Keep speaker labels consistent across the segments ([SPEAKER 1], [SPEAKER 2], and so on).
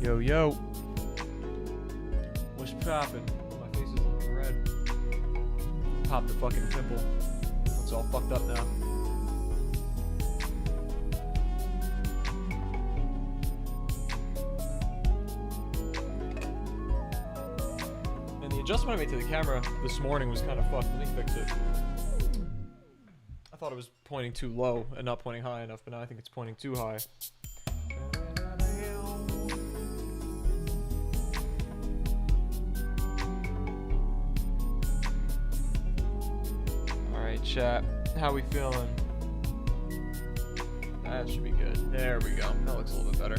[SPEAKER 1] Yo, yo. What's poppin'? My face is looking red. Pop the fucking pimple. It's all fucked up now. And the adjustment I made to the camera this morning was kind of fucked. Let me fix it. I thought it was pointing too low and not pointing high enough, but now I think it's pointing too high. Chat, how we feeling? That should be good. There we go. That looks a little bit better.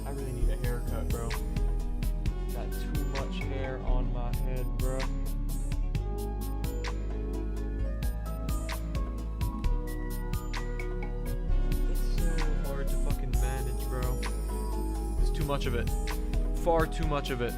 [SPEAKER 1] I really need a haircut, bro. Got too much hair on my head, bro. It's so hard to fucking manage, bro. There's too much of it. Far too much of it.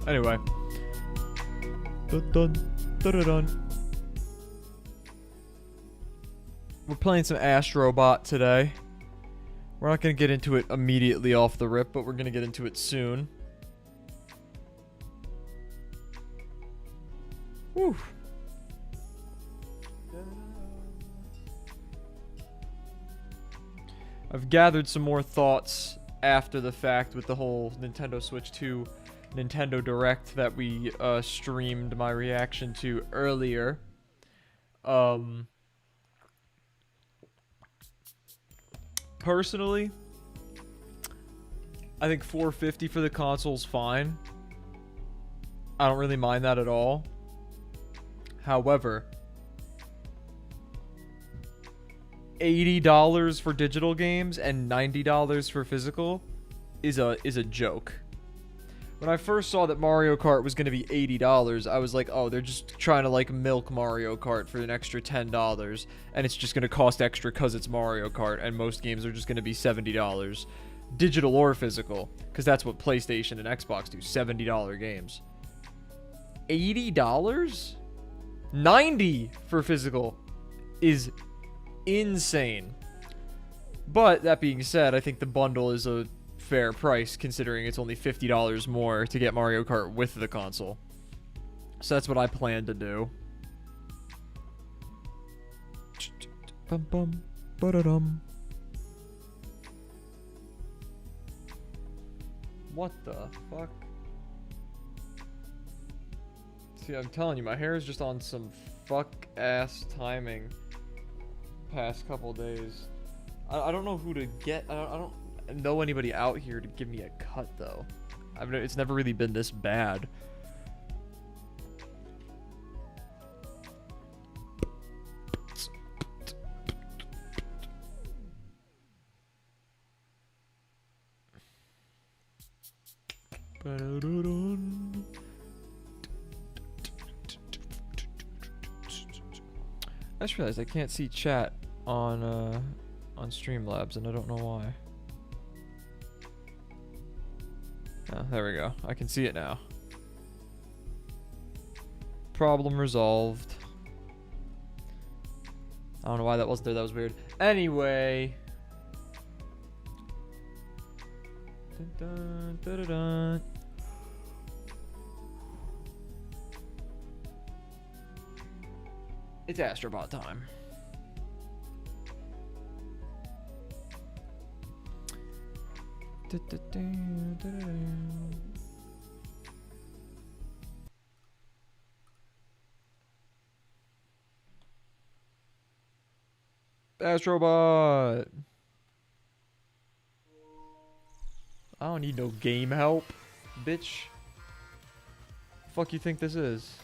[SPEAKER 1] Anyway. Dun. We're playing some Astrobot today. We're not going to get into it immediately off the rip, but we're going to get into it soon. Whew. I've gathered some more thoughts after the fact with the whole Nintendo Switch 2 Nintendo Direct that we streamed my reaction to earlier. Personally, I think $450 for the console's fine. I don't really mind that at all. However, $80 for digital games and $90 for physical is a joke. When I first saw that Mario Kart was going to be $80, I was like, oh, they're just trying to like milk Mario Kart for an extra $10, and it's just going to cost extra because it's Mario Kart, and most games are just going to be $70, digital or physical, because that's what PlayStation and Xbox do, $70 games. $80? $90 for physical is insane. But that being said, I think the bundle is a fair price considering it's only $50 more to get Mario Kart with the console. So that's what I plan to do. Bum bum ba-da-dum. What the fuck? See, I'm telling you, my hair is just on some fuck-ass timing past couple days. I don't know who to get. I don't know anybody out here to give me a cut, though. It's never really been this bad. I just realized I can't see chat on Streamlabs, and I don't know why. Oh, there we go. I can see it now. Problem resolved. I don't know why that wasn't there. That was weird. Anyway. Dun, dun, dun, dun. It's Astrobot time. Astrobot. I don't need no game help, bitch. Fuck you think this is?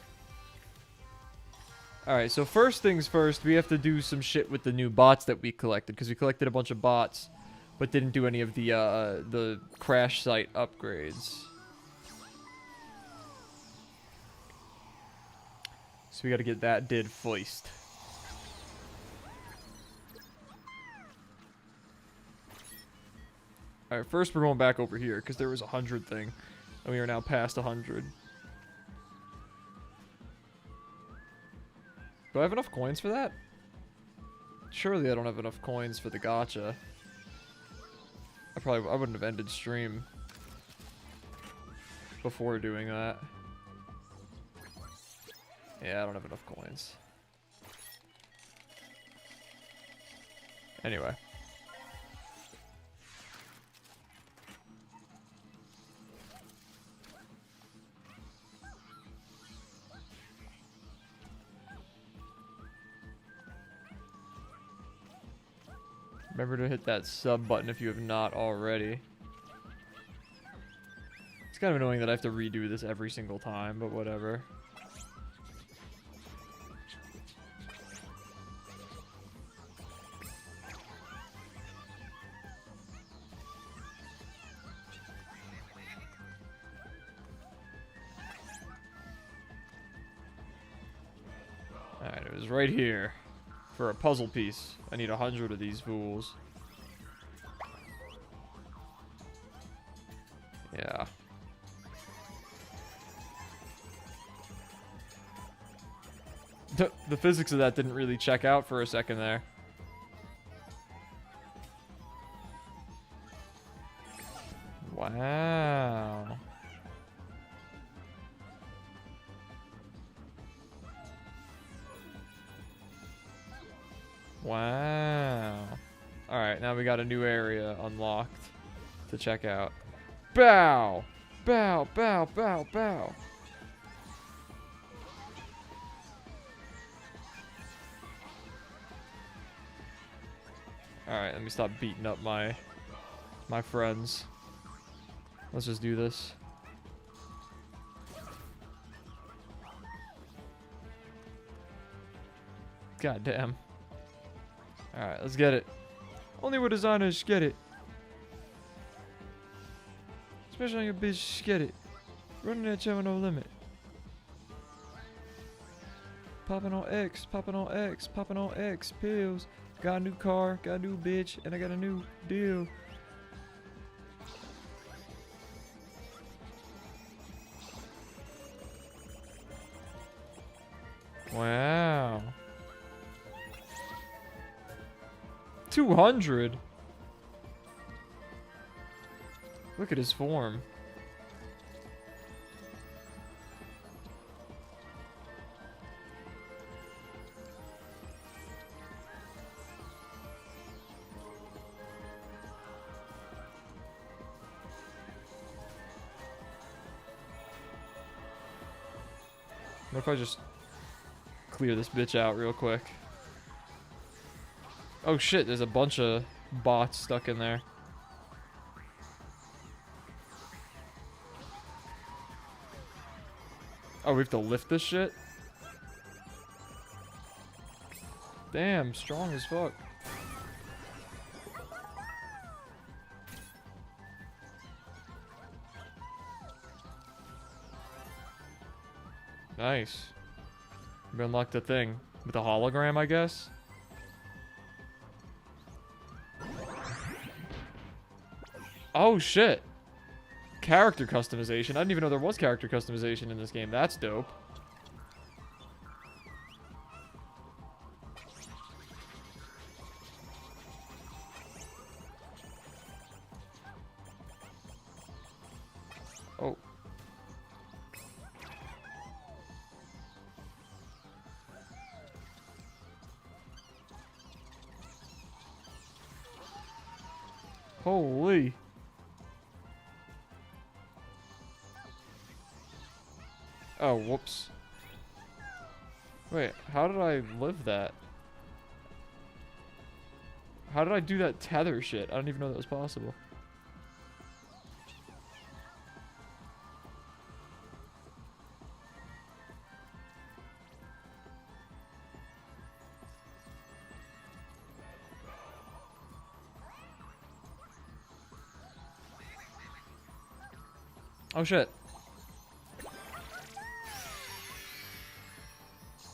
[SPEAKER 1] Alright, so first things first, we have to do some shit with the new bots that we collected, because we collected a bunch of bots, but didn't do any of the crash site upgrades. So we gotta get that did first. Alright, first we're going back over here, because there was a 100 thing. And we are now past 100. Do I have enough coins for that? Surely I don't have enough coins for the gacha. I wouldn't have ended stream before doing that. Yeah, I don't have enough coins. Anyway. Remember to hit that sub button if you have not already. It's kind of annoying that I have to redo this every single time, but whatever. Alright, it was right here. For a puzzle piece. I need 100 of these fools. Yeah. The physics of that didn't really check out for a second there. Wow. Wow. Alright, now we got a new area unlocked to check out. Bow! Bow, bow, bow, bow. Alright, let me stop beating up my friends. Let's just do this. God damn. Alright, let's get it. Only with designers get it. Especially on your bitch, get it. Running that channel no limit. Popping on X, popping on X, popping on X pills. Got a new car, got a new bitch, and I got a new deal. Wow. 200? Look at his form. What if I just clear this bitch out real quick? Oh shit, there's a bunch of bots stuck in there. Oh, we have to lift this shit? Damn, strong as fuck. Nice. We unlocked the thing. With the hologram, I guess? Oh, shit. Character customization. I didn't even know there was character customization in this game. That's dope. Oh. Holy. Oh, whoops. Wait, how did I live that? How did I do that tether shit? I don't even know that was possible. Oh shit.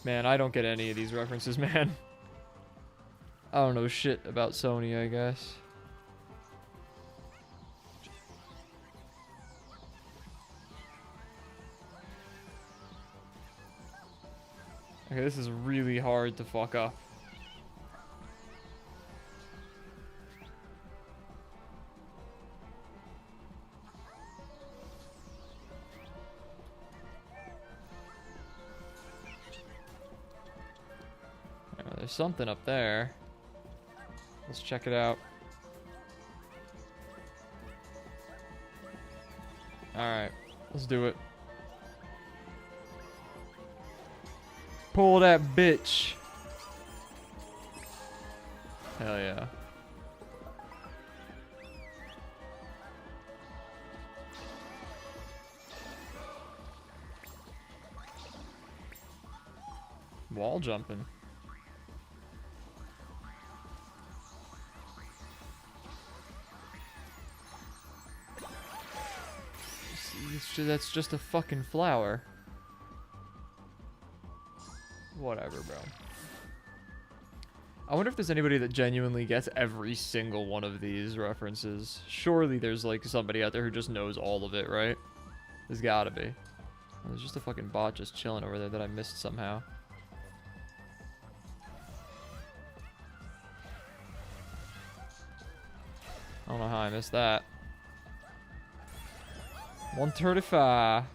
[SPEAKER 1] Man, I don't get any of these references, man. I don't know shit about Sony, I guess. Okay, this is really hard to fuck up. There's something up there. Let's check it out. Alright, let's do it. Pull that bitch. Hell yeah. Wall jumping. That's just a fucking flower. Whatever, bro. I wonder if there's anybody that genuinely gets every single one of these references. Surely there's like somebody out there who just knows all of it, right? There's gotta be. There's just a fucking bot just chilling over there that I missed somehow. I don't know how I missed that. 135.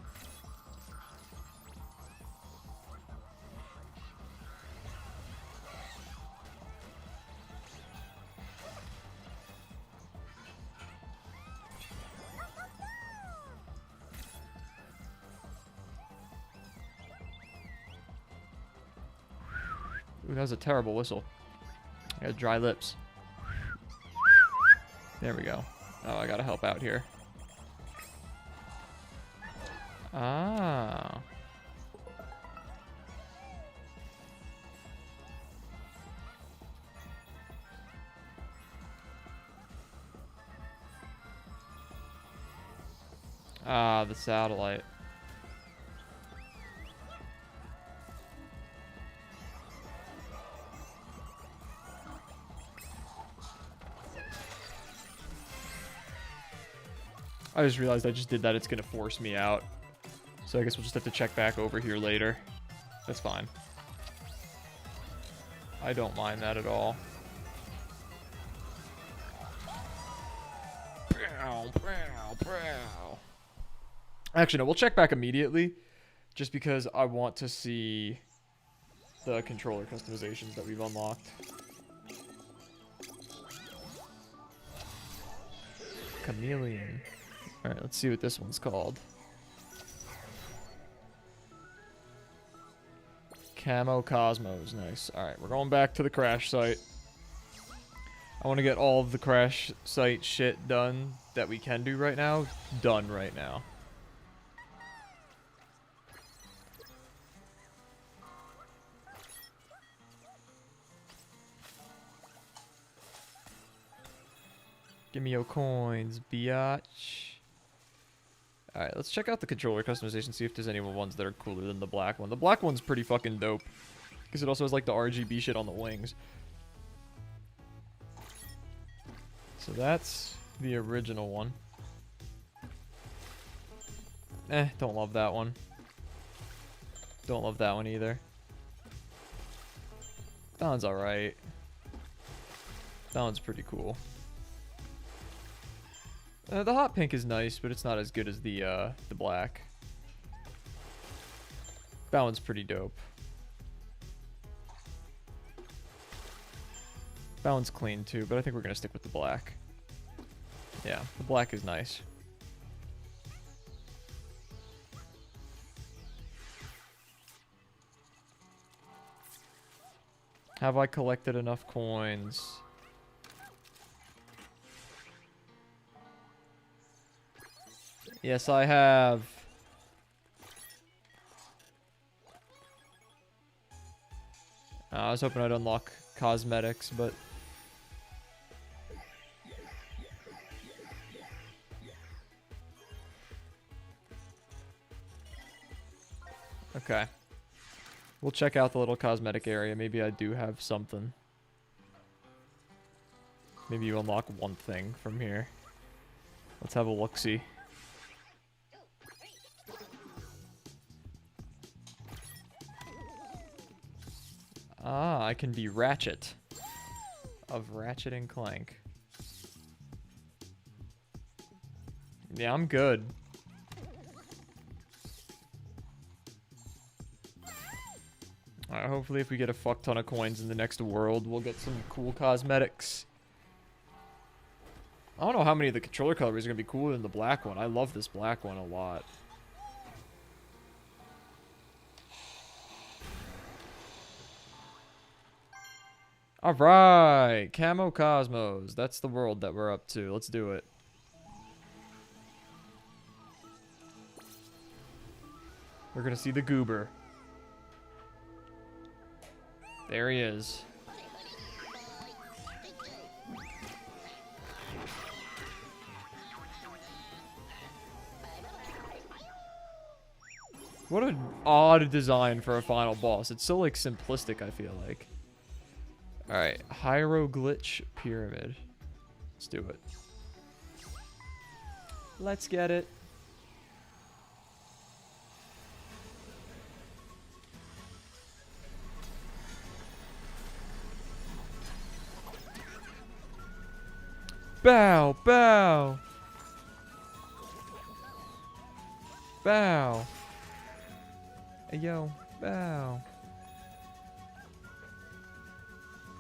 [SPEAKER 1] Ooh, that was a terrible whistle. I got dry lips. There we go. Oh, I gotta help out here. Ah. Ah, the satellite. I just realized I just did that. It's gonna force me out. So I guess we'll just have to check back over here later. That's fine. I don't mind that at all. Actually, no, we'll check back immediately. Just because I want to see the controller customizations that we've unlocked. Chameleon. Alright, let's see what this one's called. Camo Cosmos. Nice. Alright, we're going back to the crash site. I want to get all of the crash site shit done that we can do right now. Done right now. Give me your coins, biatch. Alright, let's check out the controller customization, see if there's any ones that are cooler than the black one. The black one's pretty fucking dope. Because it also has like the RGB shit on the wings. So that's the original one. Don't love that one. Don't love that one either. That one's alright. That one's pretty cool. The hot pink is nice, but it's not as good as the black. That one's pretty dope. That one's clean too, but I think we're gonna stick with the black. Yeah, the black is nice. Have I collected enough coins? Yes, I have. I was hoping I'd unlock cosmetics, but... Okay. We'll check out the little cosmetic area. Maybe I do have something. Maybe you unlock one thing from here. Let's have a look-see. Ah, I can be Ratchet. Of Ratchet and Clank. Yeah, I'm good. Alright, hopefully if we get a fuck ton of coins in the next world, we'll get some cool cosmetics. I don't know how many of the controller colors are going to be cooler than the black one. I love this black one a lot. Alright, Camo Cosmos. That's the world that we're up to. Let's do it. We're going to see the goober. There he is. What an odd design for a final boss. It's so, like, simplistic, I feel like. Alright, Hieroglyph Pyramid. Let's do it. Let's get it. Bow, bow. Bow. Hey, yo, bow.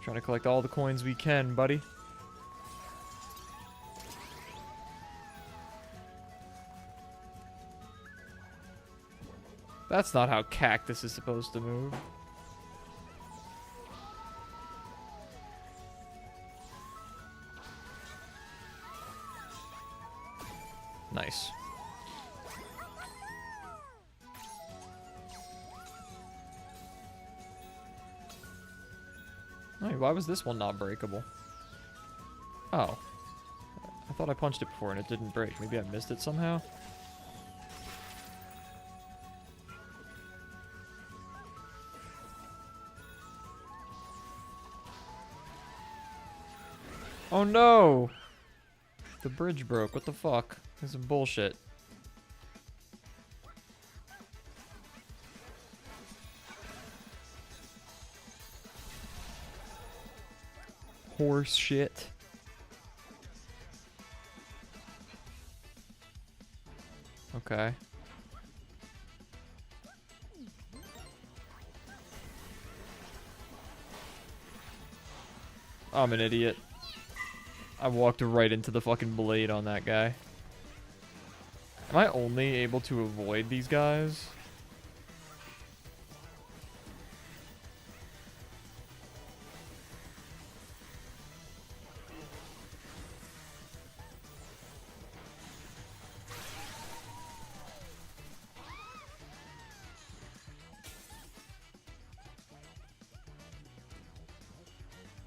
[SPEAKER 1] Trying to collect all the coins we can, buddy. That's not how cactus is supposed to move. Nice. Wait, why was this one not breakable? Oh. I thought I punched it before and it didn't break. Maybe I missed it somehow? Oh no! The bridge broke. What the fuck? This is some bullshit. Horse shit. Okay. I'm an idiot. I walked right into the fucking blade on that guy. Am I only able to avoid these guys?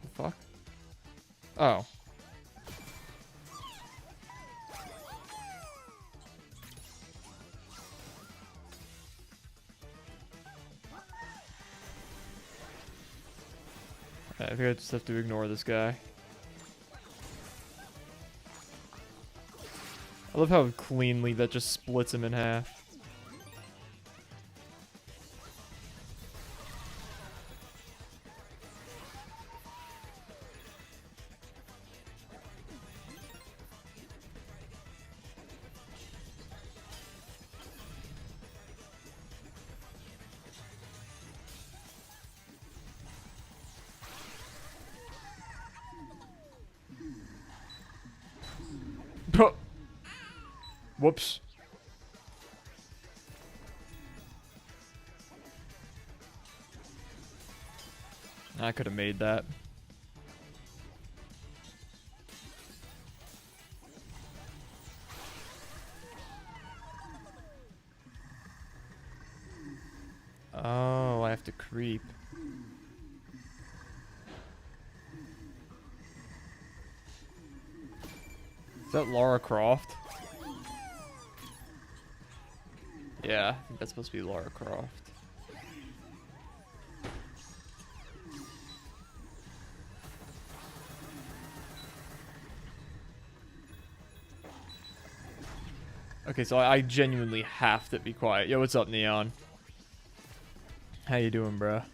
[SPEAKER 1] The fuck? Oh. I think I just have to ignore this guy. I love how cleanly that just splits him in half. Whoops. I could have made that. Oh, I have to creep. Is that Lara Croft? Yeah, I think that's supposed to be Lara Croft. Okay, so I genuinely have to be quiet. Yo, what's up, Neon? How you doing, bruh?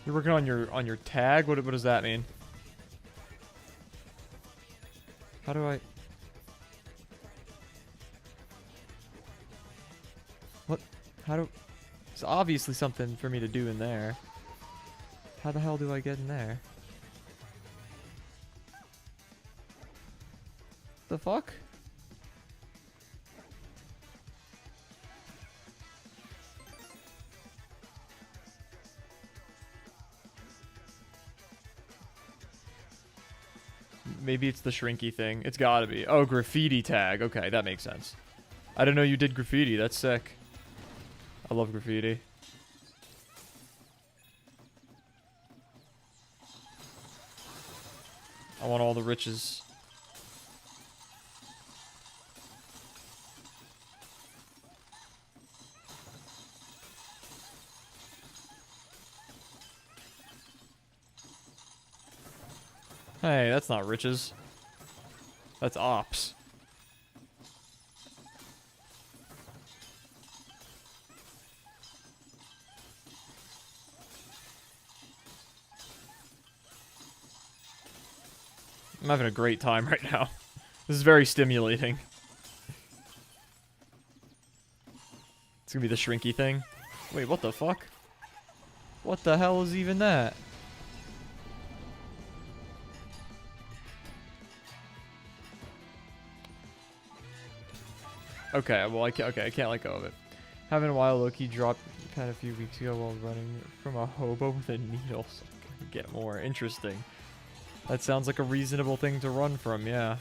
[SPEAKER 1] You're working on your tag? What does that mean? How do I... What? How do... There's obviously something for me to do in there. How the hell do I get in there? The fuck? Maybe it's the shrinky thing. It's gotta be. Oh, graffiti tag. Okay, that makes sense. I didn't know you did graffiti. That's sick. I love graffiti. I want all the riches. Hey, that's not riches. That's ops. I'm having a great time right now. This is very stimulating. It's gonna be the shrinky thing. Wait, what the fuck? What the hell is even that? Okay, well, I can't let go of it. Having a wild look, he dropped pen a few weeks ago while running from a hobo with a needle. So get more interesting. That sounds like a reasonable thing to run from, yeah.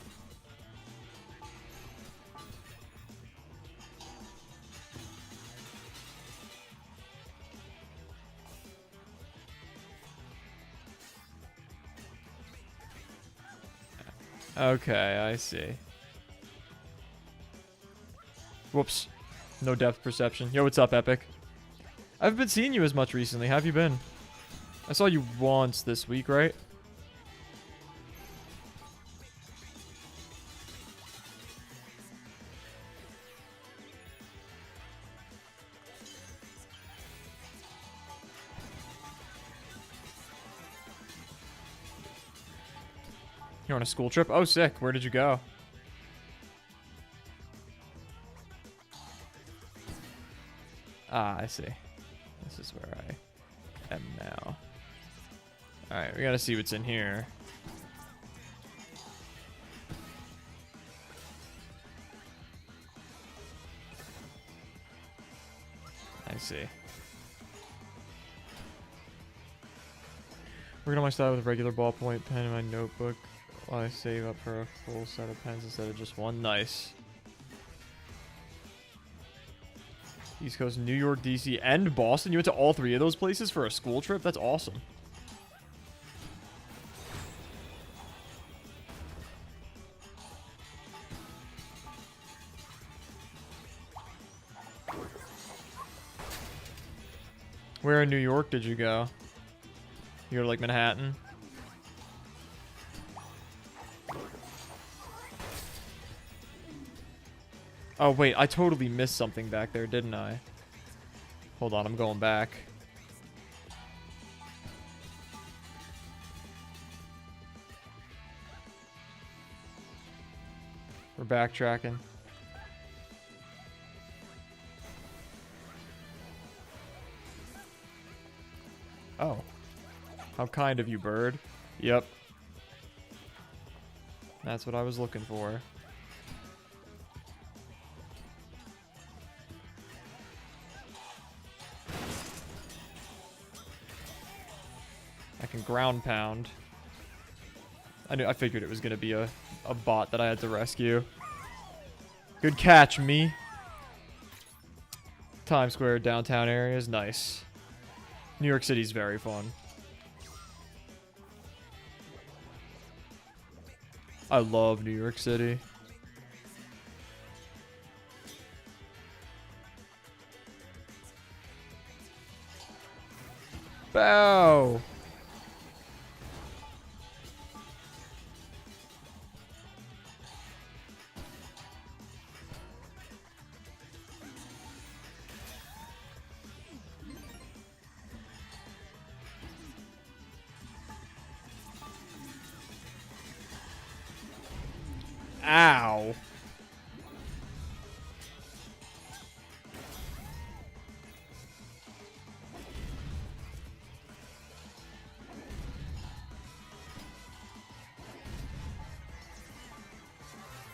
[SPEAKER 1] Okay, I see. Whoops. No depth perception. Yo, what's up, Epic? I haven't been seeing you as much recently. How have you been? I saw you once this week, right? You're on a school trip? Oh, sick. Where did you go? Ah, I see. This is where I am now. Alright, we gotta see what's in here. I see. Working on my style with a regular ballpoint pen in my notebook while I save up for a full set of pens instead of just one. Nice. East Coast, New York, DC, and Boston. You went to all three of those places for a school trip? That's awesome. Where in New York did you go? You go to, like, Manhattan? Oh, wait. I totally missed something back there, didn't I? Hold on. I'm going back. We're backtracking. Oh. How kind of you, bird. Yep. That's what I was looking for. I can ground pound. I figured it was gonna be a bot that I had to rescue. Good catch, me. Times Square, downtown area is nice. New York City's very fun. I love New York City. Bow! Ow.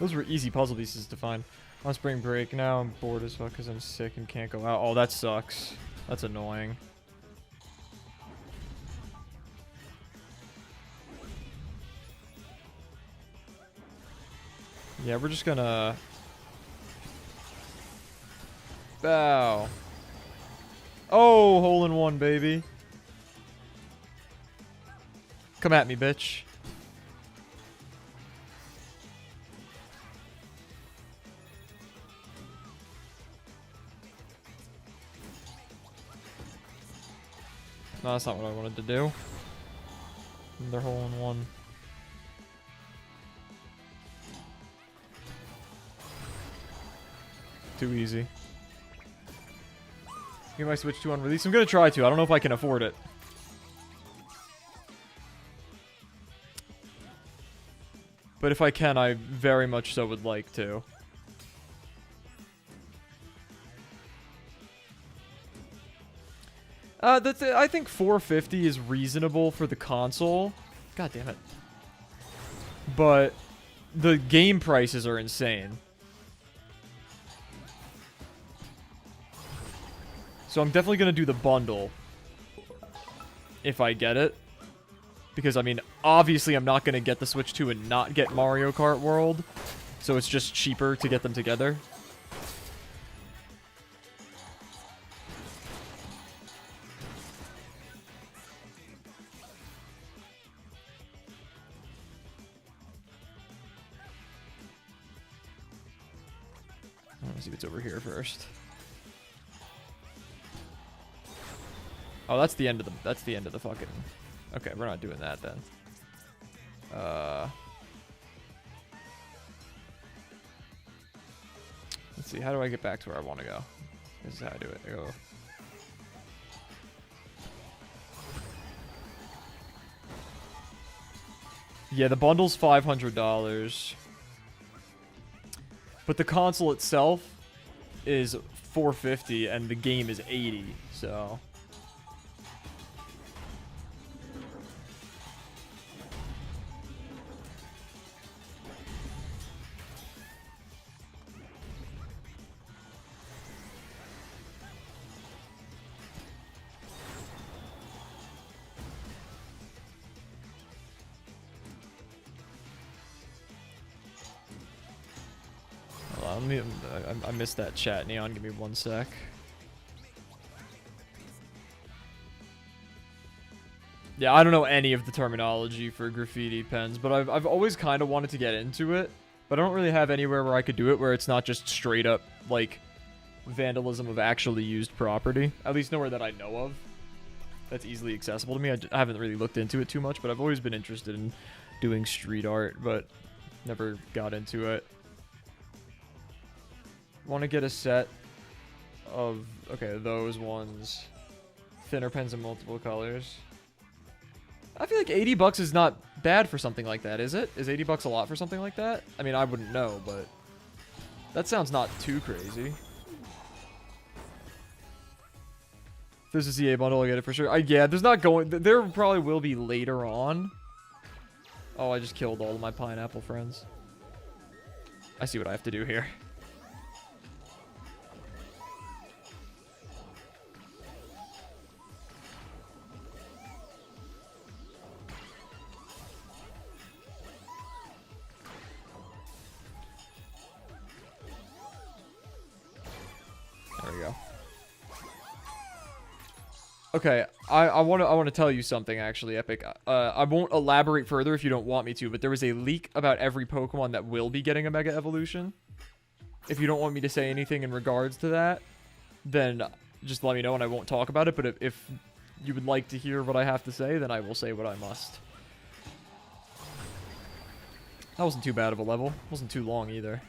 [SPEAKER 1] Those were easy puzzle pieces to find. On spring break now, I'm bored as fuck because I'm sick and can't go out. Oh, that sucks. That's annoying. Yeah, we're just gonna... Bow. Oh, hole in one, baby. Come at me, bitch. No, that's not what I wanted to do. Another hole in one. Too easy. Get my Switch 2 on release. I'm gonna try to. I don't know if I can afford it. But if I can, I very much so would like to. I think $450 is reasonable for the console. God damn it. But the game prices are insane. So I'm definitely going to do the bundle. If I get it. Because, I mean, obviously I'm not going to get the Switch 2 and not get Mario Kart World. So it's just cheaper to get them together. Let's see what's over here first. Oh, that's the end of the fucking... Okay, we're not doing that then. Let's see, how do I get back to where I want to go? This is how I do it. I go... Yeah, the bundle's $500. But the console itself is $450 and the game is $80, so... I missed that chat, Neon. Give me 1 sec. Yeah, I don't know any of the terminology for graffiti pens, but I've always kind of wanted to get into it, but I don't really have anywhere where I could do it where it's not just straight up, like, vandalism of actually used property. At least nowhere that I know of that's easily accessible to me. I haven't really looked into it too much, but I've always been interested in doing street art, but never got into it. Want to get a set of, okay, those ones. Thinner pens in multiple colors. I feel like $80 is not bad for something like that, is it? Is $80 a lot for something like that? I mean, I wouldn't know, but that sounds not too crazy. If there's a CA bundle, I'll get it for sure. Yeah, there's not going... There probably will be later on. Oh, I just killed all of my pineapple friends. I see what I have to do here. There we go. Okay, I want to tell you something actually, Epic. I won't elaborate further if you don't want me to, but there was a leak about every Pokemon that will be getting a Mega Evolution. If you don't want me to say anything in regards to that, then just let me know and I won't talk about it. But if you would like to hear what I have to say, then I will say what I must. That wasn't too bad of a level. Wasn't too long either.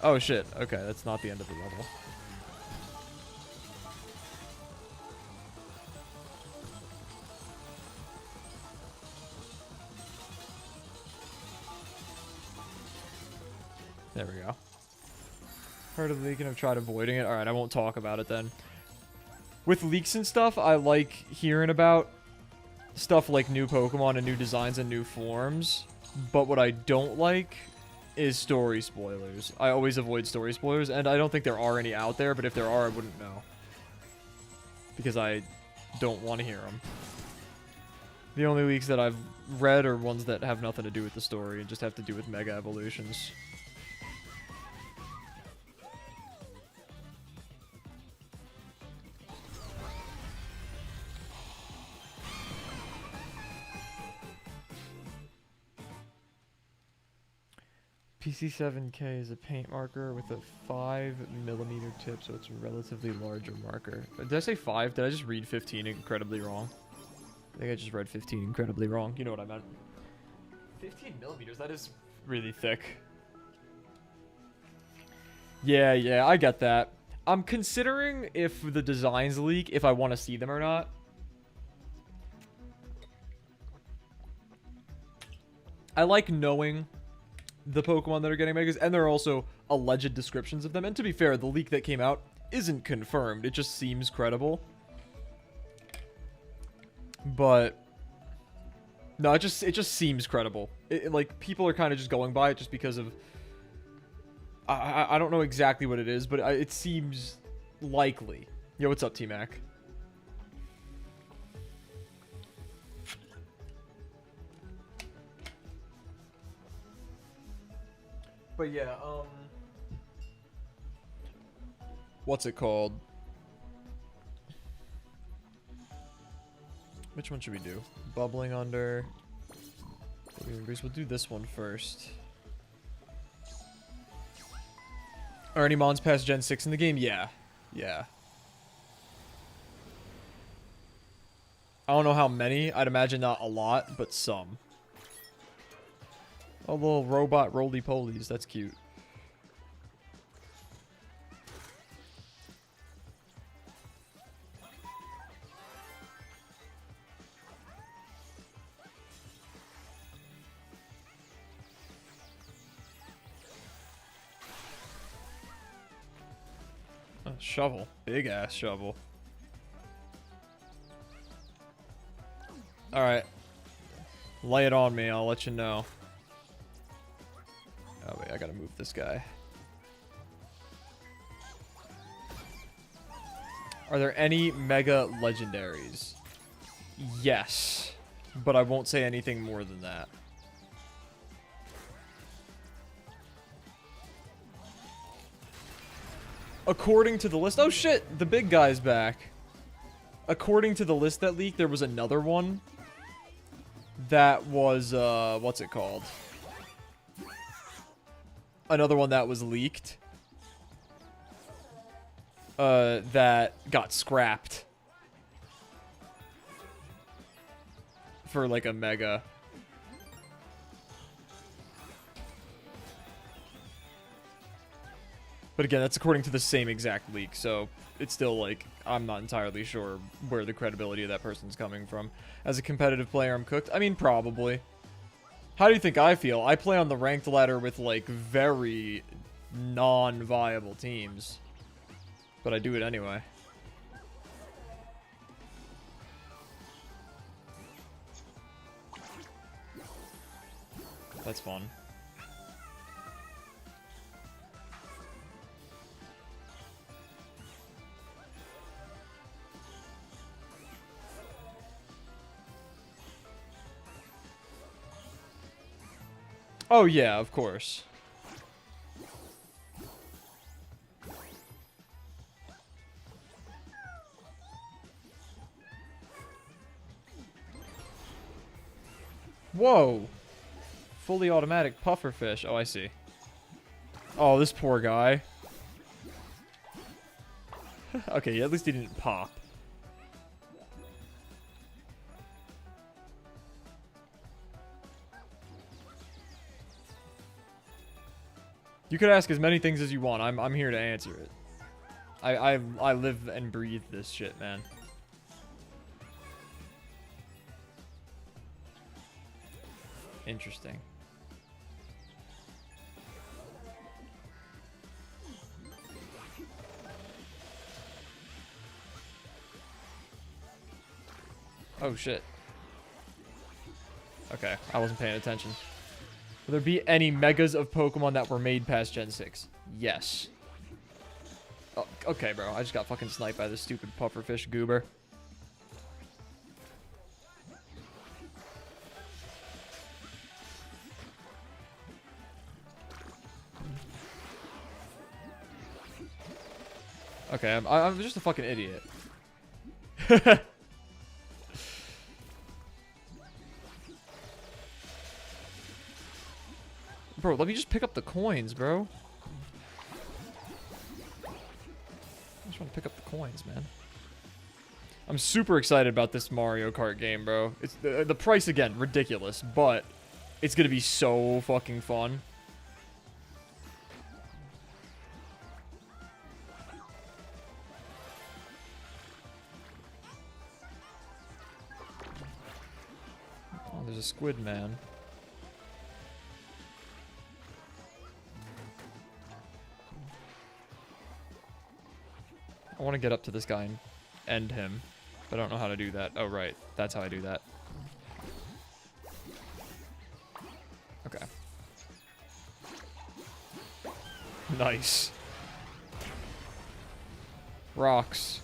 [SPEAKER 1] Oh shit, okay, that's not the end of the level. There we go. Heard of the leak and have tried avoiding it. Alright, I won't talk about it then. With leaks and stuff, I like hearing about stuff like new Pokemon and new designs and new forms. But what I don't like is story spoilers. I always avoid story spoilers, and I don't think there are any out there, but if there are, I wouldn't know. Because I don't want to hear them. The only leaks that I've read are ones that have nothing to do with the story and just have to do with Mega Evolutions. PC7K is a paint marker with a 5mm tip, so it's a relatively larger marker. Did I say 5? Did I just read 15 incredibly wrong? I think I just read 15 incredibly wrong. You know what I meant. 15mm, that is really thick. Yeah, I get that. I'm considering if the designs leak, if I want to see them or not. I like knowing the Pokemon that are getting Megas, and there are also alleged descriptions of them. And to be fair, the leak that came out isn't confirmed. It just seems credible. But no, it just seems credible. Like, people are kind of just going by it just because of I don't know exactly what it is, but it seems likely. Yo, what's up, T-Mac? But yeah, what's it called? Which one should we do? Bubbling Under. We'll do this one first. Are any mons past Gen 6 in the game? Yeah. Yeah. I don't know how many. I'd imagine not a lot, but some. Oh, little robot roly-polies. That's cute. Oh, shovel. Big-ass shovel. Alright. Lay it on me. I'll let you know. Oh, wait. I gotta move this guy. Are there any Mega Legendaries? Yes. But I won't say anything more than that. According to the list... Oh, shit! The big guy's back. According to the list that leaked, there was another one that was, what's it called? Another one that was leaked. That got scrapped. For, like, a Mega. But again, that's according to the same exact leak, so it's still, like, I'm not entirely sure where the credibility of that person's coming from. As a competitive player, I'm cooked. I mean, probably. How do you think I feel? I play on the ranked ladder with, like, very non-viable teams. But I do it anyway. That's fun. Oh, yeah, of course. Whoa! Fully automatic pufferfish. Oh, I see. Oh, this poor guy. Okay, at least he didn't pop. You could ask as many things as you want. I'm here to answer it. I live and breathe this shit, man. Interesting. Oh, shit. Okay, I wasn't paying attention. Will there be any megas of Pokemon that were made past Gen 6? Yes. Oh, okay, bro. I just got fucking sniped by this stupid pufferfish goober. Okay, I'm just a fucking idiot. Bro, let me just pick up the coins, bro. I just want to pick up the coins, man. I'm super excited about this Mario Kart game, bro. It's the price, again, ridiculous, but it's gonna be so fucking fun. Oh, there's a squid man. I want to get up to this guy and end him, but I don't know how to do that. Oh, right. That's how I do that. Okay. Nice. Rocks.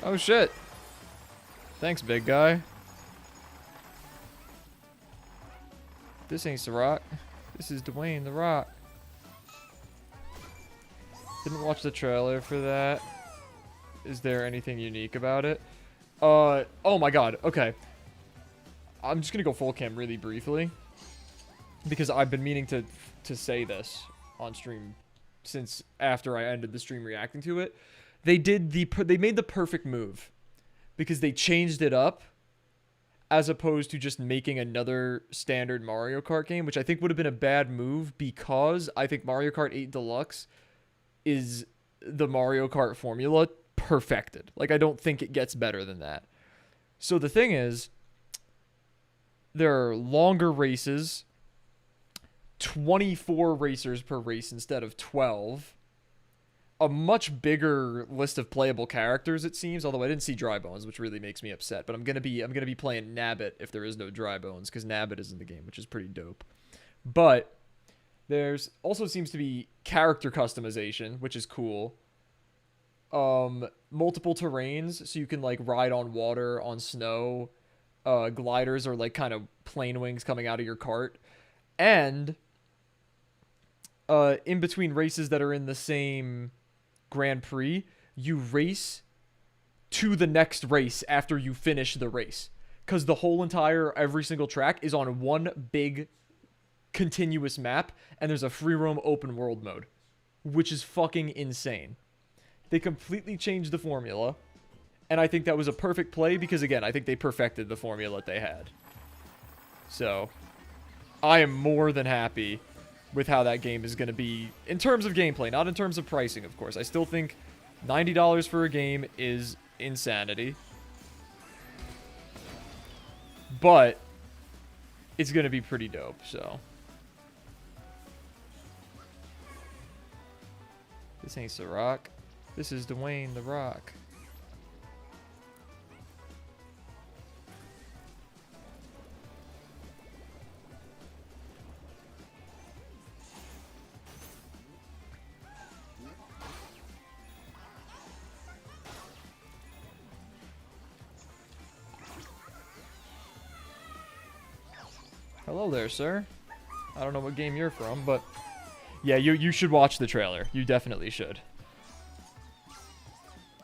[SPEAKER 1] Oh, shit. Thanks, big guy. This ain't the Rock. This is Dwayne the Rock. Didn't watch the trailer for that. Is there anything unique about it? Oh my god. Okay. I'm just gonna go full cam really briefly. Because I've been meaning to say this on stream since after I ended the stream reacting to it. They made the perfect move. Because they changed it up. As opposed to just making another standard Mario Kart game. Which I think would have been a bad move. Because I think Mario Kart 8 Deluxe is the Mario Kart formula perfected. Like, I don't think it gets better than that. So the thing is, there are longer races, 24 racers per race instead of 12, a much bigger list of playable characters, it seems, although I didn't see Dry Bones, which really makes me upset, but I'm gonna be playing Nabbit if there is no Dry Bones, because Nabbit is in the game, which is pretty dope. But there's also seems to be character customization, which is cool. Multiple terrains, so you can like ride on water, on snow. Gliders are like kind of plane wings coming out of your cart. And in between races that are in the same Grand Prix, you race to the next race after you finish the race. Because the whole every single track is on one big continuous map, and there's a free roam open world mode, which is fucking insane. They completely changed the formula, and I think that was a perfect play because, again, I think they perfected the formula they had. So, I am more than happy with how that game is going to be in terms of gameplay, not in terms of pricing, of course. I still think $90 for a game is insanity, but it's going to be pretty dope, so. This ain't The Rock. This is Dwayne The Rock. Hello there, sir. I don't know what game you're from, but yeah, you should watch the trailer. You definitely should.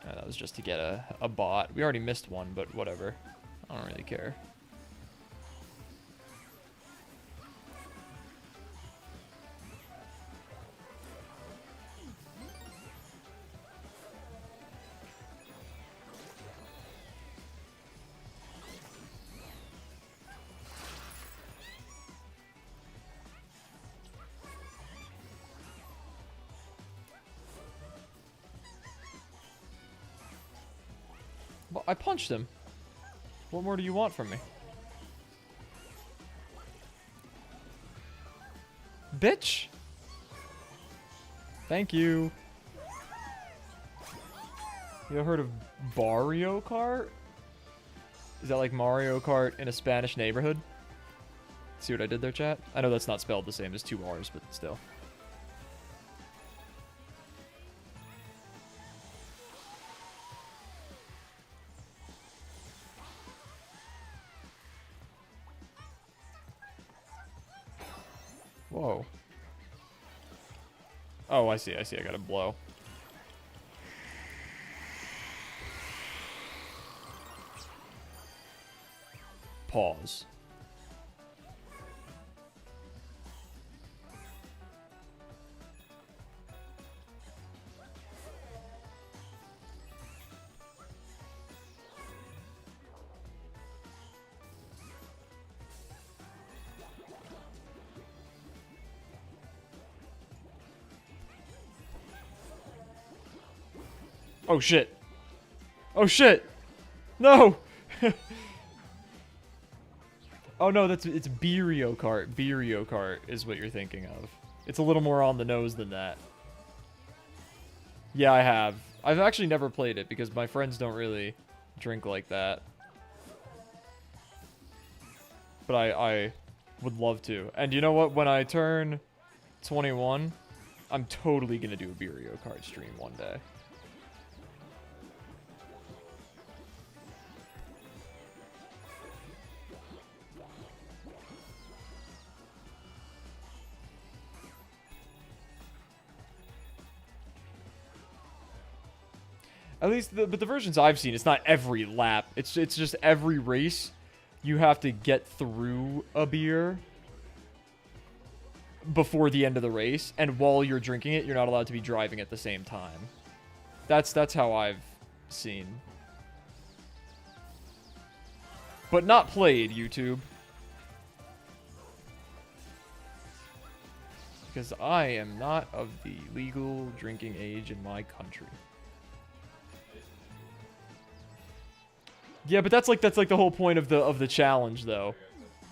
[SPEAKER 1] That was just to get a bot. We already missed one, but whatever. I don't really care. Well, I punched him. What more do you want from me? Bitch! Thank you. You ever heard of Barrio Kart? Is that like Mario Kart in a Spanish neighborhood? See what I did there, chat? I know that's not spelled the same as 2 R's, but still. Whoa. Oh, I see. I gotta blow. Pause. Oh shit. Oh shit. No. Oh no, it's Beerio Kart. Beerio Kart is what you're thinking of. It's a little more on the nose than that. Yeah, I have. I've actually never played it because my friends don't really drink like that. But I would love to. And you know what? When I turn 21, I'm totally gonna do a Beerio Kart stream one day. At least, but the versions I've seen, it's not every lap. It's just every race, you have to get through a beer before the end of the race, and while you're drinking it, you're not allowed to be driving at the same time. That's how I've seen. But not played, YouTube. Because I am not of the legal drinking age in my country. Yeah, but that's like the whole point of the challenge though.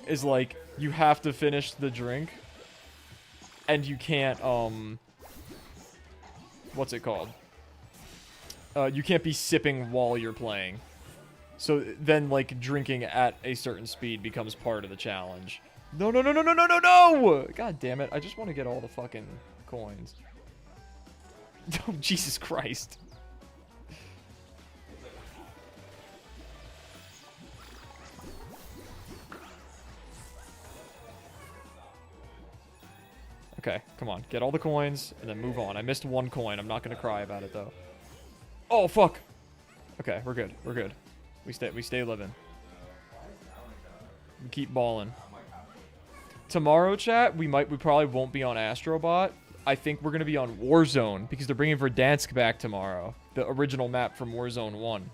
[SPEAKER 1] Is like you have to finish the drink and you can't what's it called? You can't be sipping while you're playing. So then like drinking at a certain speed becomes part of the challenge. No. God damn it. I just want to get all the fucking coins. Oh, Jesus Christ. Okay, come on. Get all the coins, and then move on. I missed 1 coin. I'm not gonna cry about it, though. Oh, fuck! Okay, we're good. We're good. We stay living. We keep balling. Tomorrow, chat, we probably won't be on Astrobot. I think we're gonna be on Warzone, because they're bringing Verdansk back tomorrow. The original map from Warzone 1.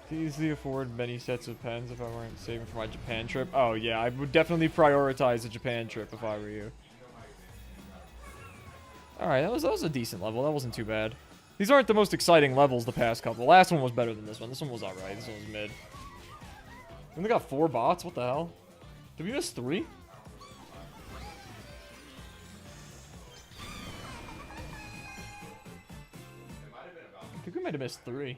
[SPEAKER 1] Could easily afford many sets of pens if I weren't saving for my Japan trip. Oh yeah, I would definitely prioritize a Japan trip if I were you. Alright, that was a decent level. That wasn't too bad. These aren't the most exciting levels the past couple. The last one was better than this one. This one was alright. This one was mid. We only got 4 bots? What the hell? Did we miss 3? I think we might have missed 3.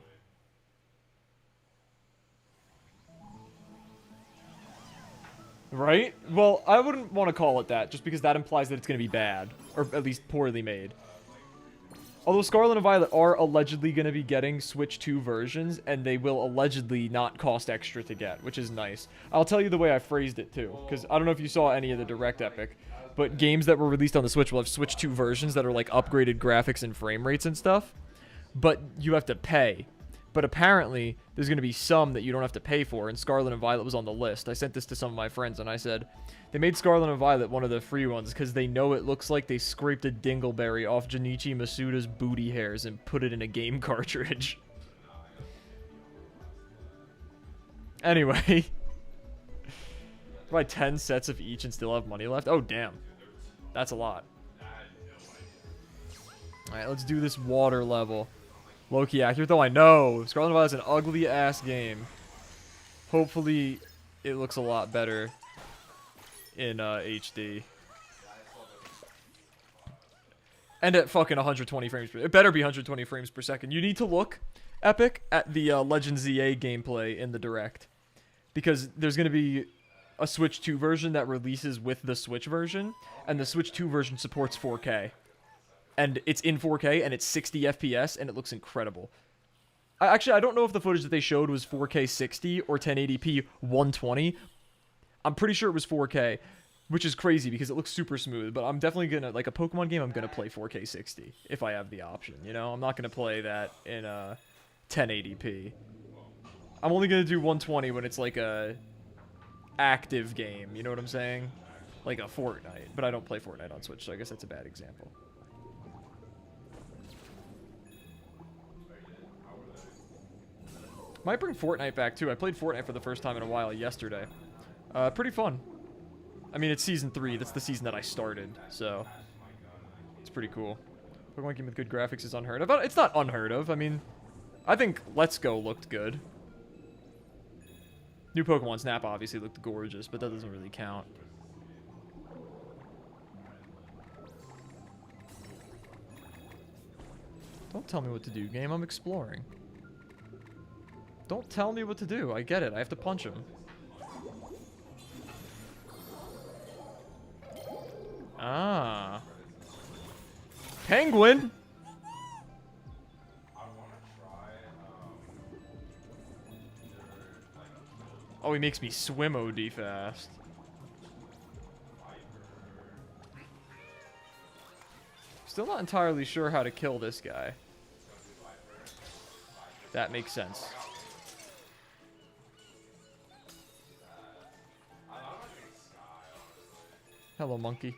[SPEAKER 1] Right? Well, I wouldn't want to call it that, just because that implies that it's going to be bad. Or at least poorly made. Although Scarlet and Violet are allegedly going to be getting Switch 2 versions, and they will allegedly not cost extra to get, which is nice. I'll tell you the way I phrased it, too, because I don't know if you saw any of the Direct Epic, but games that were released on the Switch will have Switch 2 versions that are, like, upgraded graphics and frame rates and stuff, but you have to pay. But apparently, there's going to be some that you don't have to pay for, and Scarlet and Violet was on the list. I sent this to some of my friends, and I said, they made Scarlet and Violet one of the free ones because they know it looks like they scraped a dingleberry off Junichi Masuda's booty hairs and put it in a game cartridge. Anyway. Buy 10 sets of each and still have money left? Oh, damn. That's a lot. Alright, let's do this water level. Low-key accurate, though I know. Scarlet Violet's an ugly-ass game. Hopefully, it looks a lot better in HD. And at fucking 120 frames per... It better be 120 frames per second. You need to look, Epic, at the Legends ZA gameplay in the Direct. Because there's going to be a Switch 2 version that releases with the Switch version. And the Switch 2 version supports 4K. And it's in 4K, and it's 60 FPS, and it looks incredible. Actually, I don't know if the footage that they showed was 4K 60 or 1080p 120. I'm pretty sure it was 4K, which is crazy because it looks super smooth. But I'm definitely going to, like a Pokemon game, I'm going to play 4K 60 if I have the option, you know? I'm not going to play that in 1080p. I'm only going to do 120 when it's like a active game, you know what I'm saying? Like a Fortnite. But I don't play Fortnite on Switch, so I guess that's a bad example. Might bring Fortnite back, too. I played Fortnite for the first time in a while yesterday. Pretty fun. I mean, it's Season 3. That's the season that I started, so... It's pretty cool. Pokemon game with good graphics is unheard of. It's not unheard of. I mean, I think Let's Go looked good. New Pokemon Snap obviously looked gorgeous, but that doesn't really count. Don't tell me what to do, game. I'm exploring. Don't tell me what to do. I get it. I have to punch him. Ah. Penguin? Oh, he makes me swim OD fast. Still not entirely sure how to kill this guy. That makes sense. Hello, monkey.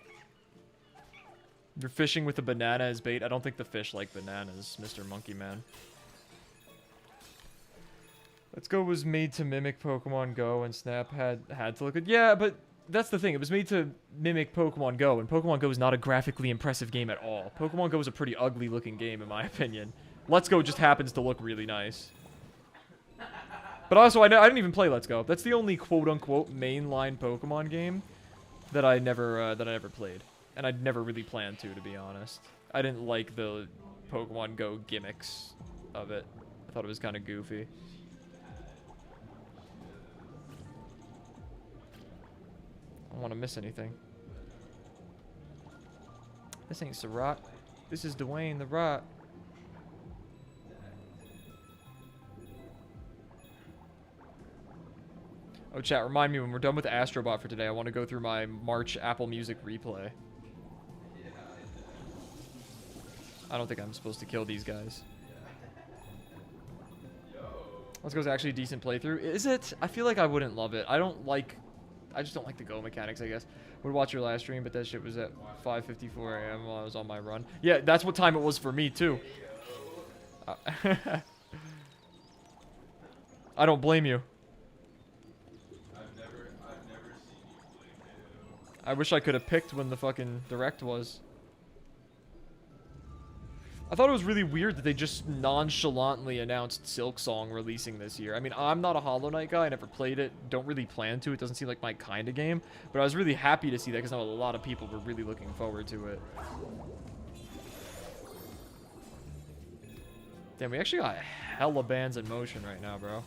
[SPEAKER 1] You're fishing with a banana as bait. I don't think the fish like bananas, Mr. Monkey Man. Let's Go was made to mimic Pokemon Go, and Snap had to look good. Yeah, but that's the thing. It was made to mimic Pokemon Go, and Pokemon Go is not a graphically impressive game at all. Pokemon Go is a pretty ugly-looking game, in my opinion. Let's Go just happens to look really nice. But also, I didn't even play Let's Go. That's the only quote-unquote mainline Pokemon game that I never played, and I'd never really planned to be honest. I didn't like the Pokemon Go gimmicks of it. I thought it was kind of goofy. I don't want to miss anything. This ain't Surratt. This is Dwayne the Rock. Oh, chat, remind me when we're done with Astrobot for today, I want to go through my March Apple Music replay. I don't think I'm supposed to kill these guys. Let's Go's actually a decent playthrough. Is it? I feel like I wouldn't love it. I just don't like the Go mechanics, I guess. Would watch your last stream, but that shit was at 5:54 a.m. while I was on my run. Yeah, that's what time it was for me, too. I don't blame you. I wish I could have picked when the fucking Direct was. I thought it was really weird that they just nonchalantly announced Silksong releasing this year. I mean, I'm not a Hollow Knight guy. I never played it. Don't really plan to. It doesn't seem like my kind of game. But I was really happy to see that because I know a lot of people were really looking forward to it. Damn, we actually got hella bands in motion right now, bro.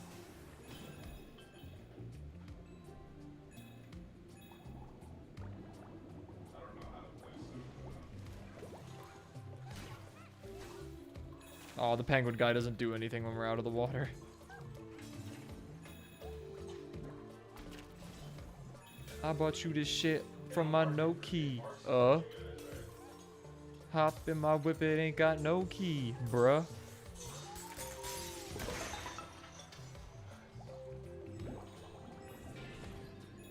[SPEAKER 1] Oh, the penguin guy doesn't do anything when we're out of the water. I bought you this shit from my no key. Hop in my whip, it ain't got no key, bruh.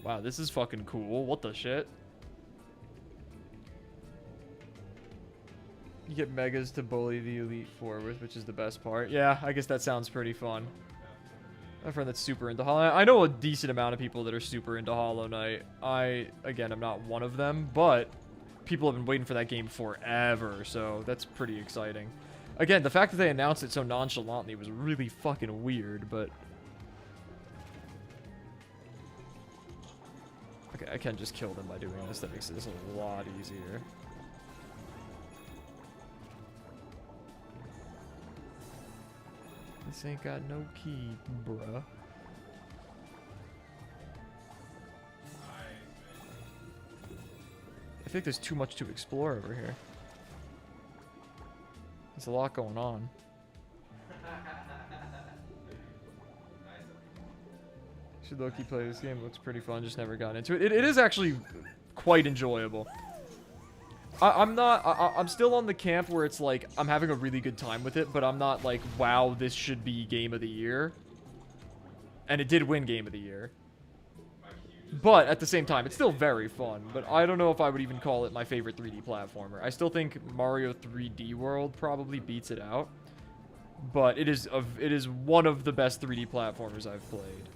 [SPEAKER 1] Wow, this is fucking cool. What the shit? You get megas to bully the Elite Four with, which is the best part. Yeah, I guess that sounds pretty fun. My friend that's super into Hollow Knight. I know a decent amount of people that are super into Hollow Knight. Again, I'm not one of them, but people have been waiting for that game forever, so that's pretty exciting. Again, the fact that they announced it so nonchalantly was really fucking weird, but... Okay, I can just kill them by doing this. That makes this a lot easier. This ain't got no key, bruh. I think there's too much to explore over here. There's a lot going on. Should low-key play this game. Looks pretty fun. Just never got into it. It is actually quite enjoyable. I'm still on the camp where it's like, I'm having a really good time with it, but I'm not like, wow, this should be game of the year. And it did win game of the year. But at the same time, it's still very fun. But I don't know if I would even call it my favorite 3D platformer. I still think Mario 3D World probably beats it out. But it is one of the best 3D platformers I've played.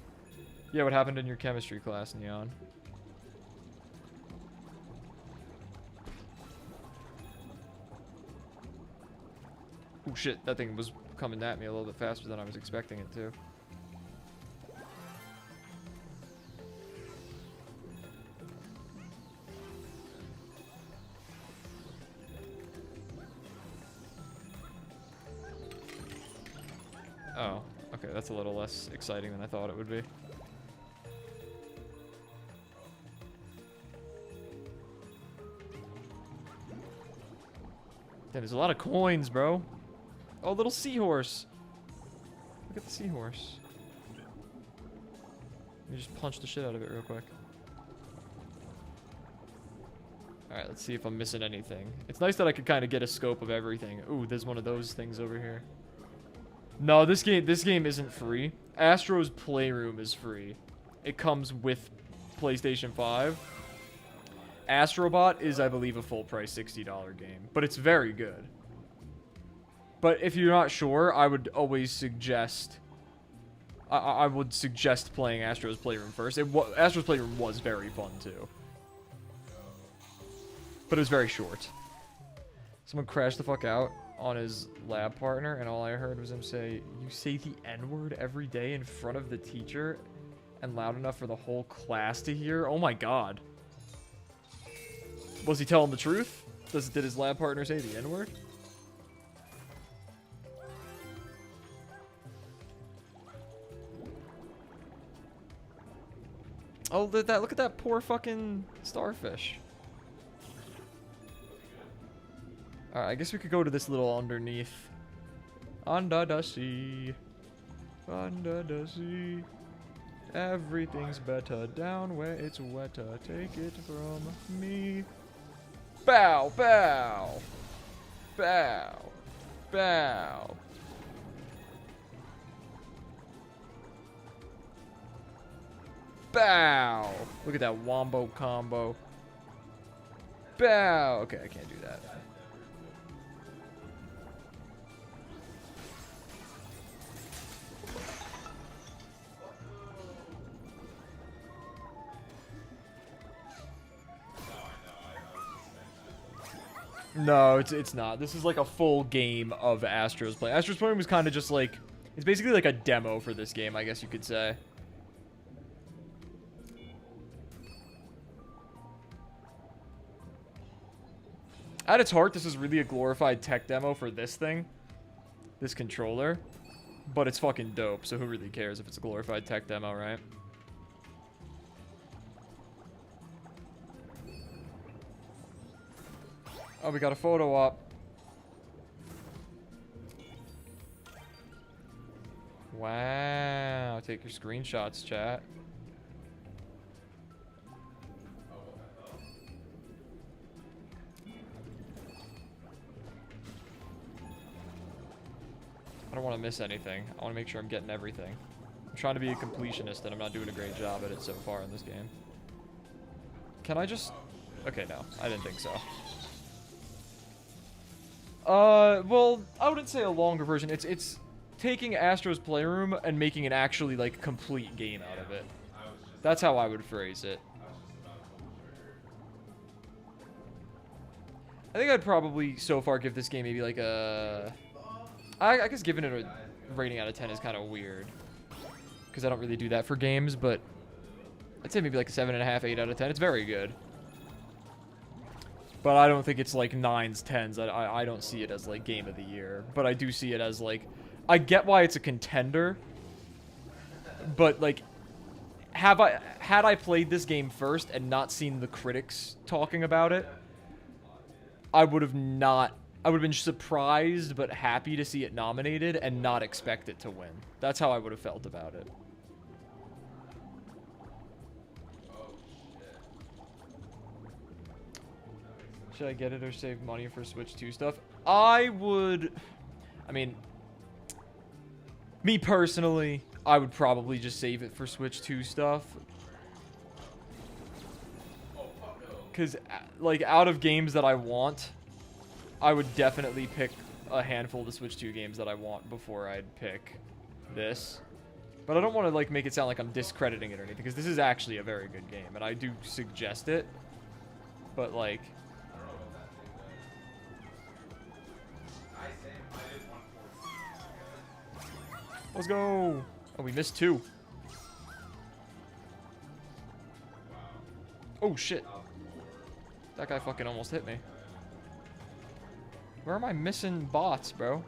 [SPEAKER 1] Yeah, what happened in your chemistry class, Neon? Oh shit, that thing was coming at me a little bit faster than I was expecting it to. Oh, okay, that's a little less exciting than I thought it would be. Damn, there's a lot of coins, bro. Oh, little seahorse. Look at the seahorse. Let me just punch the shit out of it real quick. Alright, let's see if I'm missing anything. It's nice that I could kind of get a scope of everything. Ooh, there's one of those things over here. No, this game isn't free. Astro's Playroom is free. It comes with PlayStation 5. Astrobot is, I believe, a full-price $60 game, but it's very good. But if you're not sure, I would always suggest... I would suggest playing Astro's Playroom first. Astro's Playroom was very fun, too. But it was very short. Someone crashed the fuck out on his lab partner, and all I heard was him say, "You say the N-word every day in front of the teacher and loud enough for the whole class to hear?" Oh my god. Was he telling the truth? Did his lab partner say the N-word? Oh, look at that poor fucking starfish. Alright, I guess we could go to this little underneath. Under the sea. Under the sea. Everything's better down where it's wetter. Take it from me. Bow, bow. Bow. Bow. Bow. Look at that wombo combo. Bow. Okay, I can't do that. No, it's not. This is like a full game of Astro's Play. Astro's Play was kind of just like... It's basically like a demo for this game, I guess you could say. At its heart, this is really a glorified tech demo for this thing. This controller. But it's fucking dope, so who really cares if it's a glorified tech demo, right? Oh, we got a photo op. Wow. Take your screenshots, chat. I don't want to miss anything. I want to make sure I'm getting everything. I'm trying to be a completionist, and I'm not doing a great job at it so far in this game. Can I just... Okay, no. I didn't think so. Well, I wouldn't say a longer version. It's taking Astro's Playroom and making an actually, like, complete game out of it. That's how I would phrase it. I think I'd probably so far give this game maybe like a... I guess giving it a rating out of 10 is kind of weird. Because I don't really do that for games, but I'd say maybe like a 7.5, 8 out of 10. It's very good. But I don't think it's like 9s, 10s. I don't see it as like game of the year. But I do see it as like... I get why it's a contender. But like... Had I played this game first and not seen the critics talking about it, I would have been surprised but happy to see it nominated and not expect it to win. That's how I would have felt about it. Should I get it or save money for Switch 2 stuff? I mean, me personally, I would probably just save it for Switch 2 stuff. Because, like, out of games that I want, I would definitely pick a handful of the Switch 2 games that I want before I'd pick this. But I don't want to, like, make it sound like I'm discrediting it or anything, because this is actually a very good game, and I do suggest it. But, like... Let's go! Oh, we missed 2. Oh, shit. That guy fucking almost hit me. Where am I missing bots, bro?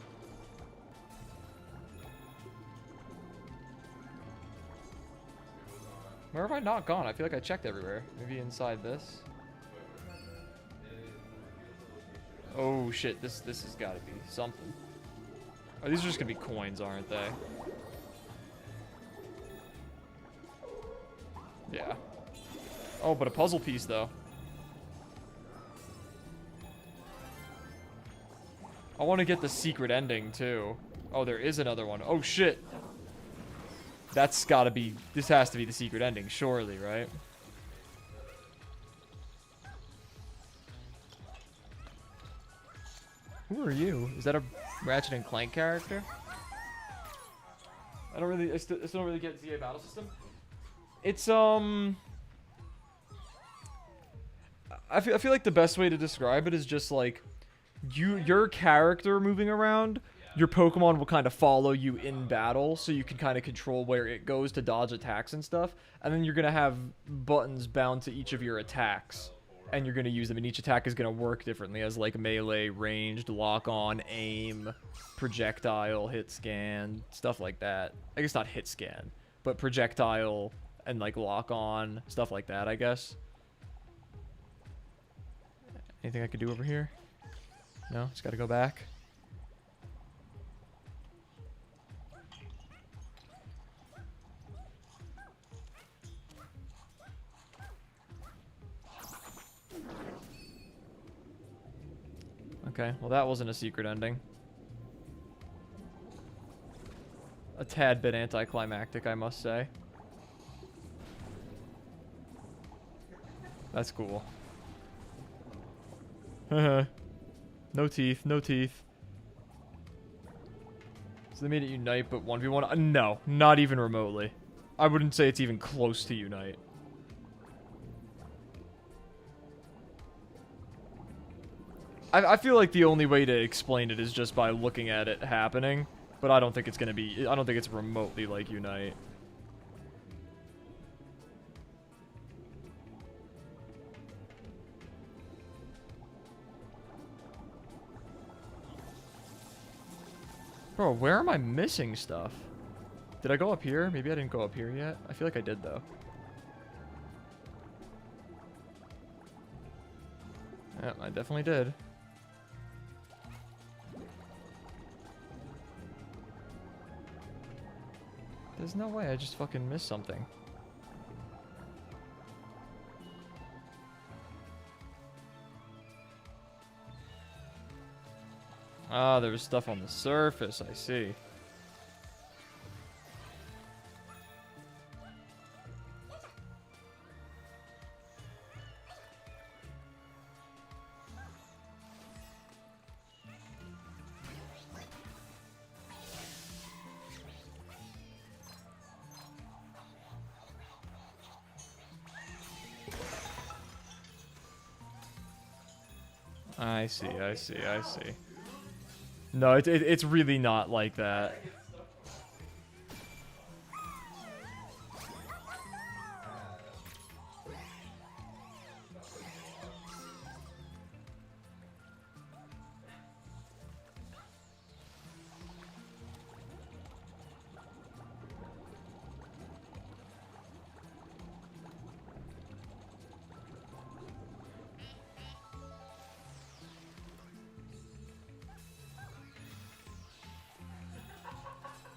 [SPEAKER 1] Where have I not gone? I feel like I checked everywhere. Maybe inside this. Oh, shit. This has got to be something. Oh, these are just going to be coins, aren't they? Yeah. Oh, but a puzzle piece, though. I want to get the secret ending, too. Oh, there is another one. Oh, shit. That's gotta be... This has to be the secret ending, surely, right? Who are you? Is that a Ratchet and Clank character? I still don't really get ZA battle system. It's, I feel like the best way to describe it is just, like, your character moving around, your Pokemon will kind of follow you in battle, so you can kind of control where it goes to dodge attacks and stuff. And then you're going to have buttons bound to each of your attacks, and you're going to use them, and each attack is going to work differently as, like, melee, ranged, lock-on, aim, projectile, hit scan, stuff like that. I guess not hit scan, but projectile and, like, lock-on, stuff like that, I guess. Anything I could do over here? No, just gotta go back. Okay, well that wasn't a secret ending. A tad bit anticlimactic, I must say. That's cool. No teeth, no teeth. So they made it Unite, but 1v1? No, not even remotely. I wouldn't say it's even close to Unite. I feel like the only way to explain it is just by looking at it happening, but I don't think it's gonna be, I don't think it's remotely like Unite. Bro, where am I missing stuff? Did I go up here? Maybe I didn't go up here yet. I feel like I did, though. Yeah, I definitely did. There's no way I just fucking missed something. Ah, there was stuff on the surface, I see. I see, I see, I see. No, it's really not like that.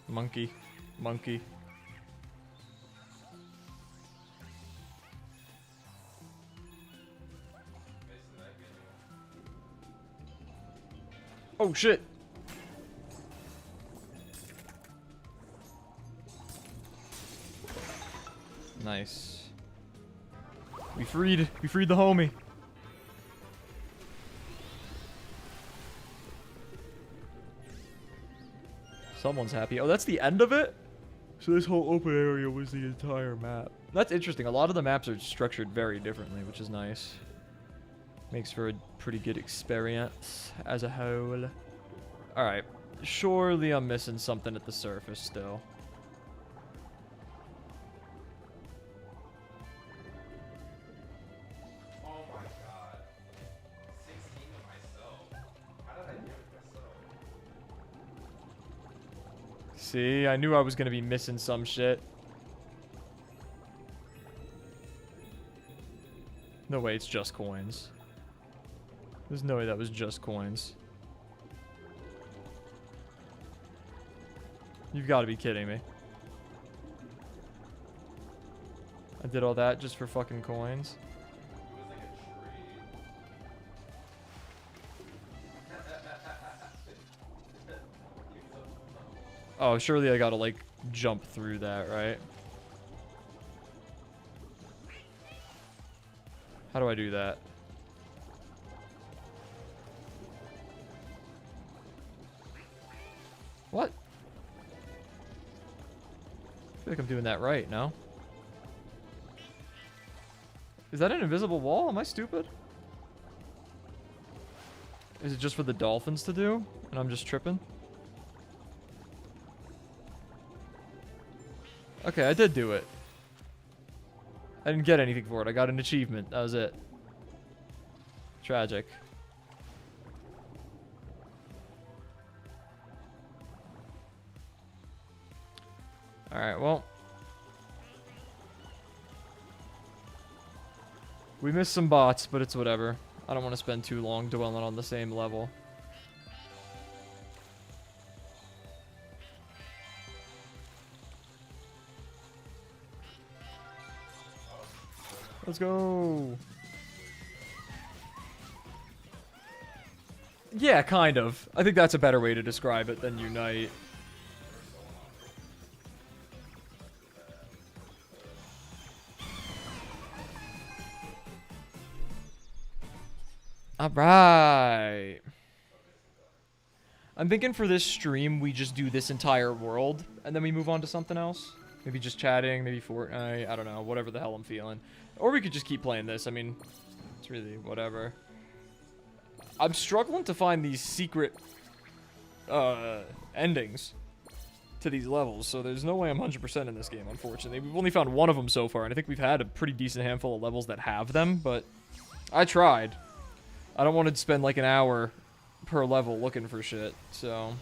[SPEAKER 1] Monkey. Monkey. Oh shit. Nice. We freed the homie. Someone's happy. Oh, that's the end of it? So this whole open area was the entire map. That's interesting. A lot of the maps are structured very differently, which is nice. Makes for a pretty good experience as a whole. Alright. Surely I'm missing something at the surface still.
[SPEAKER 2] Oh my god. 16 of myself. How did I do it myself?
[SPEAKER 1] See, I knew I was gonna be missing some shit. No way, it's just coins. There's no way that was just coins. You've got to be kidding me. I did all that just for fucking coins.
[SPEAKER 2] It was like a tree.
[SPEAKER 1] Oh, surely I gotta, like, jump through that, right? How do I do that? What? I feel like I'm doing that right, no? Is that an invisible wall? Am I stupid? Is it just for the dolphins to do? And I'm just tripping? Okay, I did do it. I didn't get anything for it. I got an achievement. That was it. Tragic. Alright, well. We missed some bots, but it's whatever. I don't want to spend too long dwelling on the same level. Let's go. Yeah, kind of. I think that's a better way to describe it than unite. Alright. I'm thinking for this stream, we just do this entire world, and then we move on to something else. Maybe just chatting, maybe Fortnite, I don't know, whatever the hell I'm feeling. Or we could just keep playing this, I mean, it's really whatever. I'm struggling to find these secret, endings to these levels, so there's no way I'm 100% in this game, unfortunately. We've only found one of them so far, and I think we've had a pretty decent handful of levels that have them, but I tried. I don't want to spend like an hour per level looking for shit, so...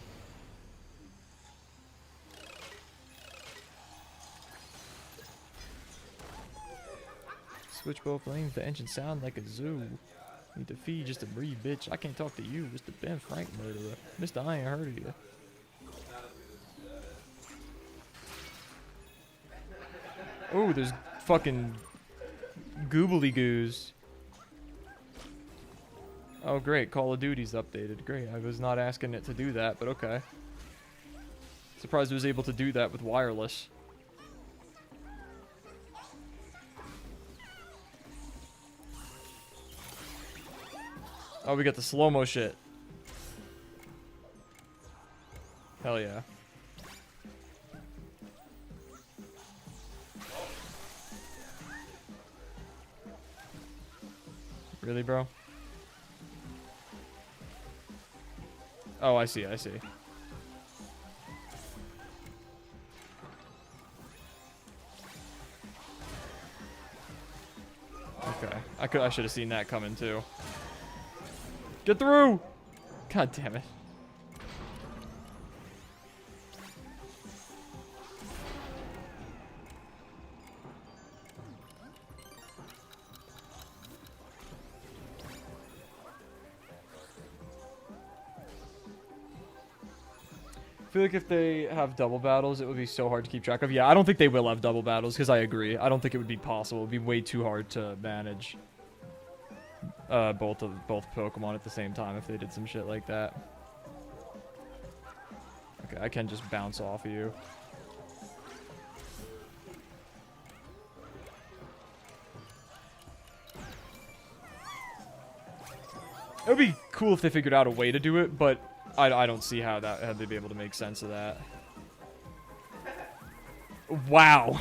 [SPEAKER 1] Switch both lanes, the engine sound like a zoo. Need to feed just to breathe, bitch. I can't talk to you, Mr. Ben Frank murderer. Mr. I ain't heard of you. Oh, there's fucking goobly goos. Oh, great. Call of Duty's updated. Great. I was not asking it to do that, but okay. Surprised it was able to do that with wireless. Oh, we got the slow-mo shit. Hell yeah. Really, bro? Oh, I see, I see. Okay. I should have seen that coming too. Get through! God damn it. I feel like if they have double battles, it would be so hard to keep track of. Yeah, I don't think they will have double battles, because I agree. I don't think it would be possible. It would be way too hard to manage both Pokemon at the same time if they did some shit like that. Okay, I can just bounce off of you. It would be cool if they figured out a way to do it, but I don't see how they'd be able to make sense of that. Wow.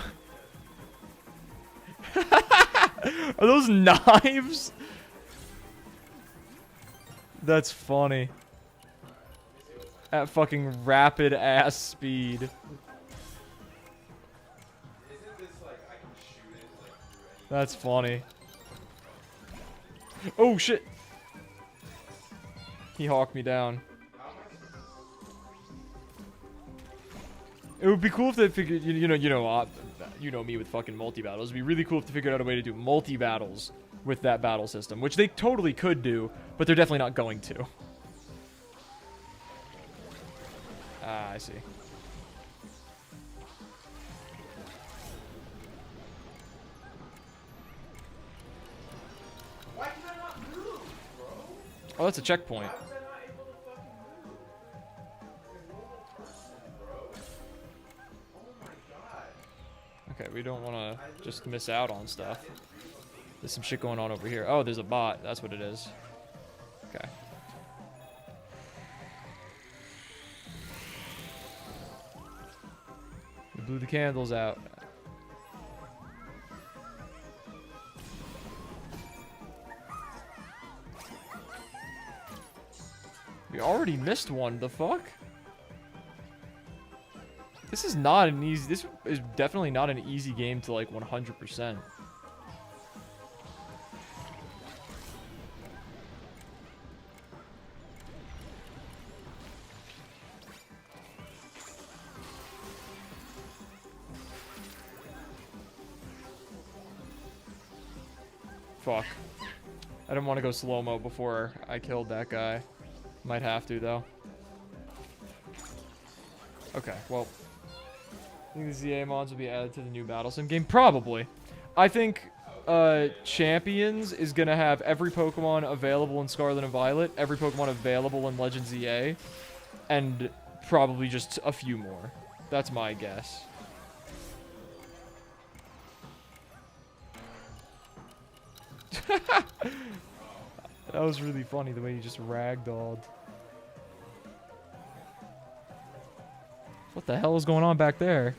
[SPEAKER 1] Are those knives? That's funny. At fucking rapid ass speed.
[SPEAKER 2] Isn't this like I can shoot it like through any?
[SPEAKER 1] That's funny. Oh shit. He hawked me down. It would be cool if they figured, you know me with fucking multi-battles. It'd be really cool if they figured out a way to do multi-battles with that battle system, which they totally could do, but they're definitely not going to. Ah, I see.
[SPEAKER 2] Why can I not move, bro?
[SPEAKER 1] Oh, that's a checkpoint.
[SPEAKER 2] Why was I not able to fucking move? Like a normal person, bro. Oh my god.
[SPEAKER 1] Okay, we don't want to just miss out on stuff. There's some shit going on over here. Oh, there's a bot. That's what it is. Okay. We blew the candles out. We already missed one. The fuck? This is not an easy... This is definitely not an easy game to, like, 100%. Fuck. I didn't want to go slow-mo before I killed that guy. Might have to, though. Okay, well... I think the ZA mods will be added to the new Battle Sim game. Probably. I think Champions is going to have every Pokemon available in Scarlet and Violet, every Pokemon available in Legend ZA, and probably just a few more. That's my guess. That was really funny, the way you just ragdolled. What the hell is going on back there?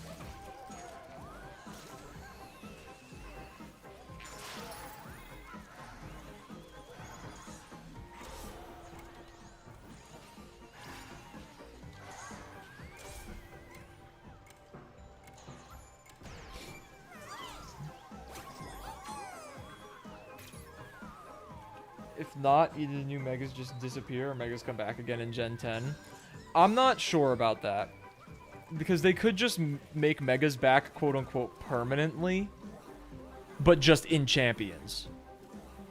[SPEAKER 1] If not, either the new Megas just disappear or Megas come back again in Gen 10. I'm not sure about that. Because they could just make Megas back, quote-unquote, permanently. But just in Champions.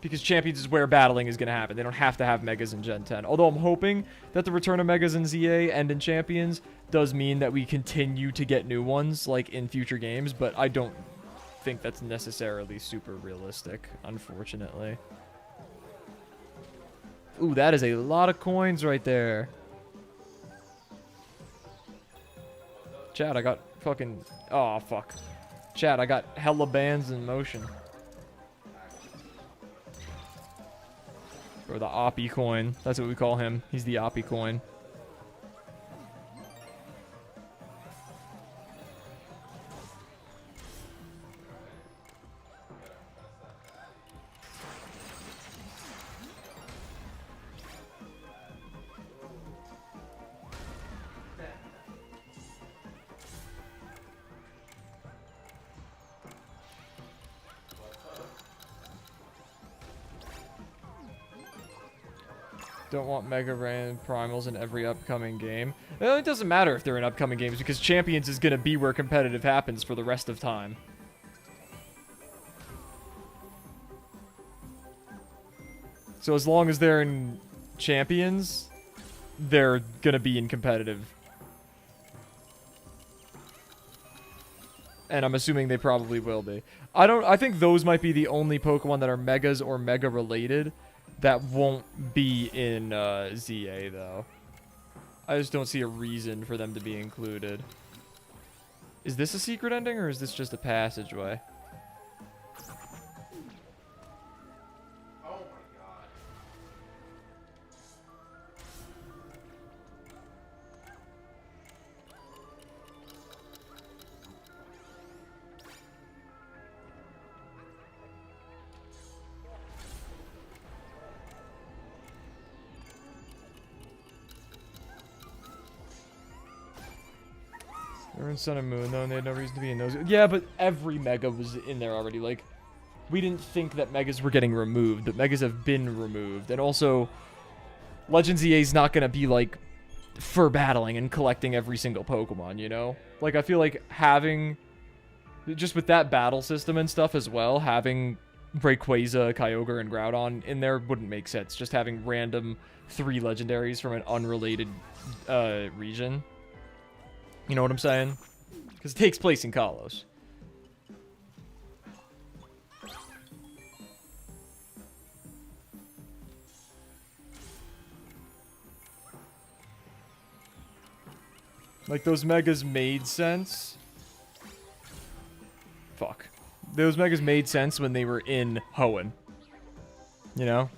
[SPEAKER 1] Because Champions is where battling is going to happen. They don't have to have Megas in Gen 10. Although I'm hoping that the return of Megas in ZA and in Champions does mean that we continue to get new ones, like, in future games. But I don't think that's necessarily super realistic, unfortunately. Ooh, that is a lot of coins right there. Chad, I got fucking... Oh, fuck. Chad, I got hella bands in motion. Or the Oppie coin. That's what we call him. He's the Oppie coin. Don't want Mega Ran Primals in every upcoming game. Well, it doesn't matter if they're in upcoming games because Champions is going to be where competitive happens for the rest of time. So as long as they're in Champions, they're going to be in competitive. And I'm assuming they probably will be. I think those might be the only Pokemon that are Megas or Mega related that won't be in ZA, though. I just don't see a reason for them to be included. Is this a secret ending, or is this just a passageway?
[SPEAKER 2] Oh my god.
[SPEAKER 1] They're in Sun and Moon, though, and they had no reason to be in those. Yeah, but every Mega was in there already. Like, we didn't think that Megas were getting removed, but Megas have been removed. And also, Legends EA is not going to be, like, for battling and collecting every single Pokemon, you know? Like, I feel like having, just with that battle system and stuff as well, having Rayquaza, Kyogre, and Groudon in there wouldn't make sense. Just having random 3 legendaries from an unrelated region. You know what I'm saying? Because it takes place in Kalos. Like, those Megas made sense. Fuck. Those Megas made sense when they were in Hoenn. You know?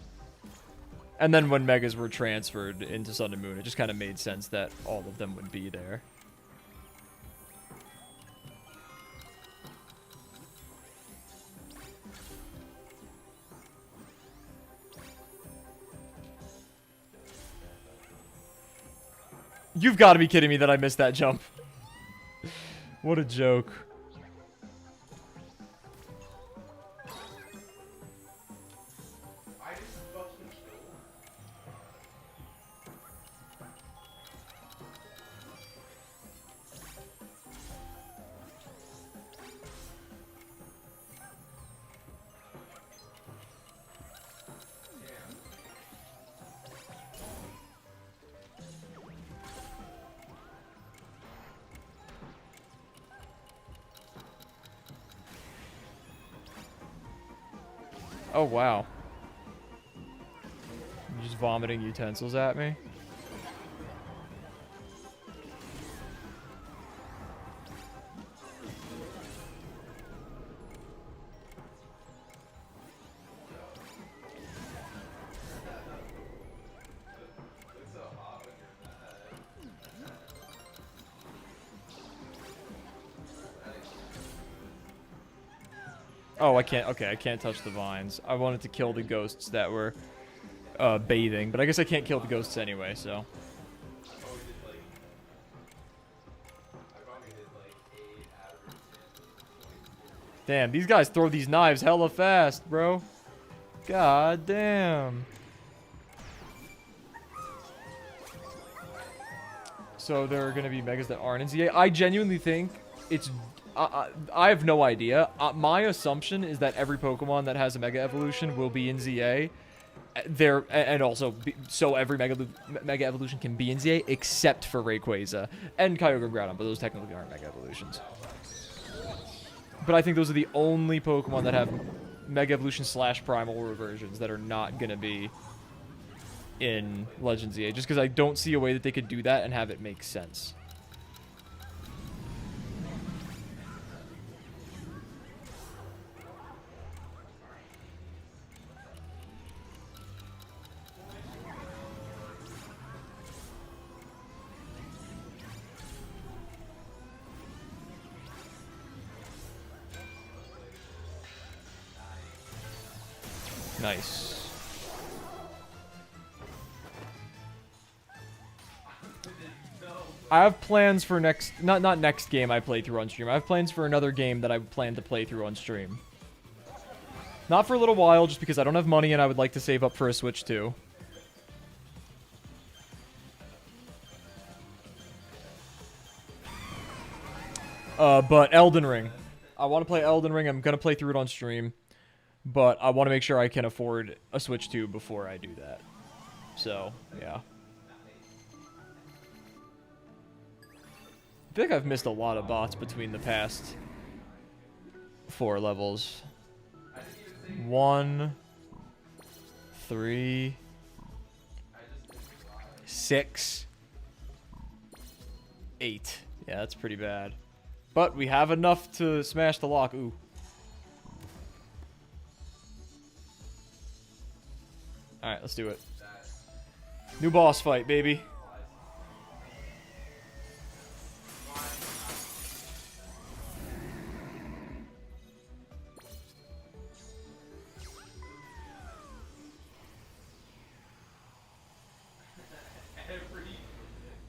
[SPEAKER 1] And then when Megas were transferred into Sun and Moon, it just kind of made sense that all of them would be there. You've got to be kidding me that I missed that jump. What a joke.
[SPEAKER 2] I just fucking killed.
[SPEAKER 1] Oh, wow. You're just vomiting utensils at me? Oh, I can't. Okay, I can't touch the vines. I wanted to kill the ghosts that were bathing, but I guess I can't kill the ghosts anyway, so. Damn, these guys throw these knives hella fast, bro. God damn. So there are going to be Megas that aren't in ZA. I genuinely think it's... I have no idea. My assumption is that every Pokemon that has a Mega Evolution will be in ZA. And also, so every Mega Evolution can be in ZA, except for Rayquaza and Kyogre and Groudon, but those technically aren't Mega Evolutions. But I think those are the only Pokemon that have Mega Evolution / Primal reversions that are not going to be in Legends EA, just because I don't see a way that they could do that and have it make sense. Nice. I have plans for not next game I play through on stream. I have plans for another game that I plan to play through on stream. Not for a little while, just because I don't have money and I would like to save up for a Switch too. But Elden Ring. I want to play Elden Ring. I'm going to play through it on stream. But I want to make sure I can afford a Switch 2 before I do that. So, yeah. I feel like I've missed a lot of bots between the past 4 levels. 1, 3, 6, 8. Yeah, that's pretty bad. But we have enough to smash the lock. Ooh. Alright, let's do it. New boss fight, baby.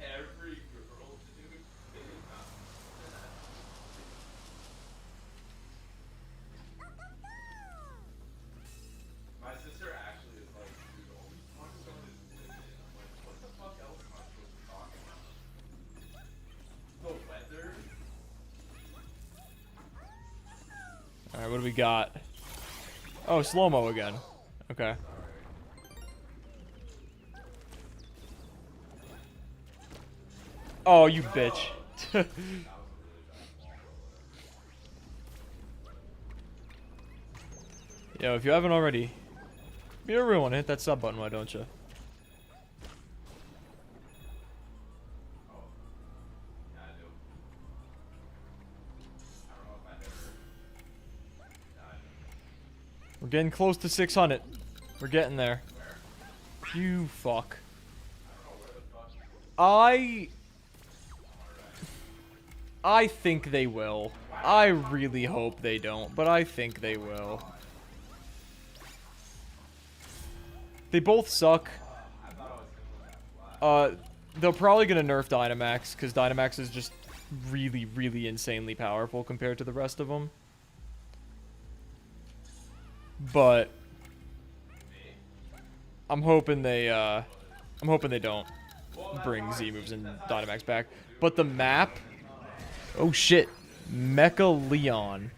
[SPEAKER 2] Every girl, dude. My sister actually is like, dude, all we talk about is women. I'm like, what the fuck else am I supposed to talk about? The weather?
[SPEAKER 1] Alright, what do we got? Oh, slow-mo again. Okay. Oh, you bitch. Yo, if you haven't already, be a real one, hit that sub button, why don't you? We're getting close to 600. We're getting there. You fuck. I think they will. I really hope they don't, but I think they will. They both suck. They're probably gonna nerf Dynamax, because Dynamax is just really, really insanely powerful compared to the rest of them. But I'm hoping they don't bring Z moves and Dynamax back. But the map, oh shit, Mecha Leon.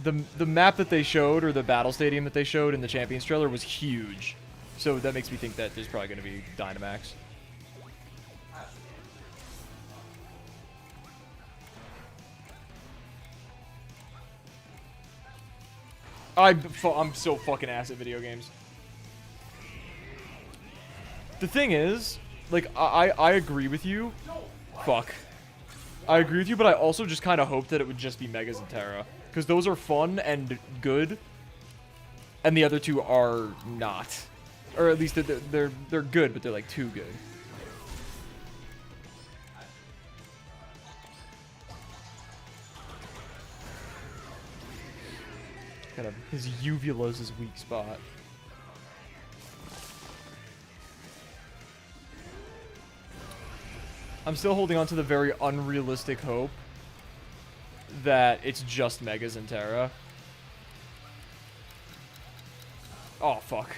[SPEAKER 1] The map that they showed, or the battle stadium that they showed in the Champions trailer, was huge. So that makes me think that there's probably going to be Dynamax. I'm so fucking ass at video games. The thing is, like, I agree with you. Fuck. I agree with you, but I also just kind of hope that it would just be Megas and Terra. Because those are fun and good. And the other two are not. Or at least they're good, but they're like too good. Kind of his uvula's his weak spot. I'm still holding on to the very unrealistic hope that it's just Megas and Terra. Oh, fuck.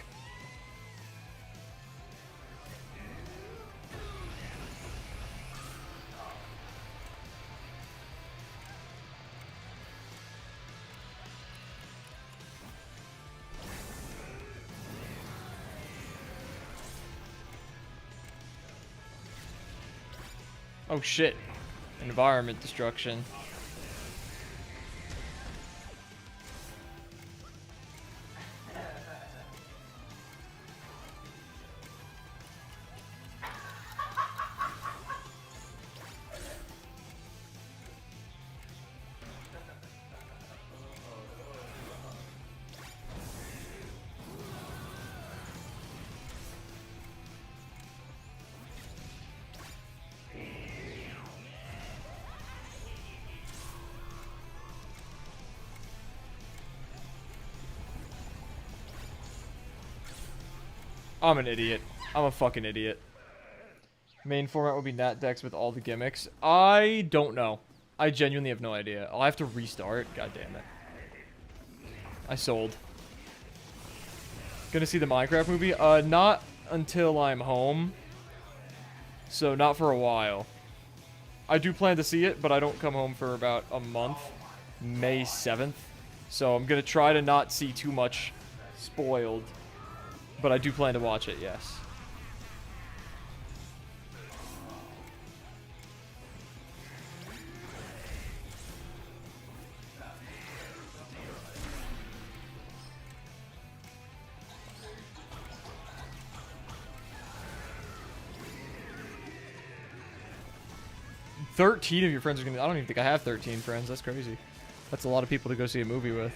[SPEAKER 1] Oh shit. Environment destruction. I'm an idiot. I'm a fucking idiot. Main format will be Nat decks with all the gimmicks. I don't know. I genuinely have no idea. I'll have to restart. God damn it. I sold. Gonna see the Minecraft movie? Not until I'm home. So not for a while. I do plan to see it, but I don't come home for about a month. May 7th. So I'm going to try to not see too much spoiled. But I do plan to watch it, yes. $13 of your friends are gonna... I don't even think I have 13 friends. That's crazy. That's a lot of people to go see a movie with.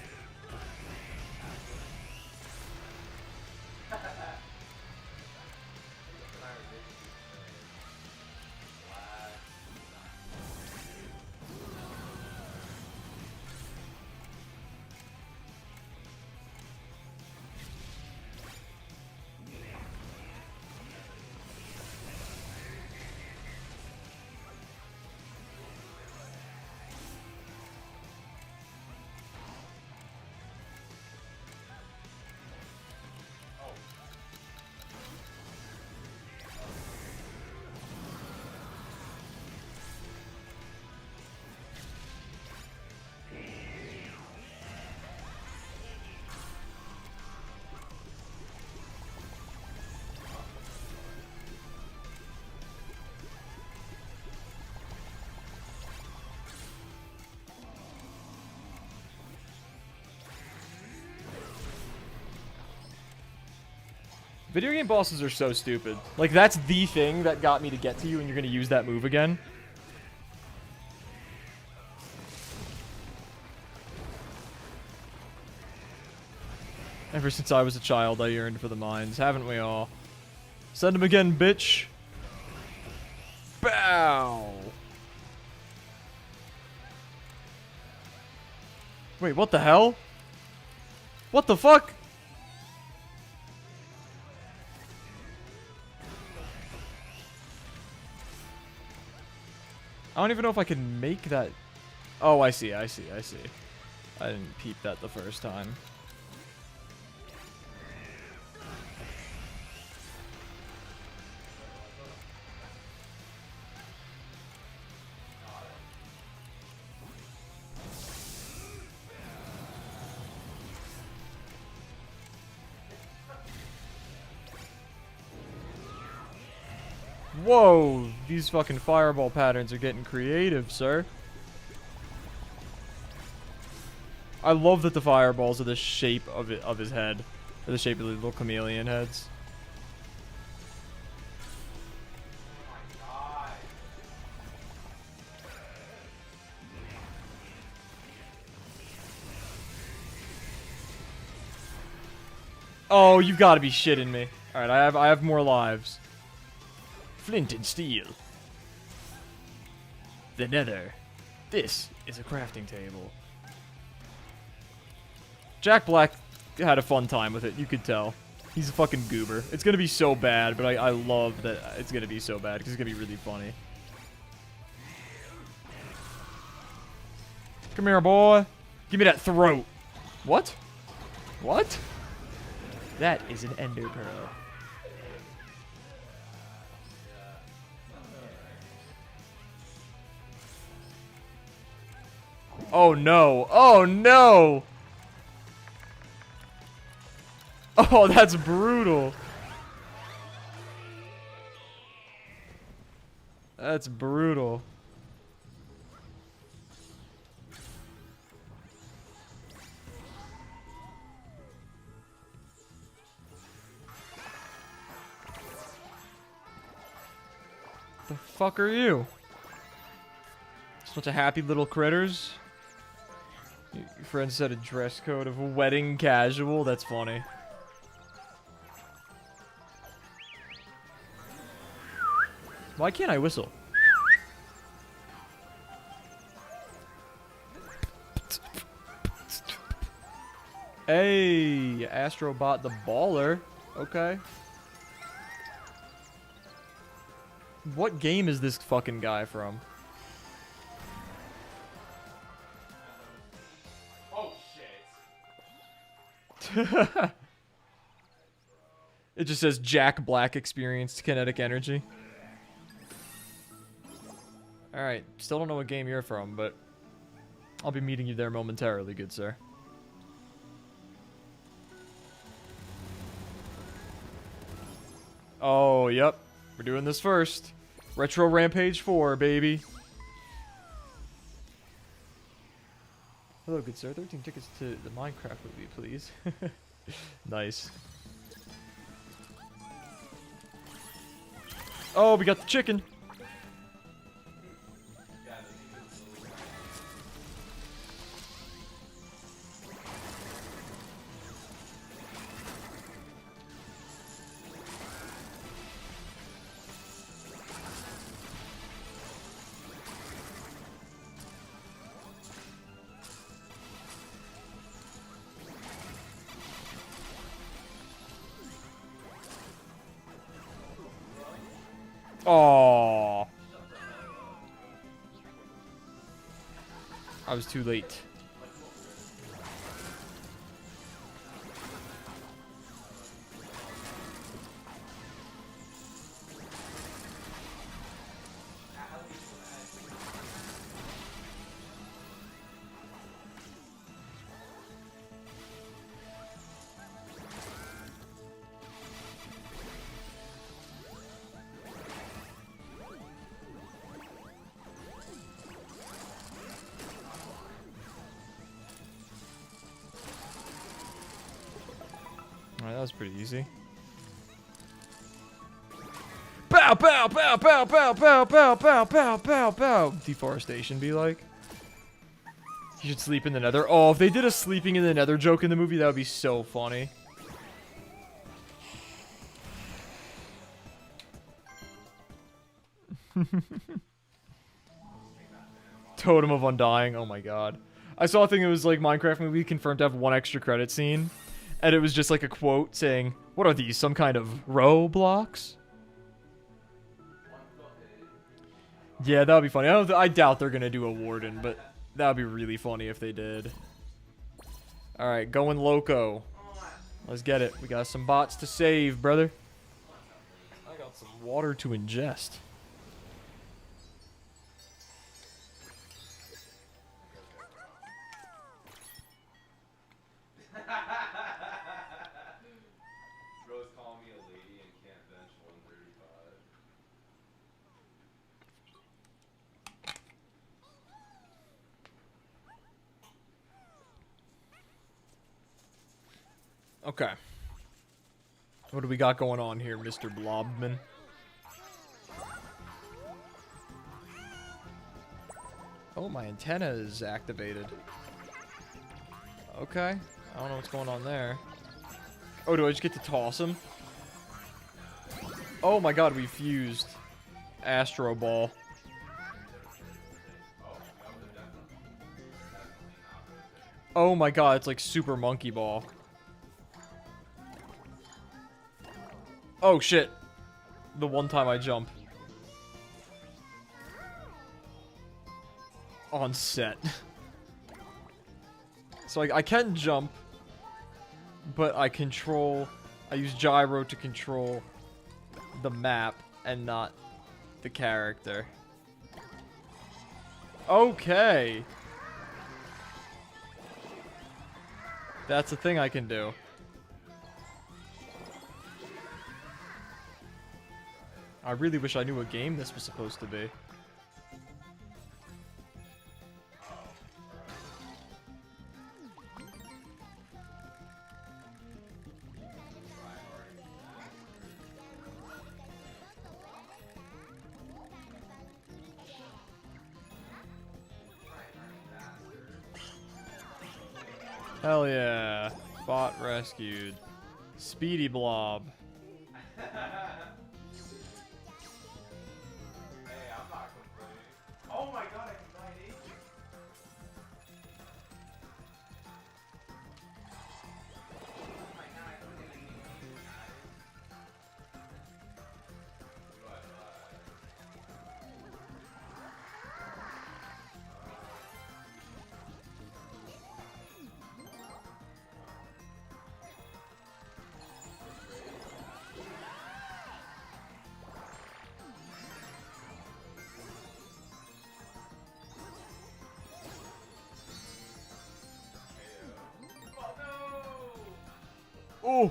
[SPEAKER 1] Video game bosses are so stupid. Like, that's the thing that got me to get to you, and you're gonna use that move again. Ever since I was a child, I yearned for the mines. Haven't we all? Send them again, bitch. Bow. Wait, what the hell? What the fuck? I don't even know if I can make that. Oh, I see. I didn't peep that the first time. Whoa, these fucking fireball patterns are getting creative, sir. I love that the fireballs are the shape of his head. Or the shape of the little chameleon heads. Oh, you've got to be shitting me. All right, I have more lives. Flint and steel. The nether. This is a crafting table. Jack Black had a fun time with it, you could tell. He's a fucking goober. It's gonna be so bad, but I love that it's gonna be so bad, because it's gonna be really funny. Come here, boy. Give me that throat. What? What? That is an ender pearl. Oh no. Oh no. Oh, that's brutal. That's brutal. The fuck are you? Such a happy little critters. Your friend said a dress code of wedding casual. That's funny. Why can't I whistle? Hey, Astrobot the Baller. Okay. What game is this fucking guy from?
[SPEAKER 2] Oh shit.
[SPEAKER 1] It just says Jack Black experienced kinetic energy. Alright, still don't know what game you're from, but I'll be meeting you there momentarily, good sir. Oh, yep. We're doing this first. Retro Rampage 4, baby. Hello, good sir. 13 tickets to the Minecraft movie, please. Nice. Oh, we got the chicken. Oh, I was too late. Alright, that was pretty easy. Bow, bow, bow, bow, bow, bow, bow, bow, bow, bow, bow. Deforestation be like? You should sleep in the nether. Oh, if they did a sleeping in the nether joke in the movie, that would be so funny. Totem of Undying. Oh my god. I saw a thing that was like Minecraft movie confirmed to have one extra credit scene. And it was just like a quote saying, "What are these, some kind of Roblox?" Yeah, that would be funny. I doubt they're going to do a Warden, but that would be really funny if they did. Alright, going loco. Let's get it. We got some bots to save, brother. I got some water to ingest.
[SPEAKER 2] Rose call me a lady and can't bench 135.
[SPEAKER 1] Okay. What do we got going on here, Mr. Blobman? Oh, my antenna is activated. Okay. I don't know what's going on there. Oh, do I just get to toss him? Oh my god, we fused. Astro Ball. Oh my god, it's like Super Monkey Ball. Oh shit. The one time I jump. On set. So I can jump, but I use gyro to control the map and not the character. Okay. That's a thing I can do. I really wish I knew what game this was supposed to be. Hell yeah. Bot rescued. Speedy Blob.
[SPEAKER 2] Hey, I'm not complaining. Oh my god, I can buy an agent. Oh my god, I don't get any agent, guys. What do I buy?
[SPEAKER 1] Oh!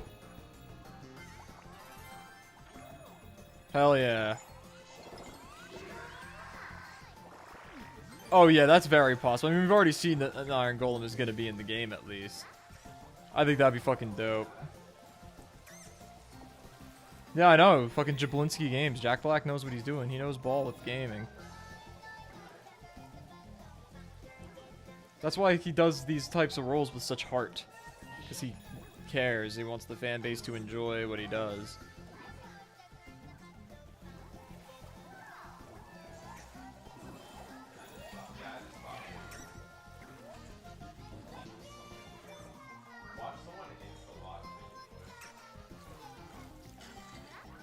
[SPEAKER 1] Hell yeah. Oh yeah, that's very possible. I mean, we've already seen that an Iron Golem is gonna be in the game at least. I think that'd be fucking dope. Yeah, I know. Fucking Jablinski Games. Jack Black knows what he's doing. He knows ball with gaming. That's why he does these types of roles with such heart. Because he cares. He wants the fan base to enjoy what he does.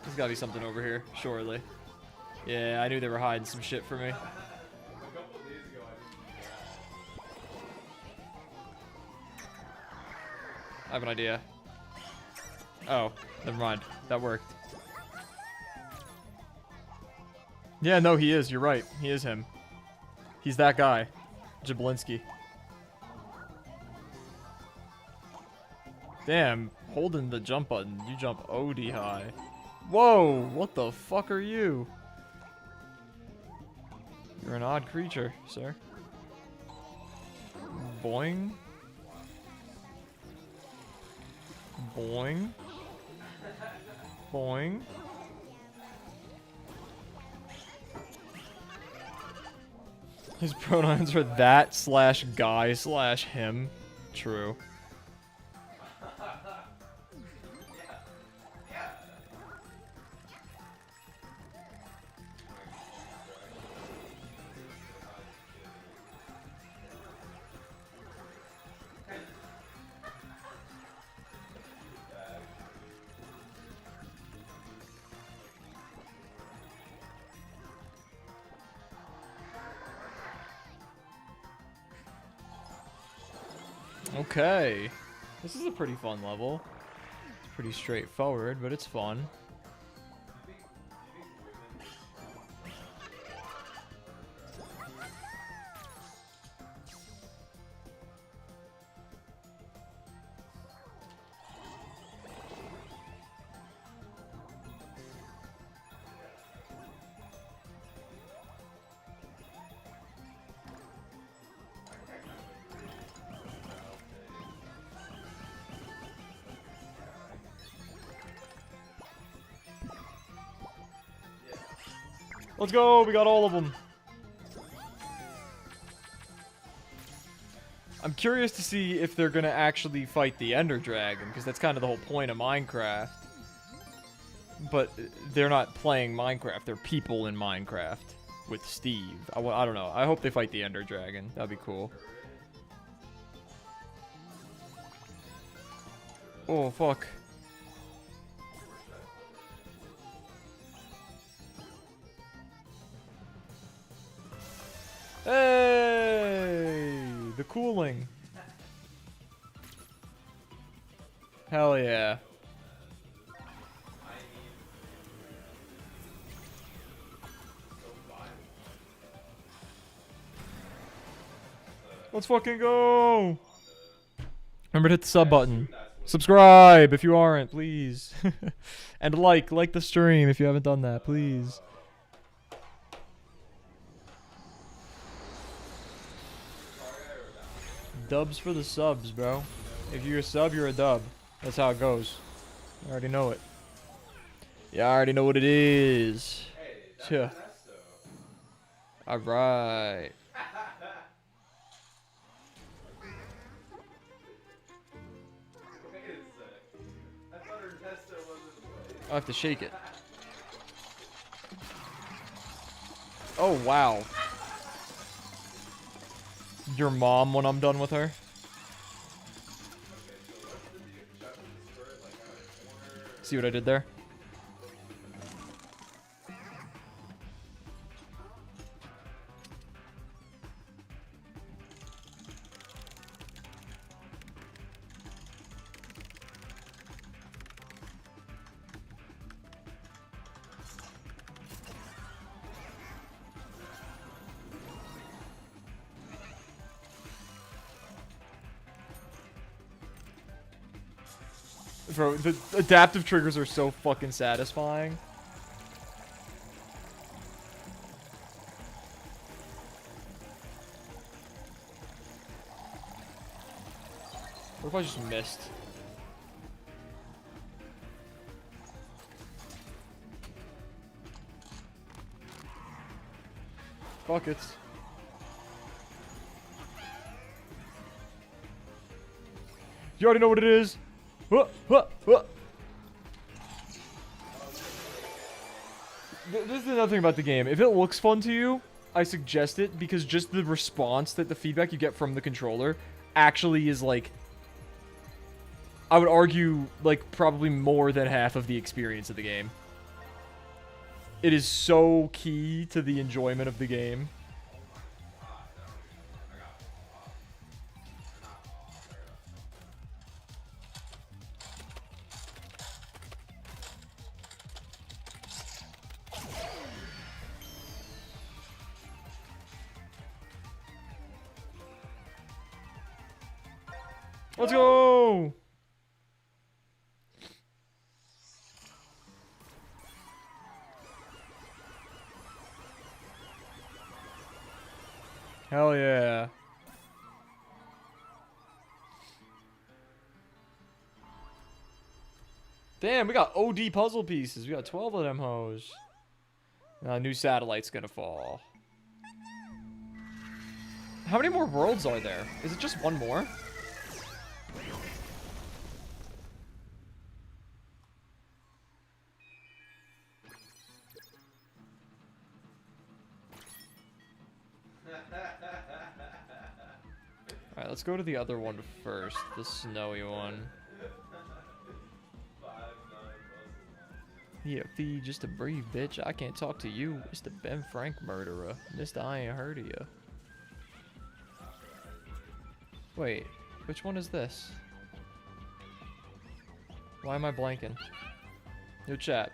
[SPEAKER 1] There's gotta be something over here, surely. Yeah, I knew they were hiding some shit for me. I have an idea. Oh, never mind. That worked. Yeah, no, he is. You're right. He is him. He's that guy. Jablinski. Damn, holding the jump button, you jump OD high. Whoa, what the fuck are you? You're an odd creature, sir. Boing. Boing. Boing. His pronouns are that slash guy slash him. True. Okay. This is a pretty fun level. It's pretty straightforward, but it's fun. Let's go! We got all of them! I'm curious to see if they're gonna actually fight the Ender Dragon, because that's kind of the whole point of Minecraft. But they're not playing Minecraft, they're people in Minecraft with Steve. I don't know. I hope they fight the Ender Dragon. That'd be cool. Oh, fuck. Hey! The cooling. Hell yeah. Let's fucking go! Remember to hit the sub button. Subscribe if you aren't, please. And like the stream if you haven't done that, please. Dubs for the subs, bro. If you're a sub, you're a dub. That's how it goes. I already know it. Yeah, I already know what it is. Yeah. Alright. I have to shake it. Oh, wow. Your mom when I'm done with her. See what I did there? Bro, the adaptive triggers are so fucking satisfying. What if I just missed? Buckets. You already know what it is. This is another thing about the game. If it looks fun to you, I suggest it because just the response that the feedback you get from the controller actually is like, I would argue, like probably more than half of the experience of the game. It is so key to the enjoyment of the game. Let's go! Hell yeah. Damn, we got OD puzzle pieces. We got 12 of them hoes. Now, a new satellite's gonna fall. How many more worlds are there? Is it just one more? Alright, let's go to the other one first. The snowy one. Yeah, fee just to breathe, bitch. I can't talk to you. It's the Ben Frank murderer. Mister, I ain't heard of you. Wait, which one is this? Why am I blanking? Yo, chat.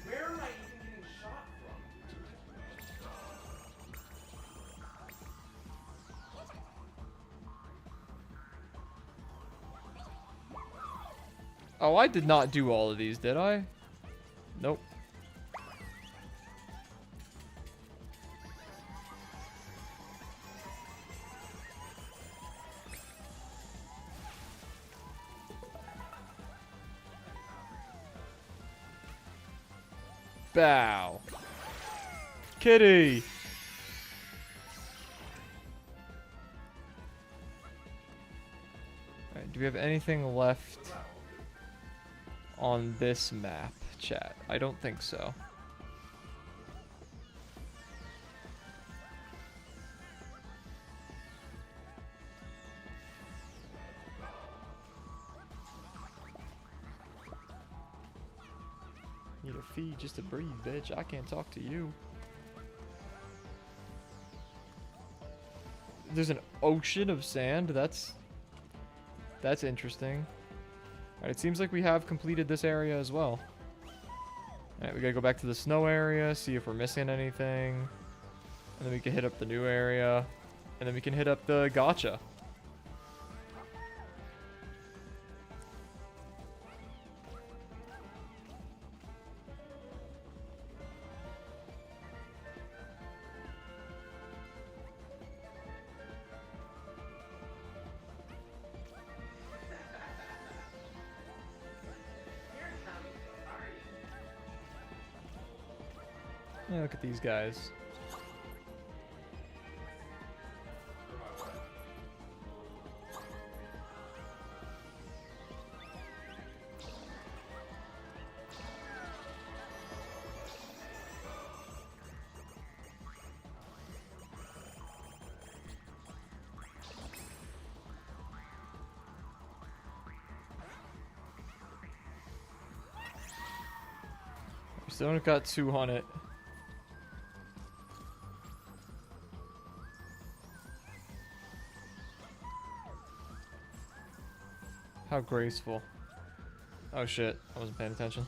[SPEAKER 2] Where am I even getting shot from?
[SPEAKER 1] Oh, I did not do all of these, did I? Nope. Bow. Kitty. Alright, do we have anything left on this map, chat? I don't think so. Need a fee just to breathe, bitch. I can't talk to you. There's an ocean of sand. That's interesting. Alright, it seems like we have completed this area as well. Alright, we gotta go back to the snow area, see if we're missing anything. And then we can hit up the new area. And then we can hit up the gacha. Yeah, look at these guys. We still only got 2 on it. How graceful. Oh shit, I wasn't paying attention.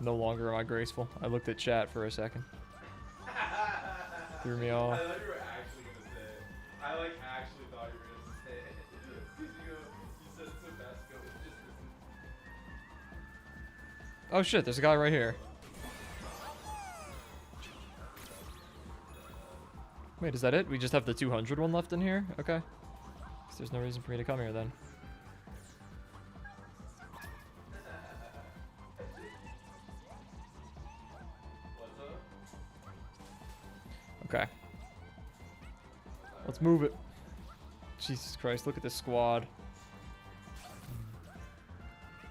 [SPEAKER 1] No longer am I graceful. I looked at chat for a second. Threw me off.
[SPEAKER 2] I thought you were actually gonna say. I like actually thought you were gonna say it. Cause you said Tabasco was just this.
[SPEAKER 1] Oh shit, there's a guy right here. Wait, is that it? We just have the 200 one left in here? Okay. So there's no reason for me to come here then.
[SPEAKER 2] What's up?
[SPEAKER 1] Okay. Let's move it. Jesus Christ, look at this squad.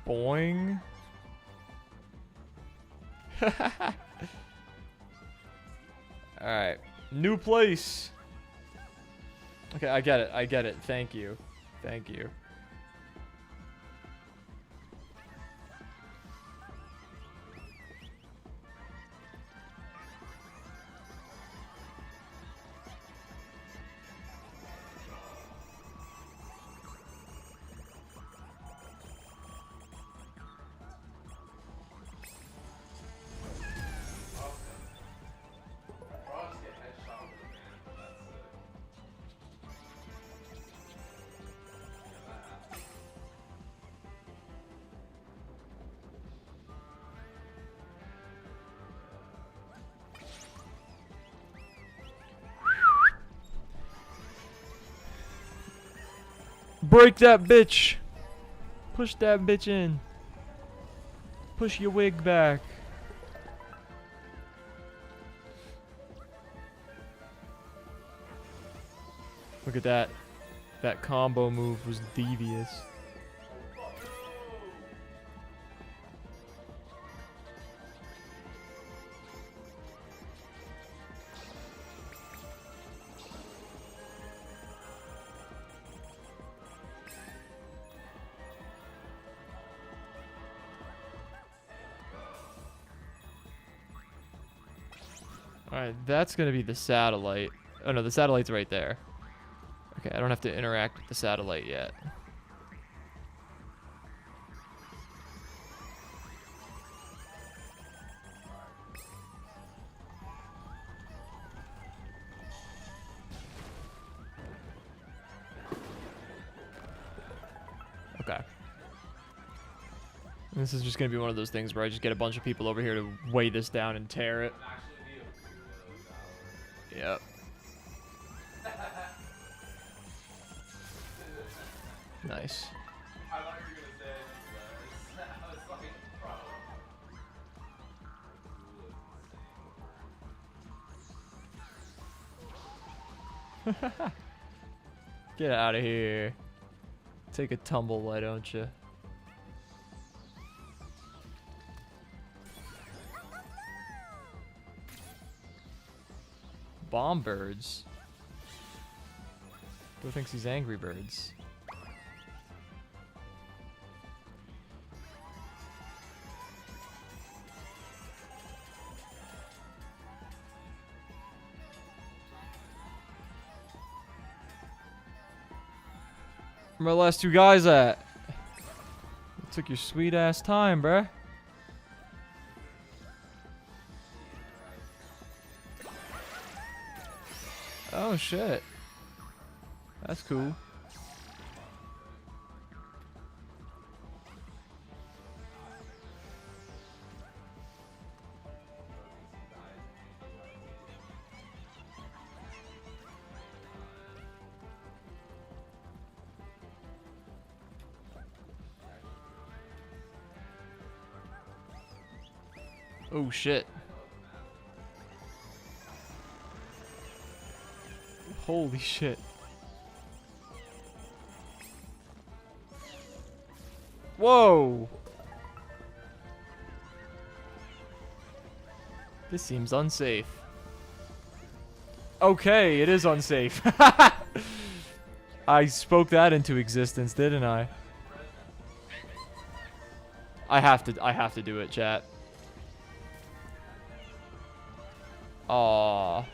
[SPEAKER 1] Boing. Alright. New place. Okay, I get it. I get it. Thank you. Thank you.
[SPEAKER 2] Frogs get headshot with a man, but that's it. Yeah, that happens.
[SPEAKER 1] Break that bitch. Push that bitch in. Push your wig back. Look at that. That combo move was devious. Alright, that's gonna be the satellite. Oh no, the satellite's right there. Okay, I don't have to interact with the satellite yet. Okay. This is just gonna be one of those things where I just get a bunch of people over here to weigh this down and tear it.
[SPEAKER 2] I'm actually need a blue
[SPEAKER 1] Yep. Nice.
[SPEAKER 2] I thought you were gonna say anything worse. I was like, bro.
[SPEAKER 1] Get out of here. Take a tumble, why don't you? Bomb birds. Who thinks he's Angry Birds? Where my last two guys at? You took your sweet ass time, bruh. Oh shit. That's cool. Oh shit. Holy shit. Whoa! This seems unsafe. Okay, it is unsafe. I spoke that into existence, didn't I? I have to do it, chat. Aww.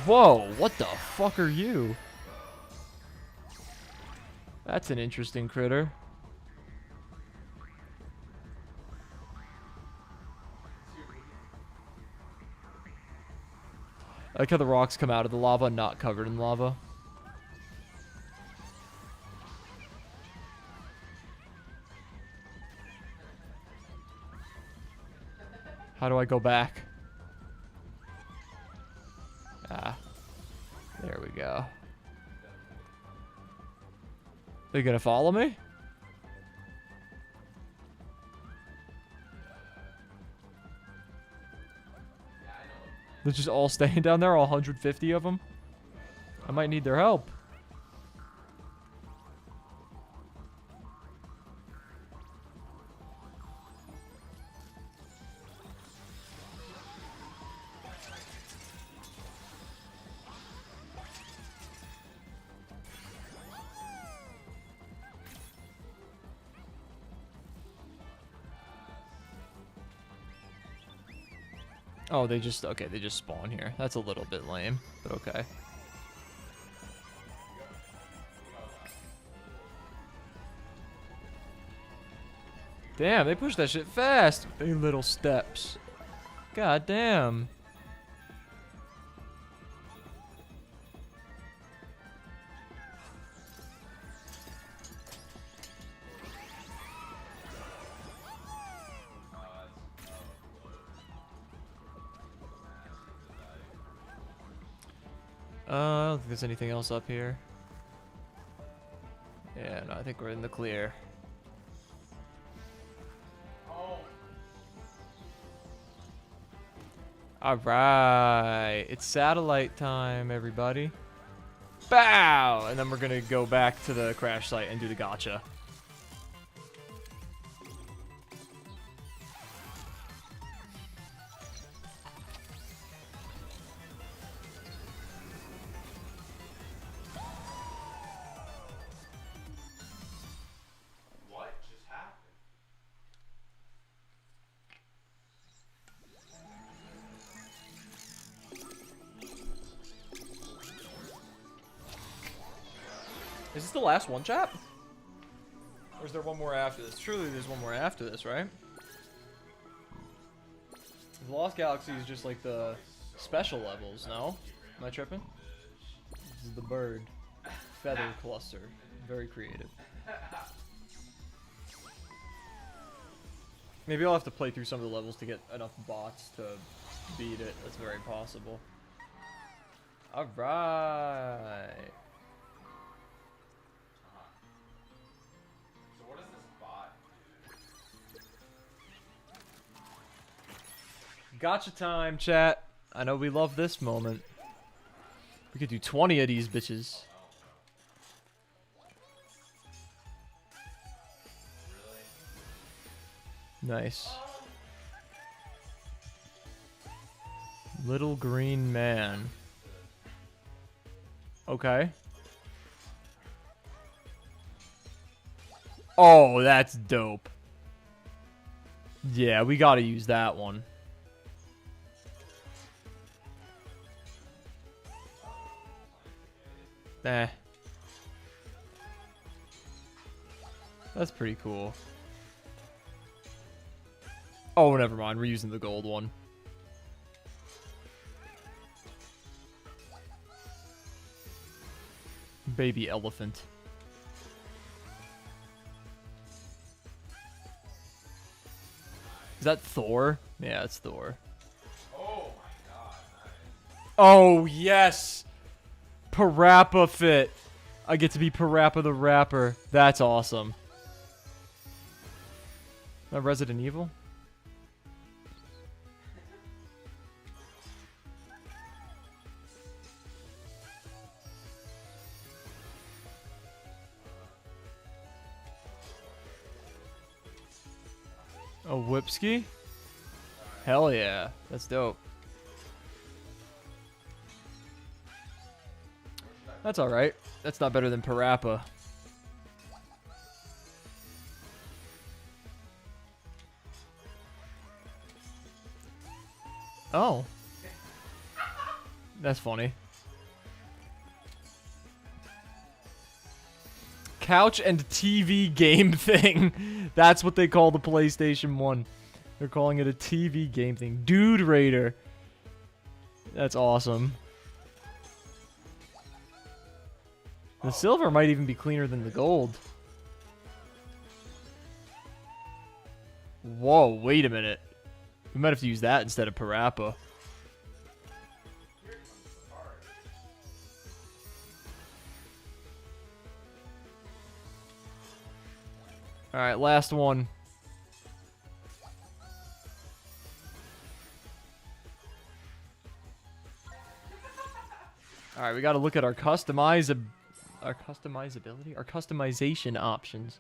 [SPEAKER 1] Whoa, what the fuck are you? That's an interesting critter. I like how the rocks come out of the lava, not covered in lava. How do I go back? Ah. There we go. They gonna follow me? They're just all staying down there, all 150 of them? I might need their help. Oh, they just spawn here. That's a little bit lame, but okay. Damn, they push that shit fast. Big little steps. God damn. I don't think there's anything else up here. Yeah, no, I think we're in the clear. Alright, it's satellite time, everybody. Bow! And then we're gonna go back to the crash site and do the gotcha.
[SPEAKER 2] What just happened?
[SPEAKER 1] Is this the last one, chat? Or is there one more after this? Surely there's one more after this, right? The Lost Galaxy is just like the special levels, no? Am I tripping? This is the bird. Feather cluster. Very creative. Maybe I'll have to play through some of the levels to get enough bots to beat it. That's very possible. Alright.
[SPEAKER 2] So what does this bot do?
[SPEAKER 1] Gotcha time, chat. I know we love this moment. We could do 20 of these bitches. Nice. Little green man. Okay. Oh, that's dope. Yeah, we gotta use that one. Eh. That's pretty cool. Oh, never mind. We're using the gold one. Baby elephant. Is that Thor? Yeah, it's Thor.
[SPEAKER 2] Oh my god, nice.
[SPEAKER 1] Oh, yes! Parappa fit. I get to be Parappa the Rapper. That's awesome. Is that Resident Evil? A Whipski? Hell yeah. That's dope. That's alright. That's not better than Parappa. Oh. That's funny. Couch and TV game thing. That's what they call the PlayStation 1. They're calling it a TV game thing. Dude Raider. That's awesome. The silver might even be cleaner than the gold. Whoa, wait a minute. We might have to use that instead of Parappa. Alright, last one. Alright, we gotta look at our customizability? Our customization options.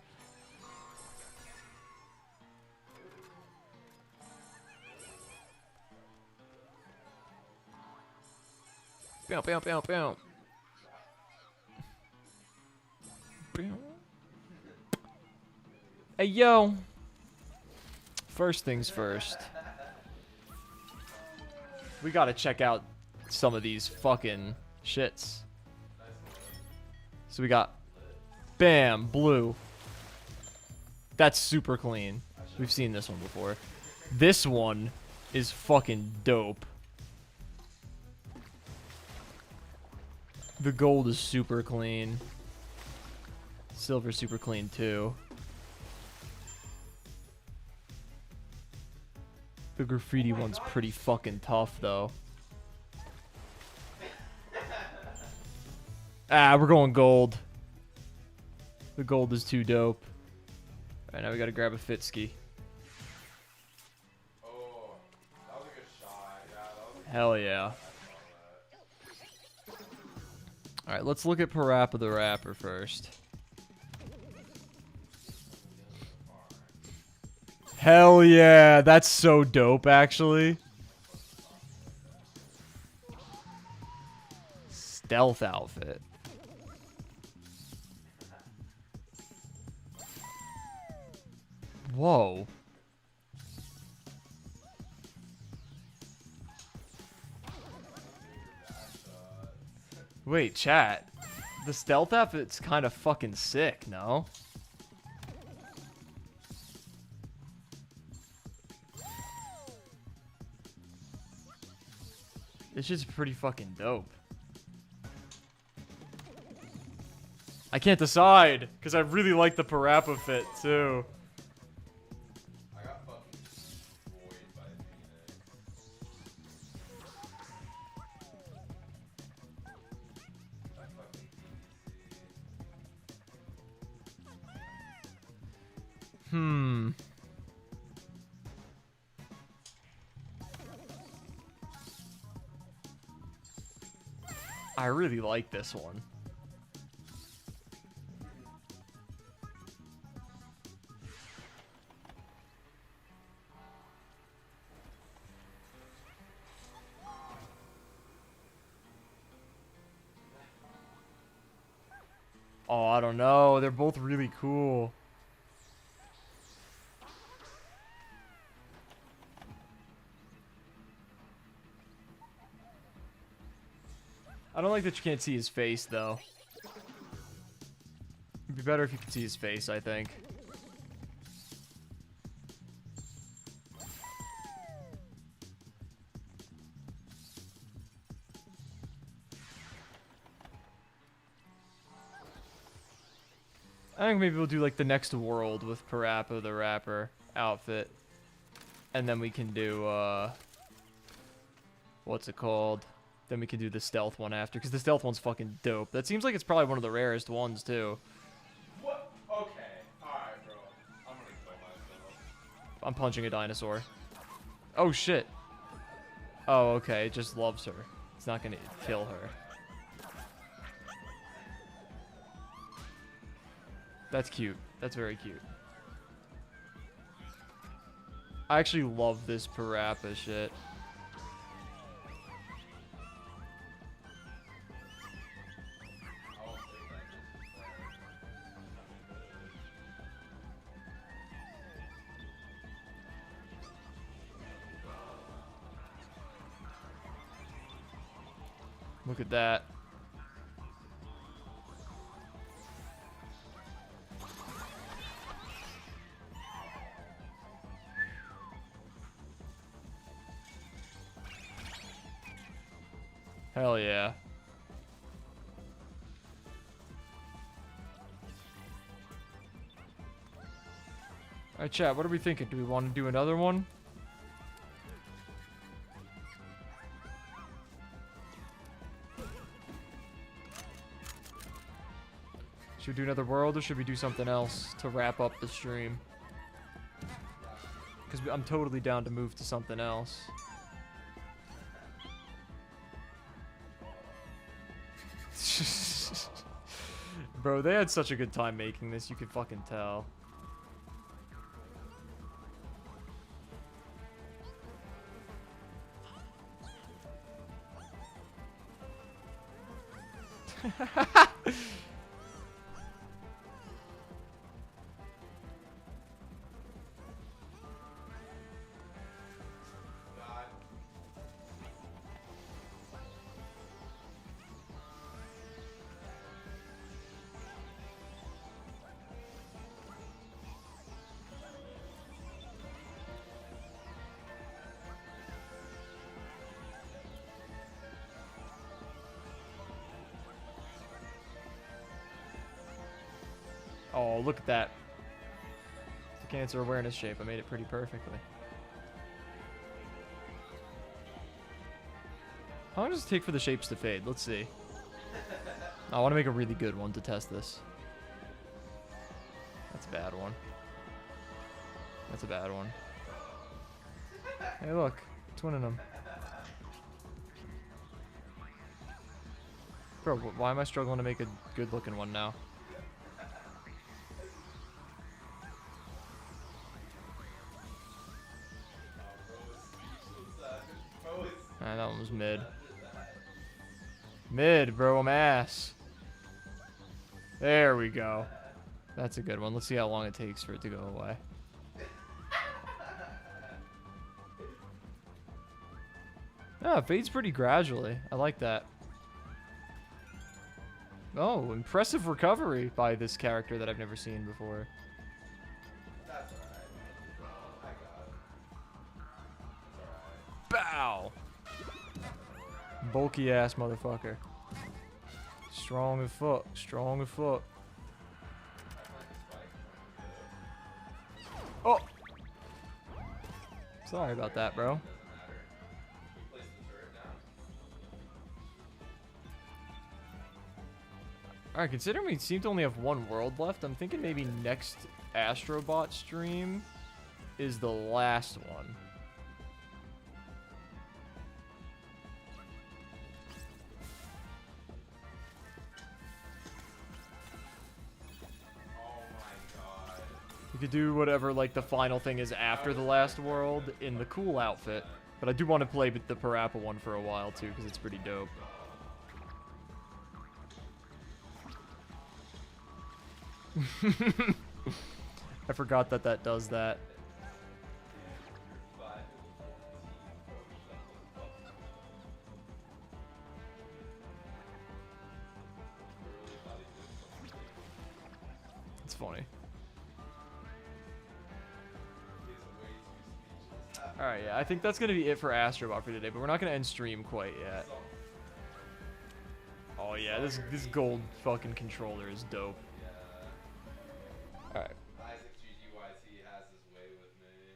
[SPEAKER 1] Bow, bow, bow, bow. Hey, yo. First things first. We gotta check out some of these fucking shits. So we got... Bam, blue. That's super clean. We've seen this one before. This one is fucking dope. The gold is super clean. Silver's super clean too. The graffiti one's pretty fucking tough though. Ah, we're going gold. The gold is too dope. Alright, now we gotta grab a Fitski.
[SPEAKER 2] Oh, that was a good shot. Yeah, that was a
[SPEAKER 1] Hell yeah. Alright, let's look at Parappa the Rapper first. Hell yeah, that's so dope actually. Stealth outfit. Whoa. Wait, chat. The stealth outfit's kind of fucking sick, no? This shit's pretty fucking dope. I can't decide, because I really like the Parappa fit, too.
[SPEAKER 2] I got fucking destroyed by Phoenix. That fucking
[SPEAKER 1] Hmm. I really like this one. Oh, I don't know. They're both really cool. I don't like that you can't see his face, though. It'd be better if you could see his face, I think. I think maybe we'll do, like, the next world with Parappa the Rapper outfit. And then we can do, what's it called? Then we can do the stealth one after, because the stealth one's fucking dope. That seems like it's probably one of the rarest ones, too.
[SPEAKER 2] What? Okay. Alright, bro. I'm gonna kill myself.
[SPEAKER 1] I'm punching a dinosaur. Oh, shit. Oh, okay. It just loves her. It's not gonna kill her. That's cute. That's very cute. I actually love this Parappa shit. Look at that. Hell yeah. Alright, chat, what are we thinking? Do we want to do another one? Should we do another world, or should we do something else to wrap up the stream? Because I'm totally down to move to something else. Bro, they had such a good time making this, you could fucking tell. Oh, look at that. The cancer awareness shape. I made it pretty perfectly. How long does it take for the shapes to fade? Let's see. I want to make a really good one to test this. That's a bad one. That's a bad one. Hey, look. It's one of them. Bro, why am I struggling to make a good-looking one now? That one was mid. Mid, bro, I'm ass. There we go. That's a good one. Let's see how long it takes for it to go away. Yeah, it fades pretty gradually. I like that. Oh, impressive recovery by this character that I've never seen before.
[SPEAKER 2] That's alright. I got it.
[SPEAKER 1] Bow! Bulky ass motherfucker. Strong as fuck. Strong as fuck. Oh! Sorry about that, bro. Alright, considering we seem to only have one world left, I'm thinking maybe next Astrobot stream is the last one. We could do whatever, like, the final thing is after the last world in the cool outfit. But I do want to play with the Parappa one for a while, too, because it's pretty dope. I forgot that that does that. It's funny. Alright, yeah, I think that's going to be it for Astrobot for today, but we're not going to end stream quite yet. Oh yeah, this gold fucking controller is dope. Alright.
[SPEAKER 2] Isaac GGYT has his way with me.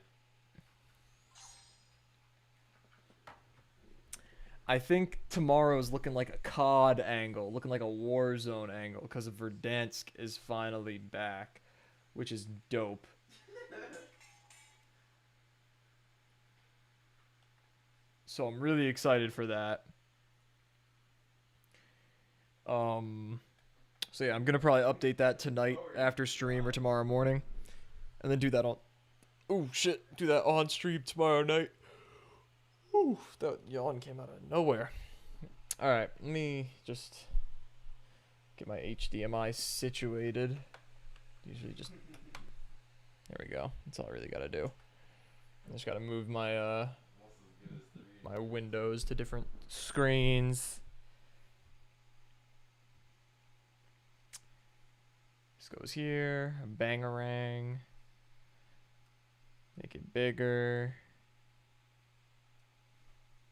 [SPEAKER 1] I think tomorrow's looking like a COD angle, looking like a Warzone angle, because Verdansk is finally back, which is dope. So I'm really excited for that. So yeah, I'm gonna probably update that tonight after stream or tomorrow morning, and then do that on. Oh shit! Do that on stream tomorrow night. Ooh, that yawn came out of nowhere. All right, let me just get my HDMI situated. Usually just there we go. That's all I really gotta do. I just gotta move my my windows to different screens. This goes here, a bangarang. Make it bigger.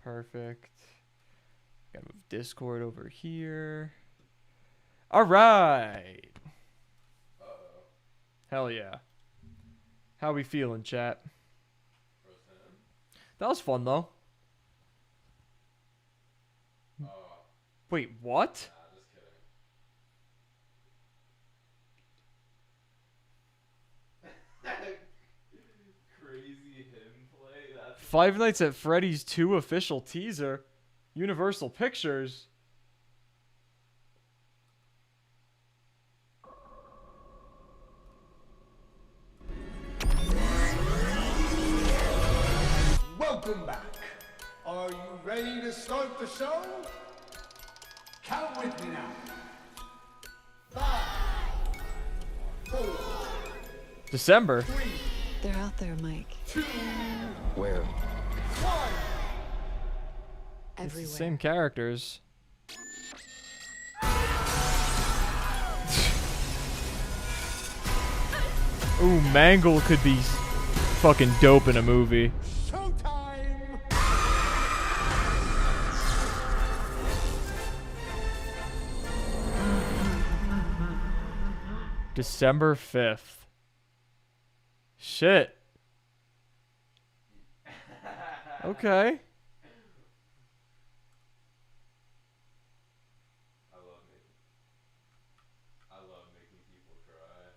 [SPEAKER 1] Perfect. Gotta move Discord over here. All right. Hell yeah. How we feeling, chat?
[SPEAKER 2] Trust him?
[SPEAKER 1] That was fun though. Wait, what?
[SPEAKER 2] Nah, just kidding. Crazy him play. That's
[SPEAKER 1] Five Nights at Freddy's 2 official teaser. Universal Pictures.
[SPEAKER 3] Welcome back. Are you ready to start the show? Count with me now. 5, 4,
[SPEAKER 1] December.
[SPEAKER 3] 3,
[SPEAKER 4] They're out there, Mike.
[SPEAKER 3] 2,
[SPEAKER 5] Where?
[SPEAKER 3] 1.
[SPEAKER 1] It's the
[SPEAKER 4] Everywhere.
[SPEAKER 1] same characters. Ooh, Mangle could be fucking dope in a movie.
[SPEAKER 3] Showtime!
[SPEAKER 1] December 5th. Shit. Okay.
[SPEAKER 2] I love making people cry.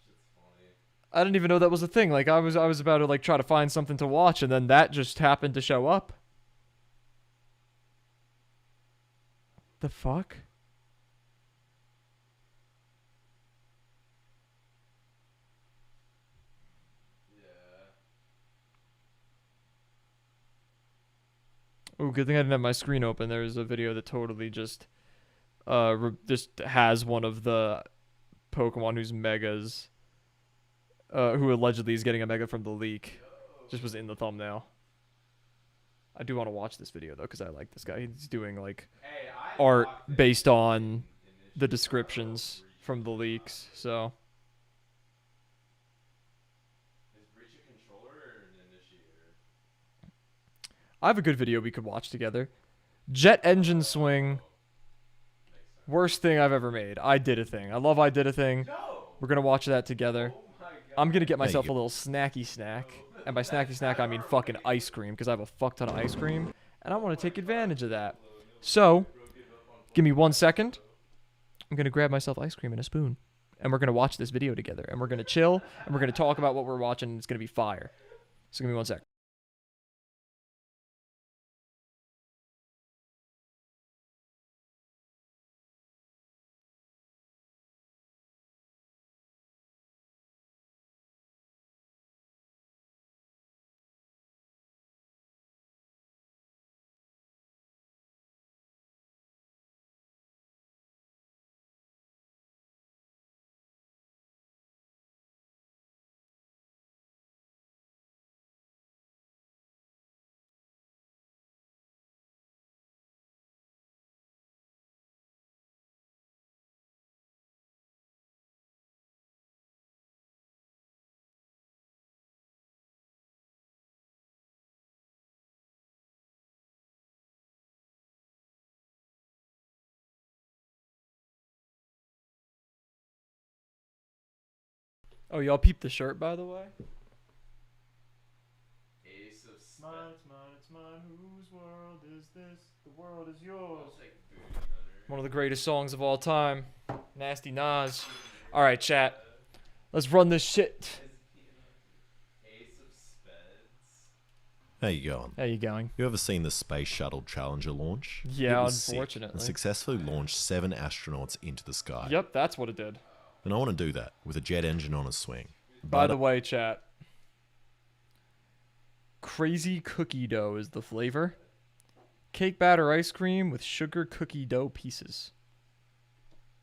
[SPEAKER 2] Shit's funny.
[SPEAKER 1] I didn't even know that was a thing. Like I was about to like try to find something to watch and then that just happened to show up. The fuck?
[SPEAKER 2] Yeah.
[SPEAKER 1] Oh, good thing I didn't have my screen open. There's a video that totally just just has one of the Pokemon who's megas who allegedly is getting a mega from the leak. Just was in the thumbnail. I do want to watch this video though cuz I like this guy. He's doing like
[SPEAKER 2] Hey, I
[SPEAKER 1] art
[SPEAKER 2] locked it
[SPEAKER 1] based on the
[SPEAKER 2] initially.
[SPEAKER 1] descriptions from the leaks. So,
[SPEAKER 2] Is Breach a controller or an initiator?
[SPEAKER 1] I have a good video we could watch together. Jet engine swing.
[SPEAKER 2] Makes sense.
[SPEAKER 1] Worst thing I've ever made. I did a thing. I love I did a thing.
[SPEAKER 2] No!
[SPEAKER 1] We're going to watch that together.
[SPEAKER 2] Oh my god.
[SPEAKER 1] I'm going to get myself
[SPEAKER 5] you
[SPEAKER 1] a little snacky snack. And by snacky snack, I mean fucking ice cream because I have a fuck ton of ice cream. And I want to take advantage of that. So, give me 1 second. I'm going to grab myself ice cream and a spoon. And we're going to watch this video together. And we're going to chill. And we're going to talk about what we're watching. And it's going to be fire. So, give me 1 sec. Oh, y'all peeped the shirt, by the way?
[SPEAKER 2] Ace of Spades.
[SPEAKER 1] It's mine. Whose world is this? The world is yours.
[SPEAKER 2] I'll take Booty Hunter.
[SPEAKER 1] One of the greatest songs of all time. Nasty Nas. Alright, chat. Let's run this shit.
[SPEAKER 2] Ace of Spades.
[SPEAKER 5] How you going?
[SPEAKER 1] How you going?
[SPEAKER 5] You ever seen the Space Shuttle Challenger launch?
[SPEAKER 1] Yeah,
[SPEAKER 5] It was sick
[SPEAKER 1] unfortunately.
[SPEAKER 5] and successfully launched 7 astronauts into the sky.
[SPEAKER 1] Yep, that's what it did.
[SPEAKER 5] And I want to do that with a jet engine on a swing.
[SPEAKER 1] By
[SPEAKER 5] But
[SPEAKER 1] the way, chat. Crazy cookie dough is the flavor. Cake batter ice cream with sugar cookie dough pieces.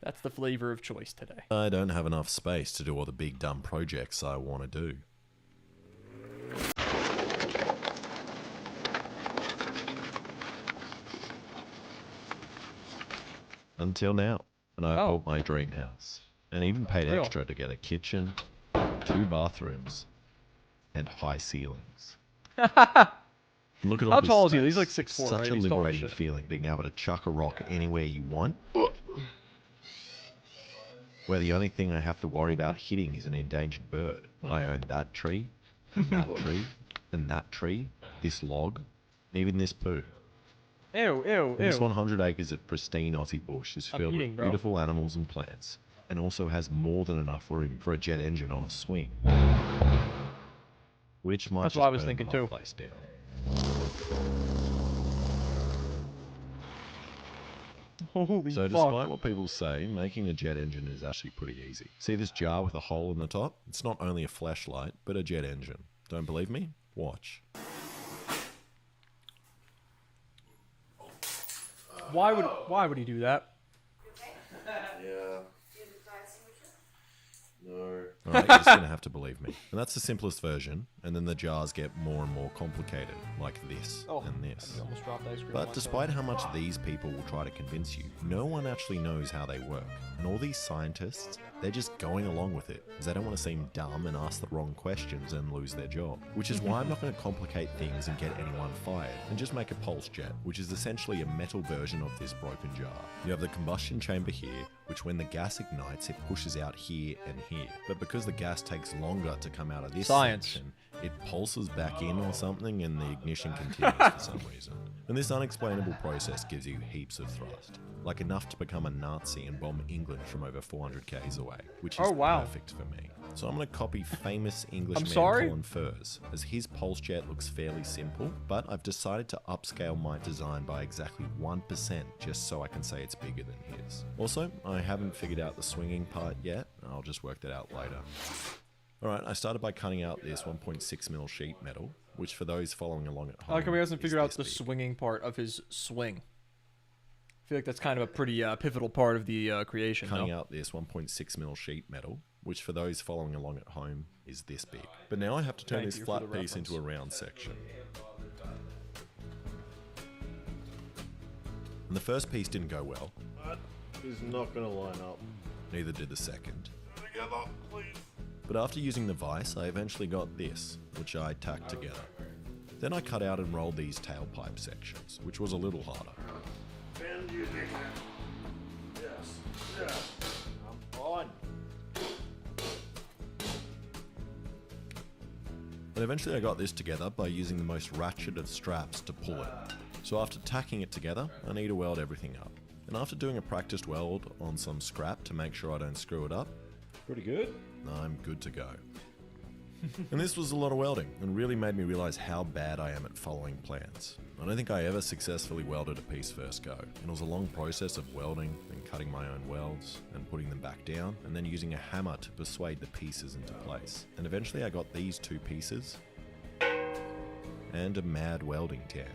[SPEAKER 1] That's the flavor of choice today.
[SPEAKER 5] I don't have enough space to do all the big dumb projects I want to do. Until now. And I
[SPEAKER 1] Oh.
[SPEAKER 5] built my dream house. And even paid
[SPEAKER 1] Real.
[SPEAKER 5] extra to get a kitchen, 2 bathrooms, and high ceilings. Look at all
[SPEAKER 1] How
[SPEAKER 5] this
[SPEAKER 1] tall is he?
[SPEAKER 5] space.
[SPEAKER 1] He's like 6'4",
[SPEAKER 5] Such
[SPEAKER 1] right?
[SPEAKER 5] a
[SPEAKER 1] He's tall as
[SPEAKER 5] liberating
[SPEAKER 1] shit.
[SPEAKER 5] feeling being able to chuck a rock anywhere you want. where the only thing I have to worry about hitting is an endangered bird. I own that tree, and that tree, and that tree, this log, and even this poo.
[SPEAKER 1] Ew, ew,
[SPEAKER 5] This
[SPEAKER 1] ew.
[SPEAKER 5] 100 acres of pristine Aussie bush is
[SPEAKER 1] I'm
[SPEAKER 5] filled
[SPEAKER 1] eating,
[SPEAKER 5] with
[SPEAKER 1] bro.
[SPEAKER 5] beautiful animals and plants, and also has more than enough room for a jet engine on a swing. Which might
[SPEAKER 1] That's
[SPEAKER 5] just
[SPEAKER 1] what I was
[SPEAKER 5] burn
[SPEAKER 1] thinking
[SPEAKER 5] the whole
[SPEAKER 1] too.
[SPEAKER 5] place down.
[SPEAKER 1] Holy
[SPEAKER 5] So
[SPEAKER 1] fuck.
[SPEAKER 5] despite what people say, making a jet engine is actually pretty easy. See this jar with a hole in the top? It's not only a flashlight, but a jet engine. Don't believe me? Watch.
[SPEAKER 1] Why would he do that?
[SPEAKER 2] Yeah. No.
[SPEAKER 5] Alright, you're just gonna have to believe me. And that's the simplest version, and then the jars get more and more complicated, like this and this.
[SPEAKER 1] I almost dropped ice cream on
[SPEAKER 5] But
[SPEAKER 1] my
[SPEAKER 5] despite how much these people will try to convince you, no one actually knows how they work. And all these scientists, they're just going along with it, because they don't want to seem dumb and ask the wrong questions and lose their job. Which is why I'm not going to complicate things and get anyone fired, and just make a pulse jet, which is essentially a metal version of this broken jar. You have the combustion chamber here, which when the gas ignites, it pushes out here and here. But because the gas takes longer to come out of this section, it pulses back in or something and the ignition continues for some reason. And this unexplainable process gives you heaps of thrust. Like enough to become a Nazi and bomb England from over 400 k's away, which is perfect for me. So I'm going to copy famous Englishman Colin Furze, as his pulse jet looks fairly simple, but I've decided to upscale my design by exactly 1% just so I can say it's bigger than his. Also, I haven't figured out the swinging part yet, I'll just work that out later. Alright, I started by cutting out this 1.6mm sheet metal, which for those following along at home,
[SPEAKER 1] I like how he hasn't figured out the
[SPEAKER 5] big.
[SPEAKER 1] swinging part of his swing. I feel like that's kind of a pretty pivotal part of the creation.
[SPEAKER 5] Cutting out this 1.6mm sheet metal, which for those following along at home is this big. But now I have to turn this flat piece into a round section. And the first piece didn't go well.
[SPEAKER 2] That is not gonna line up.
[SPEAKER 5] Neither did the second.
[SPEAKER 2] Together, please.
[SPEAKER 5] But after using the vise, I eventually got this, which I tacked together. Then I cut out and rolled these tailpipe sections, which was a little harder.
[SPEAKER 2] Bend you, dickhead. Yes, yes. I'm fine.
[SPEAKER 5] And eventually I got this together by using the most ratchet of straps to pull it. So after tacking it together, I need to weld everything up. And after doing a practiced weld on some scrap to make sure I don't screw it up,
[SPEAKER 2] Pretty good.
[SPEAKER 5] I'm good to go. And this was a lot of welding, and really made me realize how bad I am at following plans. I don't think I ever successfully welded a piece first go, and it was a long process of welding, then cutting my own welds, and putting them back down, and then using a hammer to persuade the pieces into place. And eventually I got these two pieces, and a mad welding tan.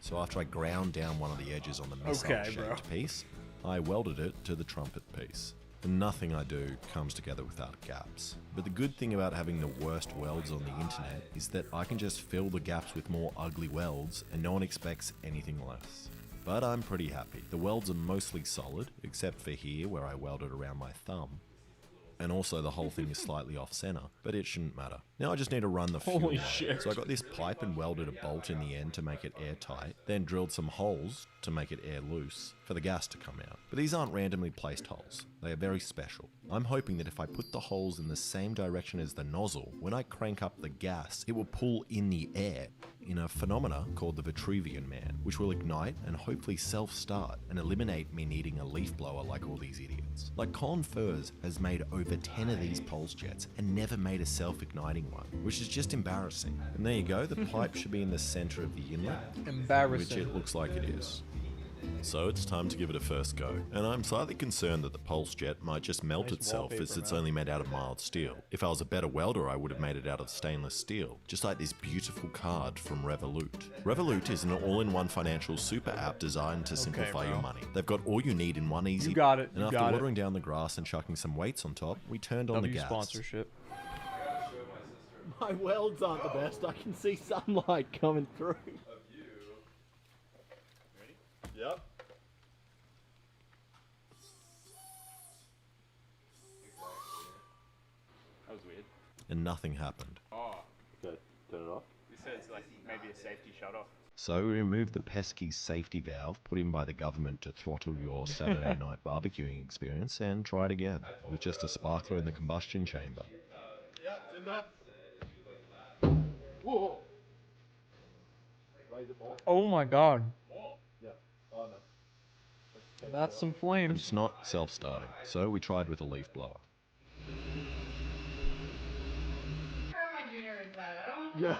[SPEAKER 5] So after I ground down one of the edges on the missile-shaped piece, I welded it to the trumpet piece. And nothing I do comes together without gaps. But the good thing about having the worst welds on the internet is that I can just fill the gaps with more ugly welds and no one expects anything less. But I'm pretty happy. The welds are mostly solid, except for here where I welded around my thumb. And also the whole thing is slightly off center, but it shouldn't matter. Now I just need to run the fuel line. So I got this pipe and welded a bolt in the end to make it airtight, then drilled some holes to make it air loose for the gas to come out. But these aren't randomly placed holes. They are very special. I'm hoping that if I put the holes in the same direction as the nozzle, when I crank up the gas, it will pull in the air in a phenomena called the Vitruvian Man, which will ignite and hopefully self-start and eliminate me needing a leaf blower like all these idiots. Like Colin Furze has made over 10 of these pulse jets and never made a self-igniting one, which is just embarrassing. And there you go, the pipe should be in the center of the inlet, which it looks like it is. So it's time to give it a first go, and I'm slightly concerned that the pulse jet might just melt itself as it's only made out of mild steel. If I was a better welder, I would have made it out of stainless steel, just like this beautiful card from Revolut. Revolut is an all-in-one financial super app designed to simplify your money. They've got all you need in one easy. And after watering down the grass and chucking some weights on top, we turned on the gas.
[SPEAKER 1] Sponsorship.
[SPEAKER 2] My welds aren't the best. I can see sunlight coming through. Yep.
[SPEAKER 5] And nothing happened.
[SPEAKER 2] Okay, turn it off. so it's like maybe a safety shutoff.
[SPEAKER 5] So we removed the pesky safety valve put in by the government to throttle your Saturday night barbecuing experience and tried again with just a sparkler in the combustion chamber.
[SPEAKER 1] Oh my god. That's some flames.
[SPEAKER 5] It's not self-starting, so we tried with a leaf blower.
[SPEAKER 6] Yeah.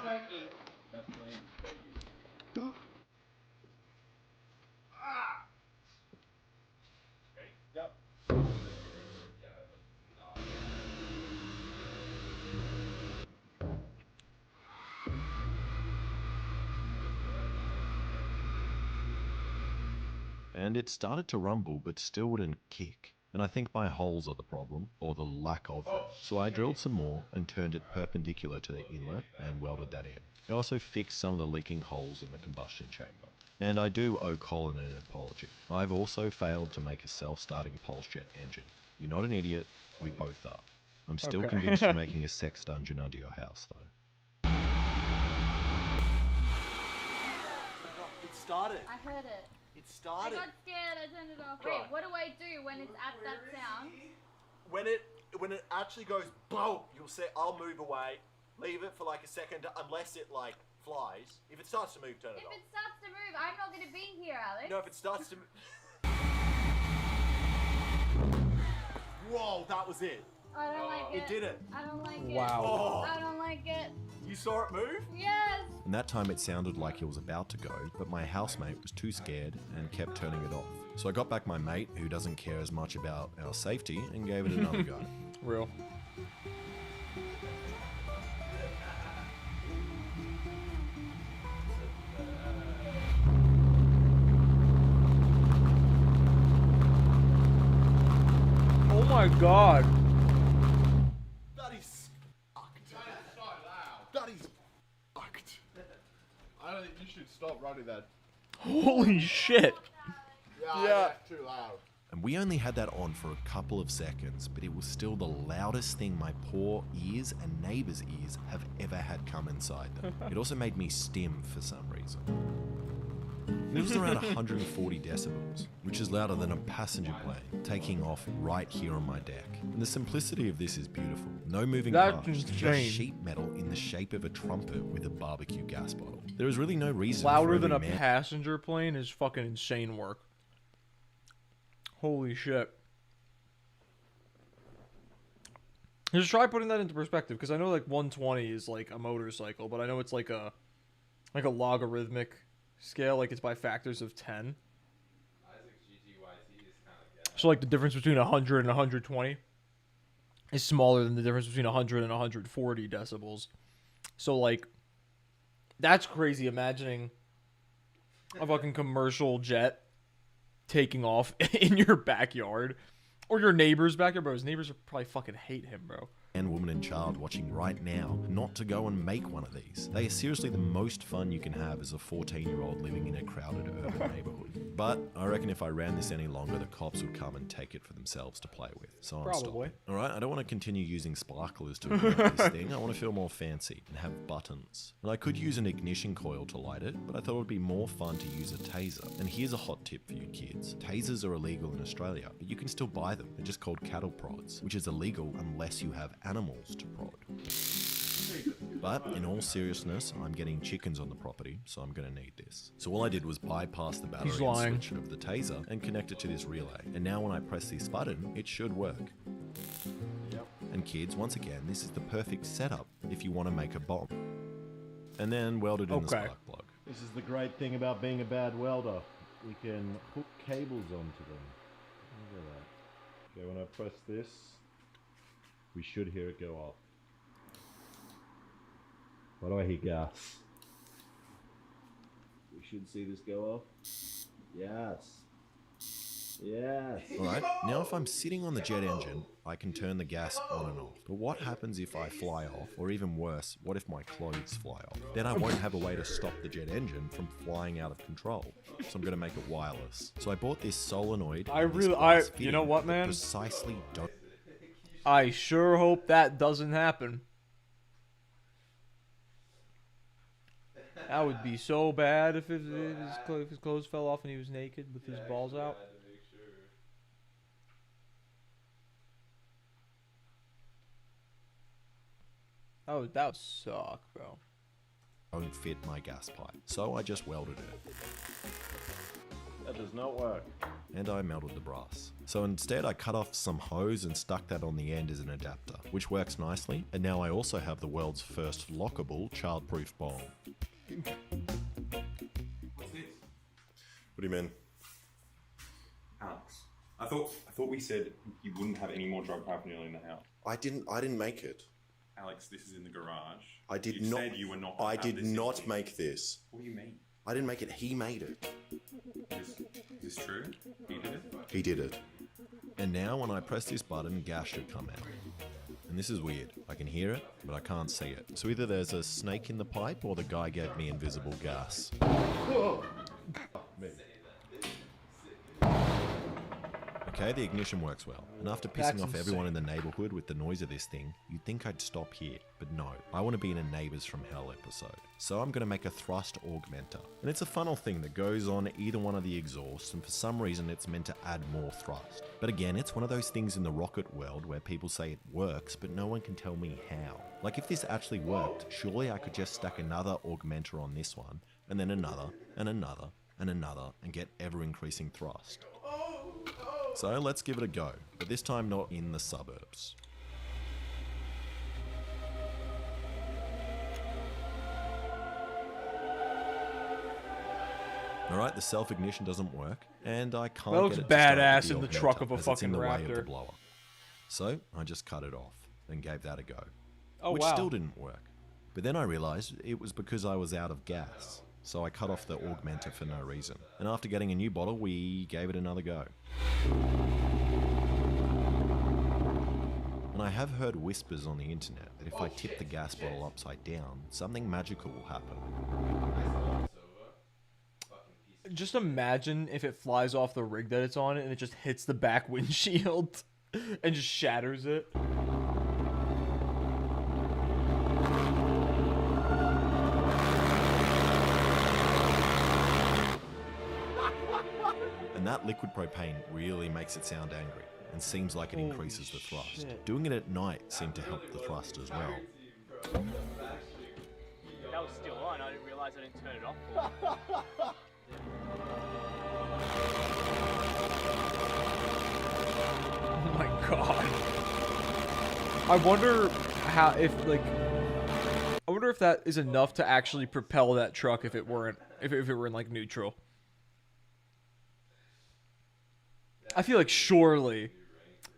[SPEAKER 5] And it started to rumble, but still wouldn't kick. And I think my holes are the problem, or the lack of them. So I drilled some more and turned it perpendicular to the inlet and welded that in. I also fixed some of the leaking holes in the combustion chamber. And I do owe Colin an apology. I've also failed to make a self-starting pulse jet engine. You're not an idiot, we both are. I'm still convinced you're making a sex dungeon under your house, though.
[SPEAKER 6] It started.
[SPEAKER 7] I heard it.
[SPEAKER 6] It
[SPEAKER 7] I
[SPEAKER 6] started.
[SPEAKER 7] got scared. I turned it off.
[SPEAKER 6] Right.
[SPEAKER 7] Wait, what do I do when it's at that sound?
[SPEAKER 6] When it actually goes boom, you'll say I'll move away, leave it for like a second unless it like flies. If it starts to move, turn it
[SPEAKER 7] If
[SPEAKER 6] off.
[SPEAKER 7] it starts to move, I'm not going to be here, Alex.
[SPEAKER 6] No, if it starts to Whoa, that was it.
[SPEAKER 7] I don't like it.
[SPEAKER 6] It did it.
[SPEAKER 7] I don't like it.
[SPEAKER 1] Wow.
[SPEAKER 7] I don't like it.
[SPEAKER 6] You saw it move?
[SPEAKER 7] Yes.
[SPEAKER 5] And that time it sounded like it was about to go, but my housemate was too scared and kept turning it off. So I got back my mate, who doesn't care as much about our safety, and gave it another go.
[SPEAKER 1] Real. Oh my god.
[SPEAKER 6] That is fucked. That is fucked.
[SPEAKER 2] I don't think you should stop running that.
[SPEAKER 1] Holy shit.
[SPEAKER 2] Yeah,
[SPEAKER 1] Yeah.
[SPEAKER 2] that's too loud.
[SPEAKER 5] And we only had that on for a couple of seconds, but it was still the loudest thing my poor ears and neighbors' ears have ever had come inside them. It also made me stim for some reason. It was around 140 decibels, which is louder than a passenger plane taking off right here on my deck. And the simplicity of this is beautiful. No moving
[SPEAKER 1] That's
[SPEAKER 5] parts, just
[SPEAKER 1] insane.
[SPEAKER 5] sheet metal in the shape of a trumpet with a barbecue gas bottle. There is really no reason for
[SPEAKER 1] Louder than a
[SPEAKER 5] every man-
[SPEAKER 1] passenger plane is fucking insane work. Holy shit. Just try putting that into perspective, because I know like 120 is like a motorcycle, but I know it's like a logarithmic scale, like it's by factors of 10. So like the difference between 100 and 120 is smaller than the difference between 100 and 140 decibels. So like that's crazy, imagining a fucking commercial jet taking off in your backyard or your neighbor's backyard. Bro, his neighbors would probably fucking hate him, bro.
[SPEAKER 5] Man, woman, and child watching right now not to go and make one of these. They are seriously the most fun you can have as a 14-year-old living in a crowded urban neighborhood. But I reckon if I ran this any longer, the cops would come and take it for themselves to play with. So I'm
[SPEAKER 1] Probably.
[SPEAKER 5] stopping. Alright, I don't want to continue using sparklers to ignite this thing. I want to feel more fancy and have buttons. And I could use an ignition coil to light it, but I thought it would be more fun to use a taser. And here's a hot tip for you kids. Tasers are illegal in Australia, but you can still buy them. They're just called cattle prods, which is illegal unless you have animals to prod. But in all seriousness, I'm getting chickens on the property, so I'm gonna need this. So all I did was bypass the battery and
[SPEAKER 1] lying.
[SPEAKER 5] switch of the taser and connect it to this relay. And now when I press this button, it should work.
[SPEAKER 6] Yep.
[SPEAKER 5] And kids, once again, this is the perfect setup if you want to make a bomb. And then weld it in the
[SPEAKER 1] Okay.
[SPEAKER 5] spark plug.
[SPEAKER 8] This is the great thing about being a bad welder. We can hook cables onto them. Look at that. Okay, when I press this, we should hear it go off. Why do I hear gas? We should see this go off. Yes. Yes.
[SPEAKER 5] Alright, now if I'm sitting on the jet engine, I can turn the gas on and off. But what happens if I fly off? Or even worse, what if my clothes fly off? Then I won't have a way to stop the jet engine from flying out of control. So I'm gonna make it wireless. So I bought this solenoid. and this glass
[SPEAKER 1] you know
[SPEAKER 5] fitting
[SPEAKER 1] what,
[SPEAKER 5] that
[SPEAKER 1] man?
[SPEAKER 5] Precisely don't.
[SPEAKER 1] I sure hope that doesn't happen. That would be so bad if his clothes fell off and he was naked with his balls out. Oh, that would suck, bro.
[SPEAKER 5] Don't fit my gas pipe, so I just welded it.
[SPEAKER 8] That does not work.
[SPEAKER 5] And I melted the brass. So instead I cut off some hose and stuck that on the end as an adapter, which works nicely, and now I also have the world's first lockable childproof bomb.
[SPEAKER 2] What's this?
[SPEAKER 9] What do you mean?
[SPEAKER 2] Alex. I thought we said you wouldn't have any more drug paraphernalia in the house.
[SPEAKER 9] I didn't make it.
[SPEAKER 2] Alex, this is in the garage.
[SPEAKER 9] I did
[SPEAKER 2] you
[SPEAKER 9] not.
[SPEAKER 2] Said you were not. Gonna
[SPEAKER 9] I
[SPEAKER 2] have
[SPEAKER 9] did
[SPEAKER 2] this in
[SPEAKER 9] not
[SPEAKER 2] here.
[SPEAKER 9] make this.
[SPEAKER 2] What do you mean?
[SPEAKER 9] I didn't make it. He made it.
[SPEAKER 2] Is this true? He did it.
[SPEAKER 9] He did it.
[SPEAKER 5] And now when I press this button, gas should come out. And this is weird. I can hear it, but I can't see it. So either there's a snake in the pipe or the guy gave me invisible gas. Okay, the ignition works well. And after pissing
[SPEAKER 1] That's
[SPEAKER 5] off everyone in
[SPEAKER 1] insane.
[SPEAKER 5] the neighborhood with the noise of this thing, you'd think I'd stop here. But no, I want to be in a Neighbors from Hell episode. So I'm going to make a thrust augmenter. And it's a funnel thing that goes on either one of the exhausts, and for some reason it's meant to add more thrust. But again, it's one of those things in the rocket world where people say it works, but no one can tell me how. Like if this actually worked, surely I could just stack another augmenter on this one, and then another, and another, and another, and get ever-increasing thrust. So let's give it a go, but this time not in the suburbs. Alright, the self-ignition doesn't work, and I can't
[SPEAKER 1] That looks
[SPEAKER 5] get it to start
[SPEAKER 1] badass
[SPEAKER 5] with
[SPEAKER 1] in the
[SPEAKER 5] augmenter,
[SPEAKER 1] truck of a
[SPEAKER 5] as it's in
[SPEAKER 1] fucking
[SPEAKER 5] the way of the
[SPEAKER 1] Raptor.
[SPEAKER 5] blower. So I just cut it off, and gave that a go.
[SPEAKER 1] Oh,
[SPEAKER 5] which
[SPEAKER 1] wow.
[SPEAKER 5] still didn't work. But then I realised it was because I was out of gas. So I cut off the augmenter for no reason. And after getting a new bottle, we gave it another go. And I have heard whispers on the internet that if I tip the gas bottle upside down, something magical will happen.
[SPEAKER 1] Just imagine if it flies off the rig that it's on and it just hits the back windshield and just shatters it.
[SPEAKER 5] And that liquid propane really makes it sound angry, and seems like it increases the thrust.
[SPEAKER 1] shit.
[SPEAKER 5] Doing it at night seemed to help the thrust as well.
[SPEAKER 10] That was still on. I didn't realise I didn't turn it off.
[SPEAKER 1] Oh my god. I wonder how I wonder if that is enough to actually propel that truck if it weren't if it were in like neutral. I feel like surely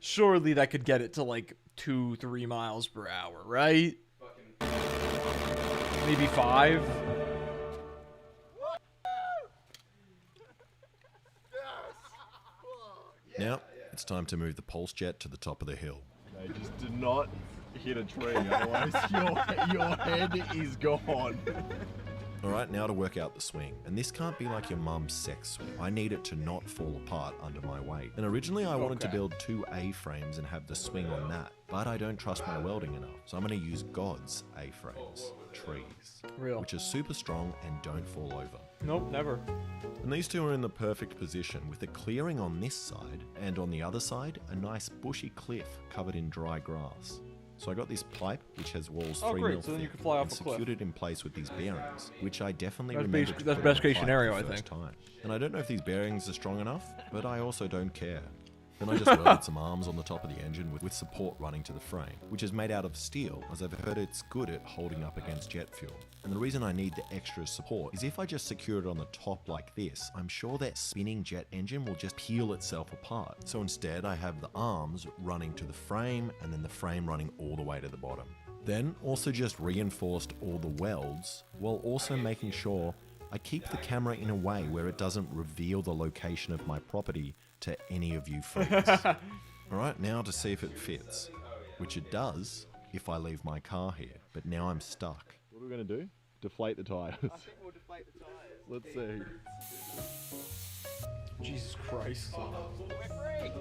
[SPEAKER 1] that could get it to like 2-3 miles per hour, right? Maybe 5.
[SPEAKER 5] Now, it's time to move the pulse jet to the top of the hill.
[SPEAKER 8] Okay, just do not hit a tree, otherwise your head is gone.
[SPEAKER 5] Alright, now to work out the swing. And this can't be like your mum's sex swing. I need it to not fall apart under my weight. And originally I wanted to
[SPEAKER 1] Okay.
[SPEAKER 5] build 2 A-frames and have the swing on that. But I don't trust my welding enough. So I'm going to use God's A-frames. Trees.
[SPEAKER 1] Real.
[SPEAKER 5] Which are super strong and don't fall over.
[SPEAKER 1] Nope, never.
[SPEAKER 5] And these two are in the perfect position, with a clearing on this side, and on the other side, a nice bushy cliff covered in dry grass. So I got this pipe, which has walls 3
[SPEAKER 1] great,
[SPEAKER 5] mil
[SPEAKER 1] so then you
[SPEAKER 5] thick,
[SPEAKER 1] can fly off
[SPEAKER 5] and
[SPEAKER 1] a cliff.
[SPEAKER 5] secured it in place with these bearings, which I definitely
[SPEAKER 1] That's
[SPEAKER 5] remembered
[SPEAKER 1] base-
[SPEAKER 5] to
[SPEAKER 1] that's
[SPEAKER 5] put on
[SPEAKER 1] best
[SPEAKER 5] the
[SPEAKER 1] case
[SPEAKER 5] pipe
[SPEAKER 1] scenario,
[SPEAKER 5] the
[SPEAKER 1] I
[SPEAKER 5] first
[SPEAKER 1] think.
[SPEAKER 5] time. And I don't know if these bearings are strong enough, but I also don't care. Then I just welded some arms on the top of the engine with support running to the frame, which is made out of steel, as I've heard it's good at holding up against jet fuel. And the reason I need the extra support is if I just secure it on the top like this, I'm sure that spinning jet engine will just peel itself apart. So instead I have the arms running to the frame, and then the frame running all the way to the bottom. Then also just reinforced all the welds, while also making sure I keep the camera in a way where it doesn't reveal the location of my property to any of you freaks. Alright, now to see if it fits. Which it does if I leave my car here, but now I'm stuck.
[SPEAKER 8] What are we going to do? Deflate the tyres.
[SPEAKER 10] I think we'll deflate the tyres.
[SPEAKER 8] Let's see.
[SPEAKER 1] Jesus Christ.
[SPEAKER 10] We're free!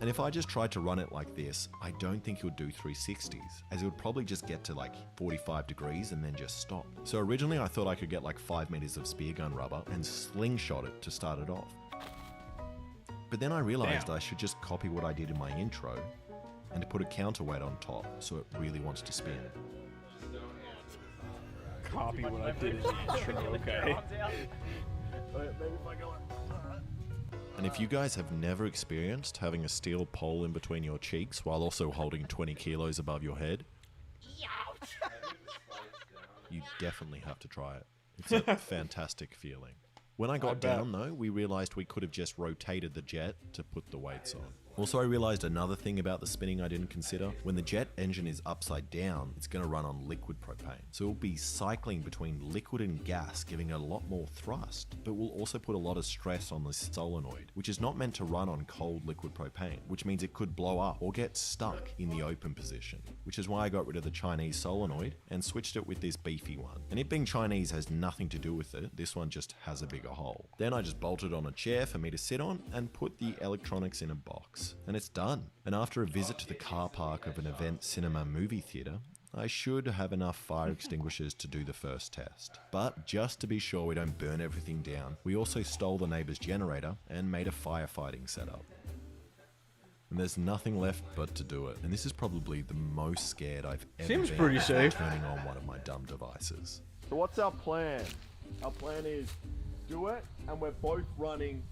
[SPEAKER 5] And if I just tried to run it like this, I don't think it would do 360s, as it would probably just get to like 45 degrees and then just stop. So originally I thought I could get like 5 meters of spear gun rubber and slingshot it to start it off. But then I realized I should just copy what I did in my intro and to put a counterweight on top so it really wants to spin.
[SPEAKER 1] Copy what I did in the intro, okay.
[SPEAKER 5] And if you guys have never experienced having a steel pole in between your cheeks while also holding 20 kilos above your head, you definitely have to try it. It's a fantastic feeling. When I got down though, we realized we could have just rotated the jet to put the weights on. Also, I realized another thing about the spinning I didn't consider. When the jet engine is upside down, it's going to run on liquid propane. So it'll be cycling between liquid and gas, giving it a lot more thrust, but will also put a lot of stress on the solenoid, which is not meant to run on cold liquid propane, which means it could blow up or get stuck in the open position, which is why I got rid of the Chinese solenoid and switched it with this beefy one. And it being Chinese has nothing to do with it, this one just has a bigger hole. Then I just bolted on a chair for me to sit on and put the electronics in a box. And it's done. And after a visit to the car park of an event cinema movie theater, I should have enough fire extinguishers to do the first test. But just to be sure we don't burn everything down, we also stole the neighbor's generator and made a firefighting setup. And there's nothing left but to do it. And this is probably the most scared I've ever
[SPEAKER 1] Seems
[SPEAKER 5] been
[SPEAKER 1] pretty
[SPEAKER 5] after
[SPEAKER 1] safe.
[SPEAKER 5] turning on one of my dumb devices.
[SPEAKER 6] So what's our plan? Our plan is do it, and we're both running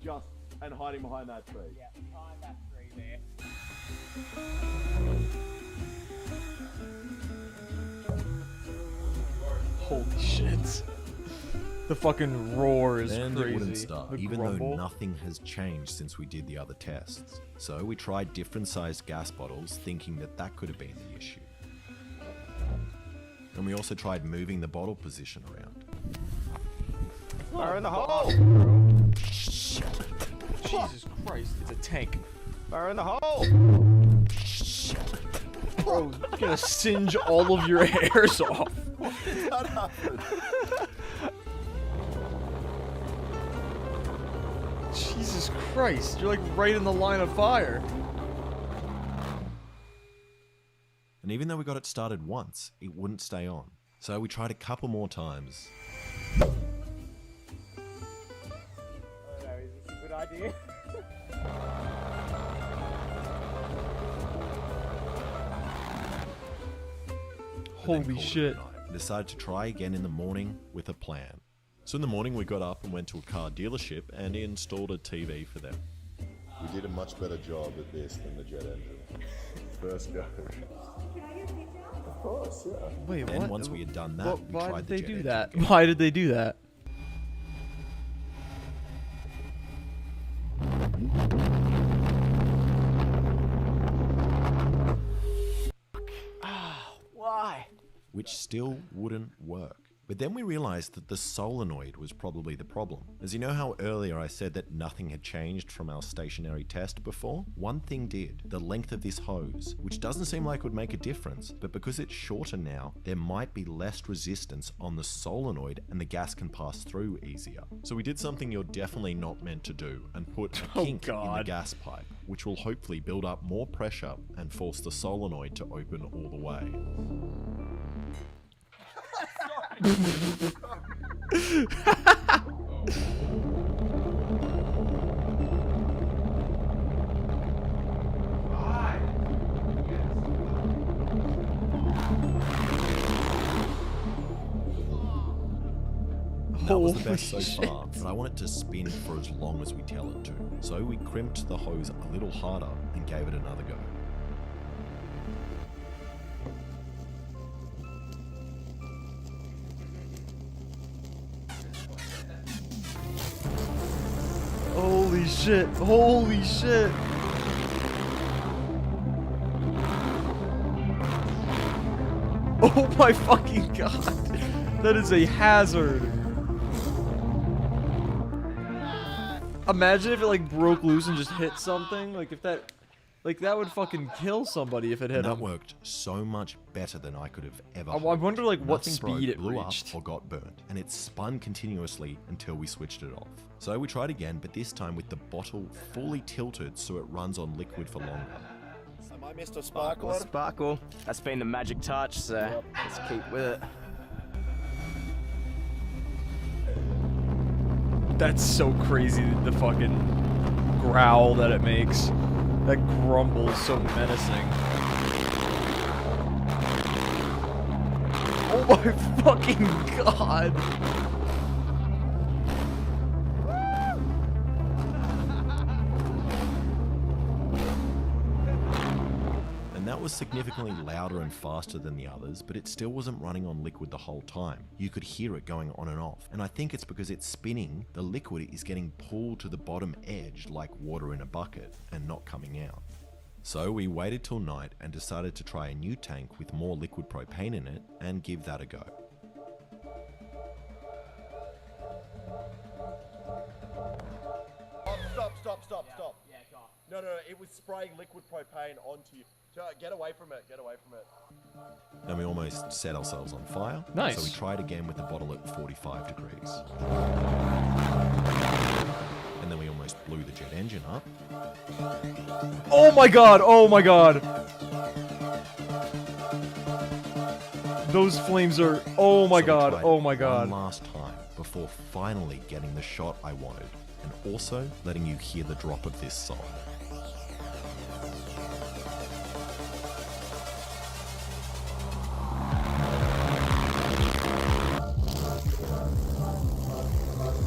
[SPEAKER 6] just and hiding behind that tree.
[SPEAKER 10] Yeah, behind that tree there.
[SPEAKER 1] Holy shit. The fucking roar is
[SPEAKER 5] And
[SPEAKER 1] crazy.
[SPEAKER 5] it wouldn't start,
[SPEAKER 1] The
[SPEAKER 5] even
[SPEAKER 1] grumble.
[SPEAKER 5] though nothing has changed since we did the other tests. So we tried different sized gas bottles, thinking that that could have been the issue. And we also tried moving the bottle position around.
[SPEAKER 6] Fire in the hole!
[SPEAKER 1] Jesus Christ, it's a tank.
[SPEAKER 6] Fire in the hole!
[SPEAKER 1] Bro, you're gonna singe all of your hairs off.
[SPEAKER 6] That happened.
[SPEAKER 1] Jesus Christ, you're like right in the line of fire.
[SPEAKER 5] And even though we got it started once, it wouldn't stay on. So we tried a couple more times.
[SPEAKER 10] I don't know, is this a good idea?
[SPEAKER 1] Holy
[SPEAKER 5] Called it
[SPEAKER 1] shit.
[SPEAKER 5] a night. Decided to try again in the morning with a plan. So in the morning we got up and went to a car dealership and installed a TV for them.
[SPEAKER 9] We did a much better job at this than the jet engine. First go. Of course, yeah.
[SPEAKER 1] Wait,
[SPEAKER 5] Then
[SPEAKER 1] what?
[SPEAKER 5] once we had done that, we
[SPEAKER 1] Why
[SPEAKER 5] tried
[SPEAKER 1] did
[SPEAKER 5] the
[SPEAKER 1] they
[SPEAKER 5] jet
[SPEAKER 1] do
[SPEAKER 5] engine
[SPEAKER 1] that?
[SPEAKER 5] again.
[SPEAKER 1] Why did they do that?
[SPEAKER 10] Why?
[SPEAKER 5] Which still wouldn't work. But then we realized that the solenoid was probably the problem. As you know how earlier I said that nothing had changed from our stationary test before? One thing did, the length of this hose, which doesn't seem like would make a difference, but because it's shorter now, there might be less resistance on the solenoid and the gas can pass through easier. So we did something you're definitely not meant to do and put a kink in the gas pipe, which will hopefully build up more pressure and force the solenoid to open all the way. That was the best so far, but I want it to spin for as long as we tell it to. So we crimped the hose a little harder and gave it another go.
[SPEAKER 1] Holy shit. Holy shit. Oh my fucking god. That is a hazard. Imagine if it like broke loose and just hit something. Like if that Like, that would fucking kill somebody if it hit
[SPEAKER 5] And that
[SPEAKER 1] him.
[SPEAKER 5] worked so much better than I could have ever
[SPEAKER 1] I
[SPEAKER 5] hoped.
[SPEAKER 1] wonder, like, what
[SPEAKER 5] Nothing
[SPEAKER 1] speed it
[SPEAKER 5] blew
[SPEAKER 1] reached.
[SPEAKER 5] up or got burnt, and it spun continuously until we switched it off. So we tried again, but this time with the bottle fully tilted so it runs on liquid for longer.
[SPEAKER 6] Am I Mr.
[SPEAKER 10] Sparkle,
[SPEAKER 6] Sparkler?
[SPEAKER 10] sparkle. That's been the magic touch, so let's keep with it.
[SPEAKER 1] That's so crazy, the fucking growl that it makes. That grumble is so menacing. Oh my fucking god!
[SPEAKER 5] And that was significantly louder and faster than the others, but it still wasn't running on liquid the whole time. You could hear it going on and off. And I think it's because it's spinning, the liquid is getting pulled to the bottom edge like water in a bucket and not coming out. So we waited till night and decided to try a new tank with more liquid propane in it and give that a go.
[SPEAKER 6] Stop. No, it was spraying liquid propane onto you. Get away from it,
[SPEAKER 5] And we almost set ourselves on fire.
[SPEAKER 1] Nice.
[SPEAKER 5] So we tried again with the bottle at 45 degrees. And then we almost blew the jet engine up.
[SPEAKER 1] Oh my god! Oh my god! Those flames are... Oh my
[SPEAKER 5] So we
[SPEAKER 1] god!
[SPEAKER 5] tried
[SPEAKER 1] Oh my god.
[SPEAKER 5] One last time before finally getting the shot I wanted, and also letting you hear the drop of this song.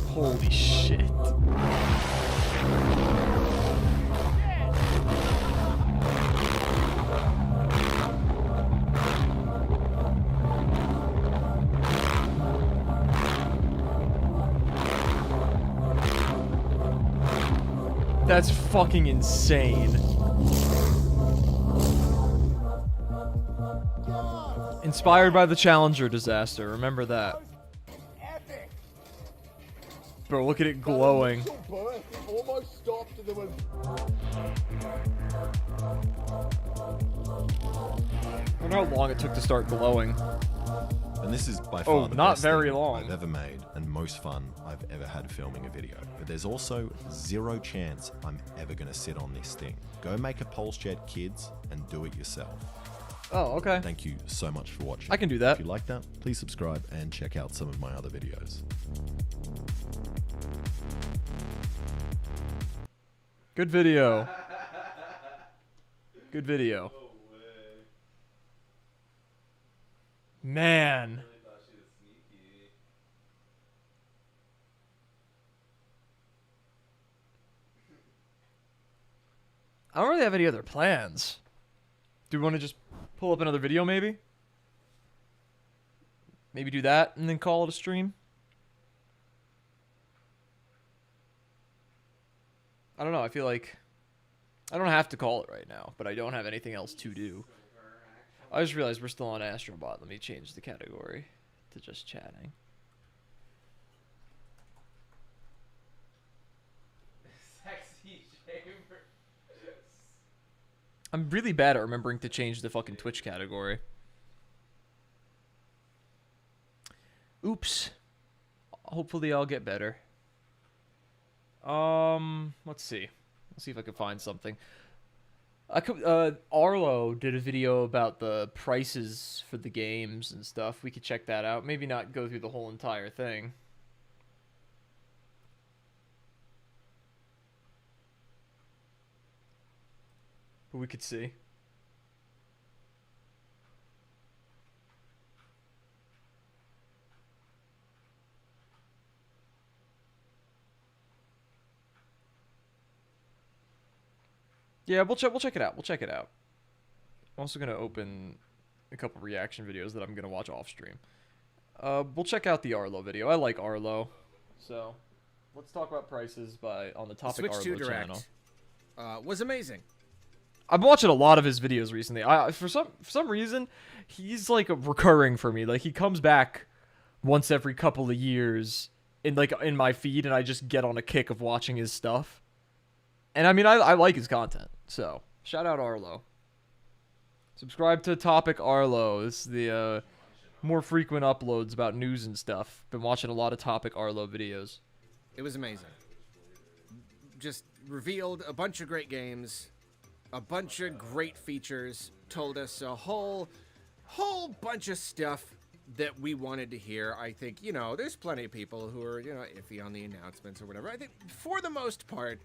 [SPEAKER 1] Holy shit. That's fucking insane. Inspired by the Challenger disaster, remember that. Bro, look at it glowing.
[SPEAKER 6] It almost stopped and there was...
[SPEAKER 1] I wonder how long it took to start glowing.
[SPEAKER 5] And this is by far the
[SPEAKER 1] not
[SPEAKER 5] best
[SPEAKER 1] very
[SPEAKER 5] thing
[SPEAKER 1] long.
[SPEAKER 5] I've ever made and most fun I've ever had filming a video. But there's also zero chance I'm ever going to sit on this thing. Go make a pulse jet, kids, and do it yourself.
[SPEAKER 1] Oh, okay.
[SPEAKER 5] Thank you so much for watching.
[SPEAKER 1] I can do that.
[SPEAKER 5] If you like that, please subscribe and check out some of my other videos.
[SPEAKER 1] Good video. Good video. Man. I don't really have any other plans. Do we want to just pull up another video maybe? Maybe do that and then call it a stream? I don't know, I feel like I don't have to call it right now, but I don't have anything else to do. I just realized we're still on Astrobot. Let me change the category to just chatting.
[SPEAKER 2] Sexy chamber.
[SPEAKER 1] I'm really bad at remembering to change the fucking Twitch category. Oops. Hopefully I'll get better. Let's see. Let's see if I can find something. I could, Arlo did a video about the prices for the games and stuff. We could check that out. Maybe not go through the whole entire thing. But we could see. Yeah, we'll check it out. We'll check it out. I'm also gonna open a couple reaction videos that I'm gonna watch off stream. We'll check out the Arlo video. I like Arlo, so let's talk about prices on the topic
[SPEAKER 11] Switch 2
[SPEAKER 1] Arlo
[SPEAKER 11] Direct
[SPEAKER 1] channel.
[SPEAKER 11] was amazing.
[SPEAKER 1] I've been watching a lot of his videos recently. For some reason, he's like recurring for me. Like he comes back once every couple of years in my feed, and I just get on a kick of watching his stuff. And I mean, I like his content, so Shout out Arlo. Subscribe to Topic Arlo. This is the more frequent uploads about news and stuff. Been watching a lot of Topic Arlo videos.
[SPEAKER 11] It was amazing. Just revealed a bunch of great games, a bunch of great features, told us a whole bunch of stuff that we wanted to hear. I think, you know, there's plenty of people who are, you know, iffy on the announcements or whatever. I think for the most part,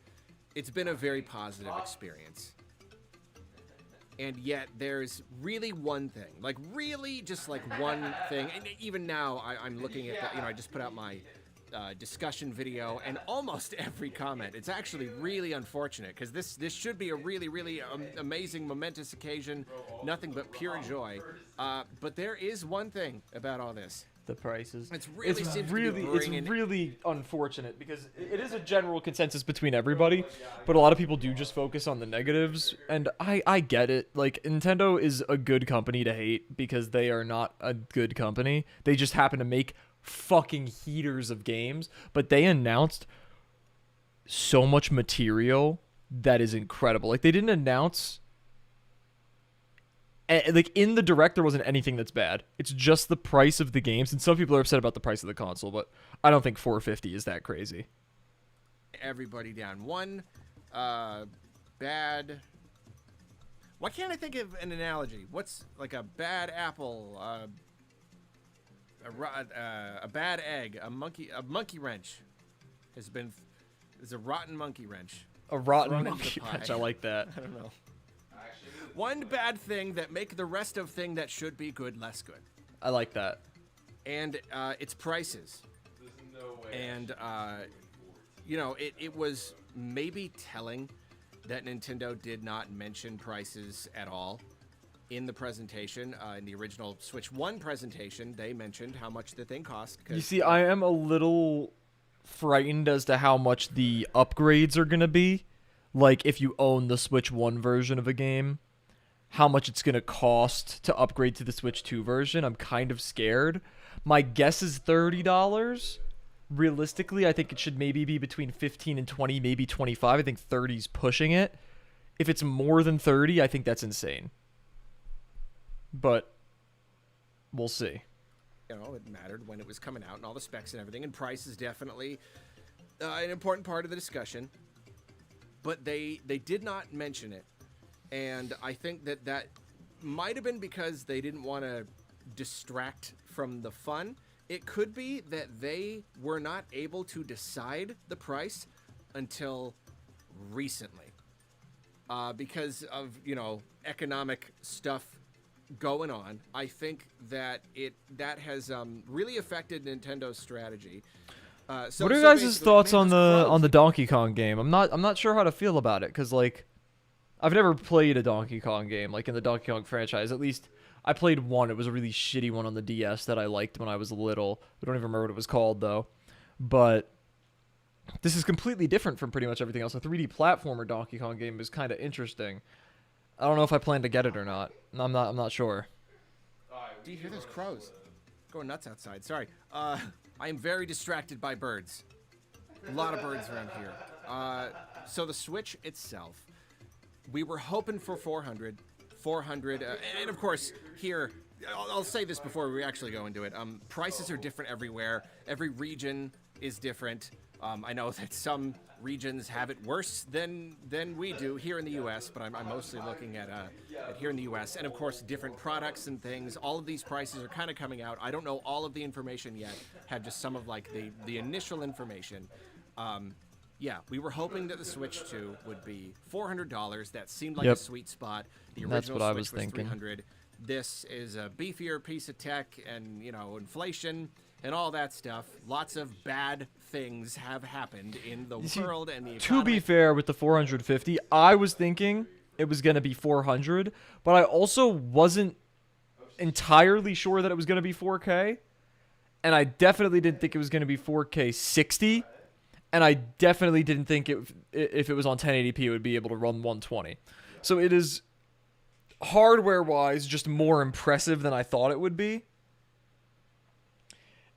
[SPEAKER 11] it's been a very positive experience. And yet there's really one thing, like really just like one thing. And even now I'm looking at that, you know, I just put out my discussion video, and almost every comment, it's actually really unfortunate because this should be a really amazing, momentous occasion, nothing but pure joy. But there is one thing about all this.
[SPEAKER 1] The prices.
[SPEAKER 11] It's
[SPEAKER 1] really unfortunate because it is a general consensus between everybody, but a lot of people do just focus on the negatives, and I get it. Like, Nintendo is a good company to hate because they are not a good company. They just happen to make fucking heaters of games, but they announced so much material that is incredible. Like, they didn't announce like in the direct there wasn't anything that's bad. It's just the price of the games, and some people are upset about the price of the console, but I don't think $450 is that crazy.
[SPEAKER 11] Everybody down. One bad. Why can't I think of an analogy? What's like a bad apple? A bad egg, a monkey wrench is a rotten monkey wrench.
[SPEAKER 1] A rotten monkey wrench. I like that.
[SPEAKER 11] I don't know. One bad thing that make the rest of thing that should be good less good.
[SPEAKER 1] I like that.
[SPEAKER 11] And its prices.
[SPEAKER 2] There's no way.
[SPEAKER 11] And you know, it was maybe telling that Nintendo did not mention prices at all. In the presentation, in the original Switch 1 presentation, they mentioned how much the thing cost.
[SPEAKER 1] You see, I am a little frightened as to how much the upgrades are going to be. Like, if you own the Switch 1 version of a game, how much it's going to cost to upgrade to the Switch 2 version. I'm kind of scared. My guess is $30. Realistically, I think it should maybe be between 15 and 20, maybe 25. I think 30's pushing it. If it's more than 30, I think that's insane. But we'll see.
[SPEAKER 11] You know, it mattered when it was coming out and all the specs and everything, and price is definitely an important part of the discussion. But they did not mention it, and I think that might have been because they didn't want to distract from the fun. It could be that they were not able to decide the price until recently, because of, you know, economic stuff going on. I think that that has really affected Nintendo's strategy.
[SPEAKER 1] What are you guys' thoughts on the Donkey Kong game? I'm not sure how to feel about it, because like I've never played a Donkey Kong game like in the Donkey Kong franchise. At least I played one. It was a really shitty one on the DS that I liked when I was little. I don't even remember what it was called though. But this is completely different from pretty much everything else. A 3D platformer Donkey Kong game is kind of interesting. I don't know if I plan to get it or not. I'm not sure.
[SPEAKER 11] Do you hear those crows? Going nuts outside. Sorry. I am very distracted by birds. A lot of birds around here. So the Switch itself, we were hoping for 400, and of course here, I'll say this before we actually go into it. Prices are different everywhere. Every region is different. I know that some regions have it worse than we do here in the U.S., but I'm mostly looking at here in the U.S. And of course, different products and things. All of these prices are kind of coming out. I don't know all of the information yet. Have just some of like the initial information. Yeah, we were hoping that the Switch 2 would be $400. That seemed like a sweet spot. The original Switch was $300. This is a beefier piece of tech, and you know, inflation and all that stuff. Lots of bad things have happened in the world and the economy.
[SPEAKER 1] To be fair, with the 450, I was thinking it was going to be 400, but I also wasn't entirely sure that it was going to be 4K, and I definitely didn't think it was going to be 4K 60, and I definitely didn't think if it was on 1080p it would be able to run 120. So it is hardware-wise just more impressive than I thought it would be.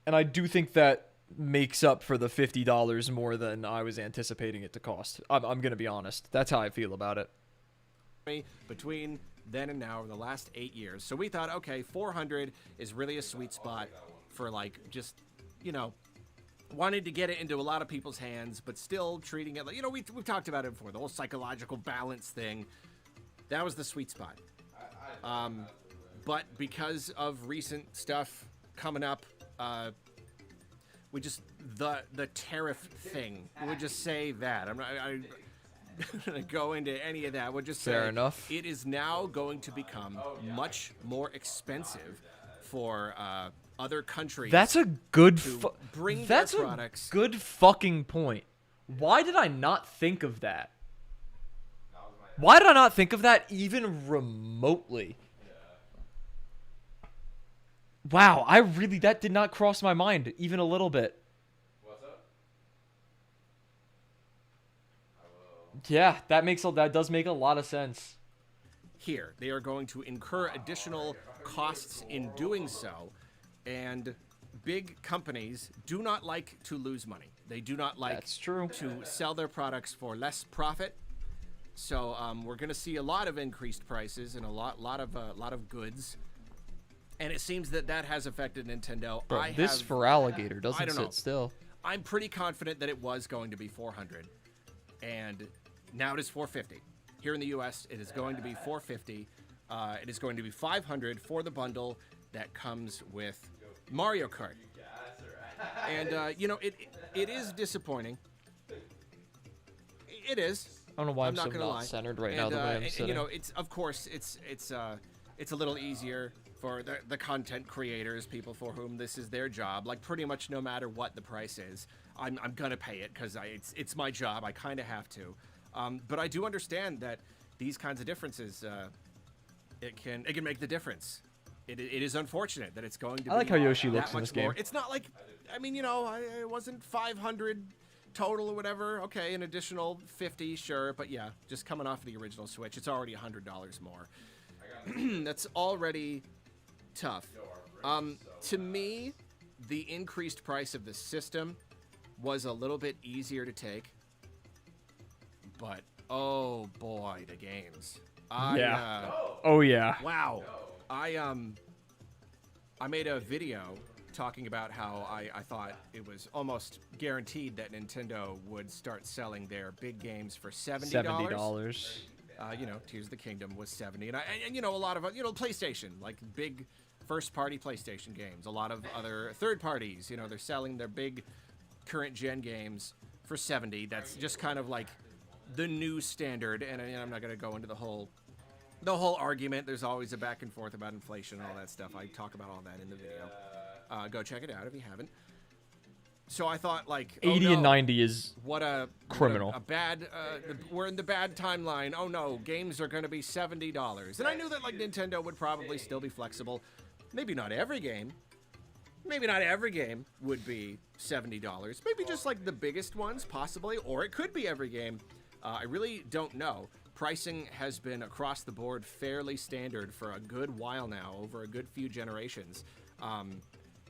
[SPEAKER 1] And I do think that makes up for the $50 more than I was anticipating it to cost. I'm going to be honest. That's how I feel about it.
[SPEAKER 11] between then and now, in the last 8 years. So we thought, okay, 400 is really a sweet spot for like just, you know, wanted to get it into a lot of people's hands, but still treating it like, you know, we've talked about it before, the whole psychological balance thing. That was the sweet spot. But because of recent stuff coming up, we just, the tariff thing, we'll just say that. I'm not going to go into any of that. We'll just say
[SPEAKER 1] Fair enough.
[SPEAKER 11] it is now going to become much more expensive for other countries.
[SPEAKER 1] That's a good
[SPEAKER 11] bring
[SPEAKER 1] that's
[SPEAKER 11] their
[SPEAKER 1] a
[SPEAKER 11] products.
[SPEAKER 1] good fucking point. Why did I not think of that? Why did I not think of that even remotely? Wow, that did not cross my mind even a little bit.
[SPEAKER 2] What's up?
[SPEAKER 1] Yeah, that does make a lot of sense.
[SPEAKER 11] Here, they are going to incur additional costs in doing so, and big companies do not like to lose money. They do not like
[SPEAKER 1] That's true.
[SPEAKER 11] to sell their products for less profit. So we're going to see a lot of increased prices and a lot of goods. And it seems that has affected Nintendo.
[SPEAKER 1] Bro, this for alligator doesn't sit still.
[SPEAKER 11] I'm pretty confident that it was going to be 400, and now it is 450. Here in the U.S., it is going to be 450. It is going to be 500 for the bundle that comes with Mario Kart. And you know, it is disappointing. It is.
[SPEAKER 1] I don't know why I'm
[SPEAKER 11] not
[SPEAKER 1] so
[SPEAKER 11] gonna
[SPEAKER 1] not
[SPEAKER 11] lie.
[SPEAKER 1] centered right now the way I'm sitting.
[SPEAKER 11] You know, it's of course it's a little easier for the content creators, people for whom this is their job. Like pretty much no matter what the price is, I'm gonna pay it because it's my job. I kind of have to. But I do understand that these kinds of differences, it can make the difference. It is unfortunate that it's going to.
[SPEAKER 1] I like
[SPEAKER 11] be
[SPEAKER 1] how Yoshi
[SPEAKER 11] that
[SPEAKER 1] looks in
[SPEAKER 11] much
[SPEAKER 1] this game.
[SPEAKER 11] more. It's not like, I mean, you know, it wasn't 500 total or whatever. Okay, an additional 50, sure, but yeah, just coming off of the original Switch, it's already $100 more. That's already tough. To me, the increased price of the system was a little bit easier to take, but oh boy, the games.
[SPEAKER 1] Yeah. Oh yeah.
[SPEAKER 11] Wow. I made a video talking about how I thought it was almost guaranteed that Nintendo would start selling their big games for $70.
[SPEAKER 1] $70.
[SPEAKER 11] You know, Tears of the Kingdom was 70, and you know, a lot of PlayStation, like big first-party PlayStation games. A lot of other third parties, you know, they're selling their big current-gen games for 70. That's just kind of like the new standard, and I'm not going to go into the whole argument. There's always a back and forth about inflation and all that stuff. I talk about all that in the video. Go check it out if you haven't. So I thought, like,
[SPEAKER 1] 80 and 90 is criminal.
[SPEAKER 11] A bad. We're in the bad timeline. Oh no, games are going to be $70, and I knew that like Nintendo would probably still be flexible. Maybe not every game. Maybe not every game would be $70. Maybe just like the biggest ones, possibly, or it could be every game. I really don't know. Pricing has been across the board fairly standard for a good while now, over a good few generations.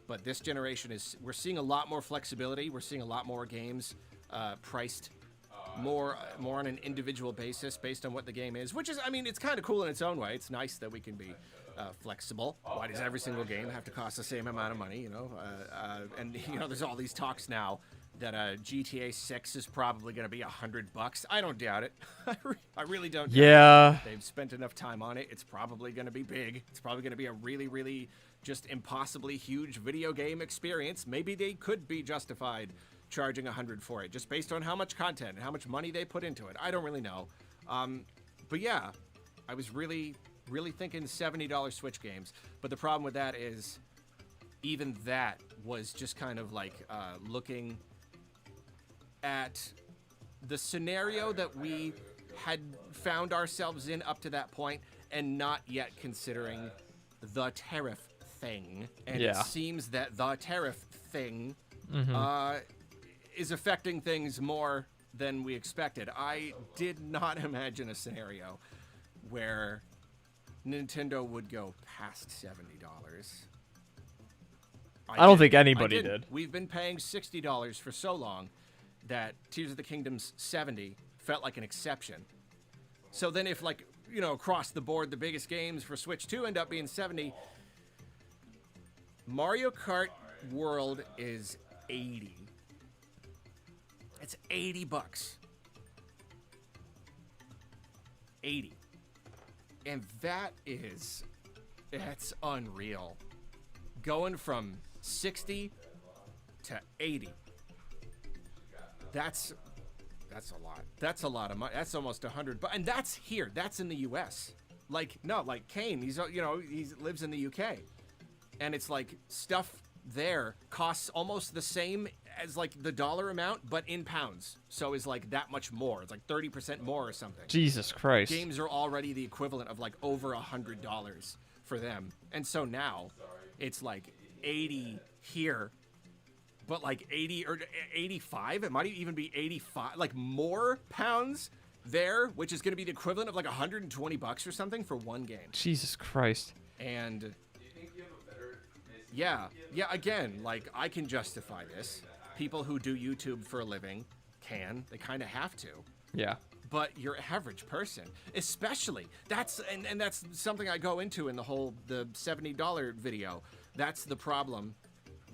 [SPEAKER 11] But this generation we're seeing a lot more flexibility. We're seeing a lot more games priced more on an individual basis based on what the game is, which is, I mean, it's kind of cool in its own way. It's nice that we can be flexible. Why does every single game have to cost the same amount of money, you know? And, you know, there's all these talks now that GTA 6 is probably going to be $100. I don't doubt it. I really don't doubt
[SPEAKER 1] Yeah.
[SPEAKER 11] it. They've spent enough time on it. It's probably going to be big. It's probably going to be a really, really just impossibly huge video game experience. Maybe they could be justified charging $100 for it, just based on how much content and how much money they put into it. I don't really know. But yeah, I was really thinking $70 Switch games. But the problem with that is even that was just kind of like looking at the scenario that we had found ourselves in up to that point and not yet considering the tariff thing. And
[SPEAKER 1] Yeah.
[SPEAKER 11] it seems that the tariff thing is affecting things more than we expected. I did not imagine a scenario where Nintendo would go past $70.
[SPEAKER 1] I don't think anybody did.
[SPEAKER 11] We've been paying $60 for so long that Tears of the Kingdom's $70 felt like an exception. So then if, like, across the board, the biggest games for Switch 2 end up being $70. Mario Kart World is $80. It's $80. 80. And that's unreal. Going from 60 to 80. That's a lot. That's a lot of money. That's almost 100. And that's here. That's in the U.S. Like Kane. He lives in the U.K. And it's like stuff there costs almost the same as like the dollar amount, but in pounds. So is like that much more. It's like 30% more or something.
[SPEAKER 1] Jesus Christ.
[SPEAKER 11] Games are already the equivalent of like over $100 for them. And so now it's like 80 here, but like 80 or 85. It might even be 85, like more pounds there, which is going to be the equivalent of like $120 or something for one game.
[SPEAKER 1] Jesus Christ.
[SPEAKER 11] And yeah, again, like I can justify this. People who do YouTube for a living can. They kind of have to.
[SPEAKER 1] Yeah.
[SPEAKER 11] But your average person, especially, that's something I go into in the $70 video. That's the problem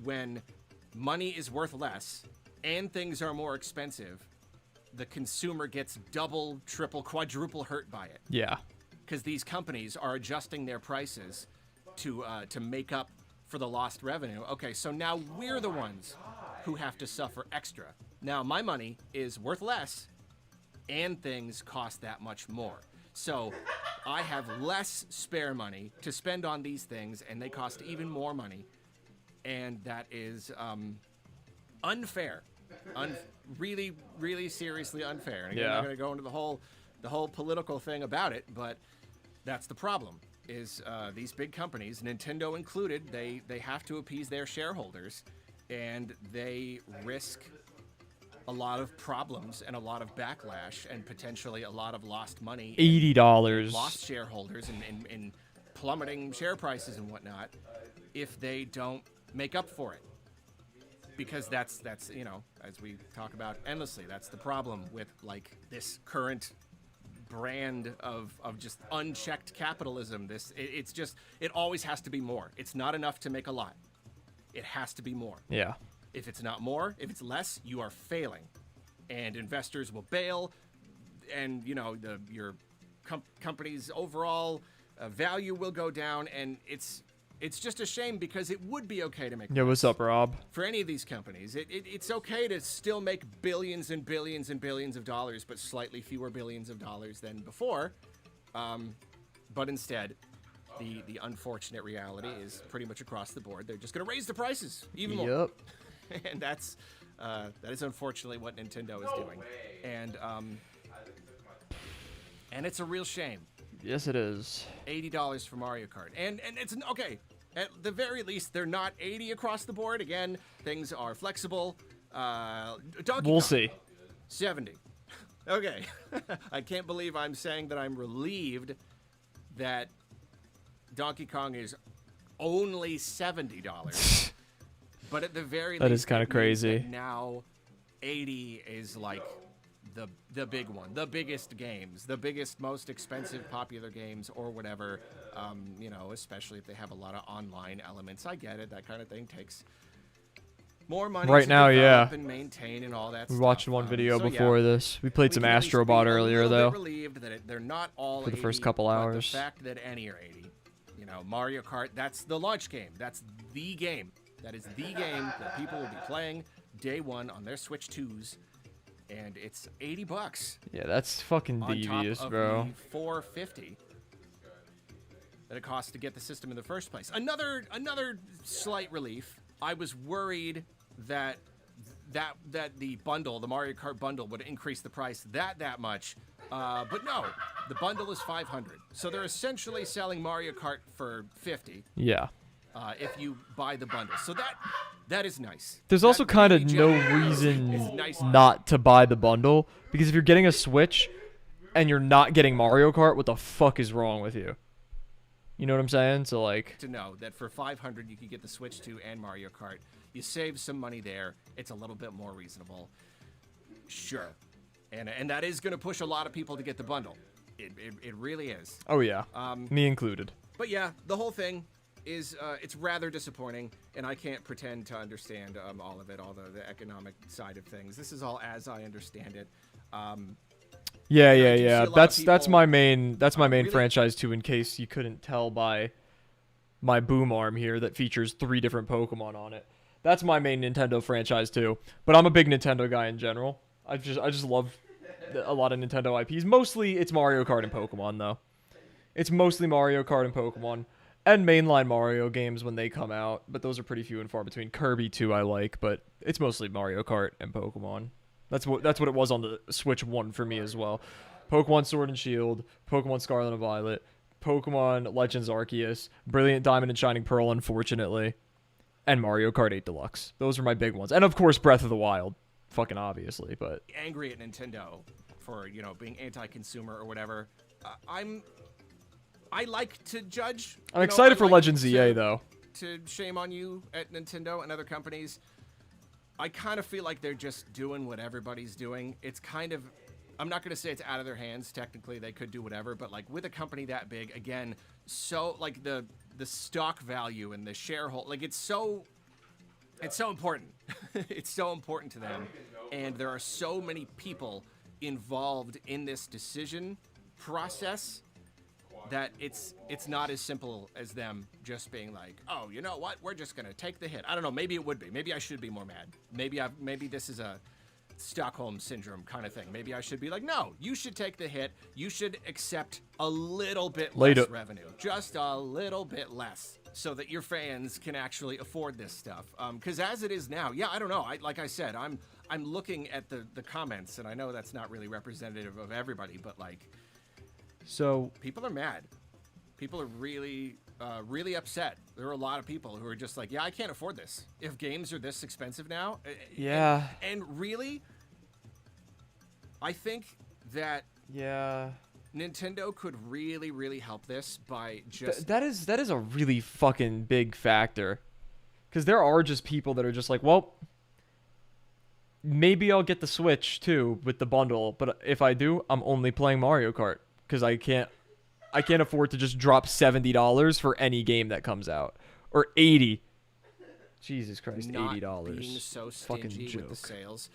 [SPEAKER 11] when money is worth less and things are more expensive. The consumer gets double, triple, quadruple hurt by it.
[SPEAKER 1] Yeah.
[SPEAKER 11] Because these companies are adjusting their prices to make up for the lost revenue. Okay, so now we're the ones who have to suffer extra. Now my money is worth less and things cost that much more. So I have less spare money to spend on these things and they cost even more money. And that is unfair. Really, really seriously unfair. And again, I'm not going to go into the whole political thing about it, but that's the problem. Is these big companies, Nintendo included, they have to appease their shareholders, and they risk a lot of problems and a lot of backlash and potentially a lot of lost money.
[SPEAKER 1] $80.
[SPEAKER 11] Lost shareholders and plummeting share prices and whatnot if they don't make up for it. Because that's as we talk about endlessly, that's the problem with like this current brand of just unchecked capitalism. It always has to be more. It's not enough to make a lot. It has to be more.
[SPEAKER 1] Yeah.
[SPEAKER 11] If it's not more, if it's less, you are failing, and investors will bail, and your company's overall value will go down, and it's just a shame because it would be okay to make.
[SPEAKER 1] Yeah, what's up, Rob?
[SPEAKER 11] For any of these companies, it's okay to still make billions and billions and billions of dollars, but slightly fewer billions of dollars than before. But instead, the unfortunate reality is pretty much across the board. They're just going to raise the prices even more.
[SPEAKER 1] Yep.
[SPEAKER 11] And that is unfortunately what Nintendo is doing. And it's a real shame.
[SPEAKER 1] Yes, it is.
[SPEAKER 11] $80 for Mario Kart. And it's okay. At the very least, they're not 80 across the board. Again, things are flexible. Donkey
[SPEAKER 1] We'll
[SPEAKER 11] Kong,
[SPEAKER 1] see.
[SPEAKER 11] 70. Okay. I can't believe I'm saying that I'm relieved that Donkey Kong is only $70. But at the very least,
[SPEAKER 1] that is kind of crazy.
[SPEAKER 11] Now 80 is like the big one, the biggest games, the biggest, most expensive, popular games, or whatever. Especially if they have a lot of online elements. I get it. That kind of thing takes more money
[SPEAKER 1] right
[SPEAKER 11] to
[SPEAKER 1] now,
[SPEAKER 11] develop and maintain and all that.
[SPEAKER 1] We
[SPEAKER 11] stuff.
[SPEAKER 1] watched one video before this. We played some
[SPEAKER 11] can at least
[SPEAKER 1] Astrobot
[SPEAKER 11] be a
[SPEAKER 1] earlier,
[SPEAKER 11] little
[SPEAKER 1] though.
[SPEAKER 11] bit relieved that they're not all
[SPEAKER 1] for the
[SPEAKER 11] 80,
[SPEAKER 1] first couple
[SPEAKER 11] but
[SPEAKER 1] hours.
[SPEAKER 11] The fact that any are 80. Mario Kart, that's the launch game. That's the game. That is the game that people will be playing day one on their Switch 2s. And it's $80.
[SPEAKER 1] Yeah, that's fucking devious,
[SPEAKER 11] on top
[SPEAKER 1] bro.
[SPEAKER 11] of the $450 that it costs to get the system in the first place. Another slight relief. I was worried that the bundle, the Mario Kart bundle, would increase the price that much. But no, the bundle is $500. So they're essentially selling Mario Kart for $50.
[SPEAKER 1] Yeah.
[SPEAKER 11] If you buy the bundle. So that is nice.
[SPEAKER 1] There's also kind of no reason not to buy the bundle, because if you're getting a Switch and you're not getting Mario Kart, what the fuck is wrong with you? You know what I'm saying? So like,
[SPEAKER 11] to know that for $500 you could get the Switch 2 and Mario Kart. You save some money there. It's a little bit more reasonable. Sure. And that is going to push a lot of people to get the bundle. It really is.
[SPEAKER 1] Oh yeah, me included.
[SPEAKER 11] But yeah, the whole thing is it's rather disappointing, and I can't pretend to understand all of it, all the economic side of things. This is all as I understand it.
[SPEAKER 1] Yeah. That's my
[SPEAKER 11] people,
[SPEAKER 1] main
[SPEAKER 11] really?
[SPEAKER 1] franchise too. In case you couldn't tell by my boom arm here, that features 3 different Pokemon on it. That's my main Nintendo franchise too. But I'm a big Nintendo guy in general. I just love a lot of Nintendo IPs. Mostly it's Mario Kart and Pokemon though. It's mostly Mario Kart and Pokemon. And mainline Mario games when they come out, but those are pretty few and far between. Kirby too I like, but it's mostly Mario Kart and Pokemon. That's what it was on the Switch 1 for me as well. Pokemon Sword and Shield, Pokemon Scarlet and Violet, Pokemon Legends Arceus, Brilliant Diamond and Shining Pearl, unfortunately, and Mario Kart 8 Deluxe. Those are my big ones. And of course Breath of the Wild, fucking obviously, but
[SPEAKER 11] angry at Nintendo for, being anti-consumer or whatever. I like to judge.
[SPEAKER 1] I'm excited for
[SPEAKER 11] like
[SPEAKER 1] Legends EA though.
[SPEAKER 11] To shame on you at Nintendo and other companies. I kind of feel like they're just doing what everybody's doing. It's kind of, I'm not going to say it's out of their hands. Technically, they could do whatever, but like with a company that big, again, so like the stock value and the shareholder, like it's so important. It's so important to them, and there are so many people involved in this decision process that it's not as simple as them just being like, oh, you know what, we're just gonna take the hit. I don't know, maybe it would be. Maybe I should be more mad. Maybe this is a Stockholm syndrome kind of thing. Maybe I should be like, no, you should take the hit. You should accept a little bit less revenue, just a little bit less, so that your fans can actually afford this stuff. Because as it is now, yeah, I don't know. Like I said, I'm looking at the comments, and I know that's not really representative of everybody, but like,
[SPEAKER 1] so
[SPEAKER 11] people are mad. People are really, really upset. There are a lot of people who are just like, yeah, I can't afford this. If games are this expensive now,
[SPEAKER 1] yeah,
[SPEAKER 11] and really, I think that Nintendo could really, really help this by just
[SPEAKER 1] that is a really fucking big factor, because there are just people that are just like, well, maybe I'll get the Switch too with the bundle, but if I do, I'm only playing Mario Kart. Because I can't afford to just drop $70 for any game that comes out, or $80. Jesus Christ, $80.
[SPEAKER 11] Being so
[SPEAKER 1] fucking
[SPEAKER 11] stingy
[SPEAKER 1] joke.
[SPEAKER 11] with the sales.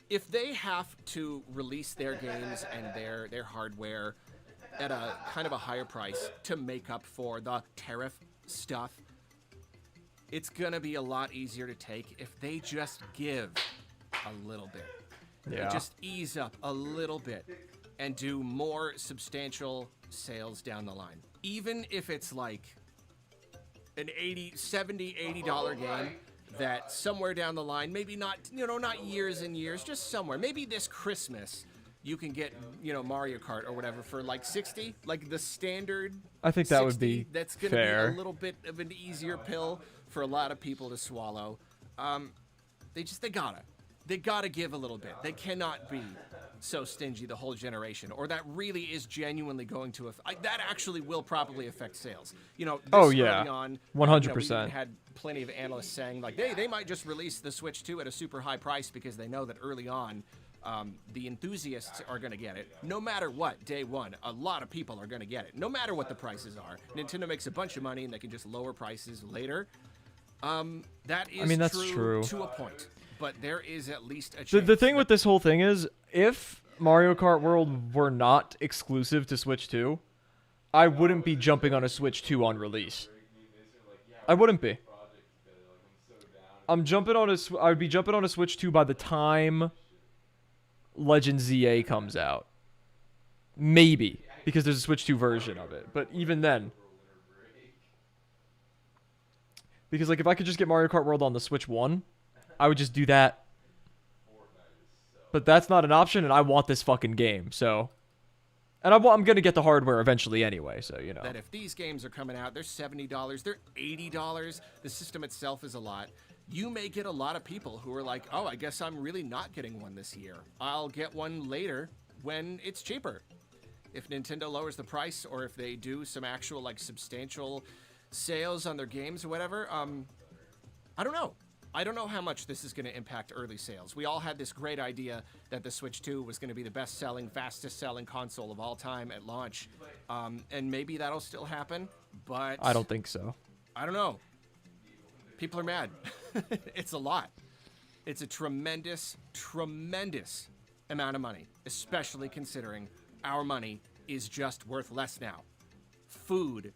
[SPEAKER 11] If they have to release their games and their hardware at a kind of a higher price to make up for the tariff stuff, it's gonna be a lot easier to take if they just give a little bit.
[SPEAKER 1] Yeah.
[SPEAKER 11] Just ease up a little bit and do more substantial sales down the line. Even if it's like an $80 game that somewhere down the line, maybe not, not years and years, just somewhere. Maybe this Christmas you can get, Mario Kart or whatever for like 60, like the standard.
[SPEAKER 1] I think that
[SPEAKER 11] 60,
[SPEAKER 1] would be
[SPEAKER 11] that's gonna
[SPEAKER 1] fair.
[SPEAKER 11] be a little bit of an easier pill for a lot of people to swallow. They gotta give a little bit. They cannot be so stingy the whole generation, or that really is genuinely going to that actually will probably affect sales. This early on,
[SPEAKER 1] 100%.
[SPEAKER 11] We had plenty of analysts saying like, they might just release the Switch 2 at a super high price because they know that early on, the enthusiasts are going to get it. No matter what, day one, a lot of people are going to get it. No matter what the prices are. Nintendo makes a bunch of money and they can just lower prices later. That is
[SPEAKER 1] that's true
[SPEAKER 11] to a point. But there is at least a chance.
[SPEAKER 1] The thing with this whole thing is, if Mario Kart World were not exclusive to Switch 2, I wouldn't be jumping on a Switch 2 on release. I wouldn't be. I would be jumping on a Switch 2 by the time Legends ZA comes out. Maybe, because there's a Switch 2 version of it. But even then, because like if I could just get Mario Kart World on the Switch 1, I would just do that. But that's not an option, and I want this fucking game, so. And I'm going to get the hardware eventually anyway, so,
[SPEAKER 11] That if these games are coming out, they're $70, they're $80, the system itself is a lot. You may get a lot of people who are like, oh, I guess I'm really not getting one this year. I'll get one later when it's cheaper. If Nintendo lowers the price, or if they do some actual, like, substantial sales on their games or whatever, I don't know. I don't know how much this is going to impact early sales. We all had this great idea that the Switch 2 was going to be the best-selling, fastest-selling console of all time at launch. And maybe that'll still happen, but...
[SPEAKER 1] I don't think so.
[SPEAKER 11] I don't know. People are mad. It's a lot. It's a tremendous, tremendous amount of money, especially considering our money is just worth less now. Food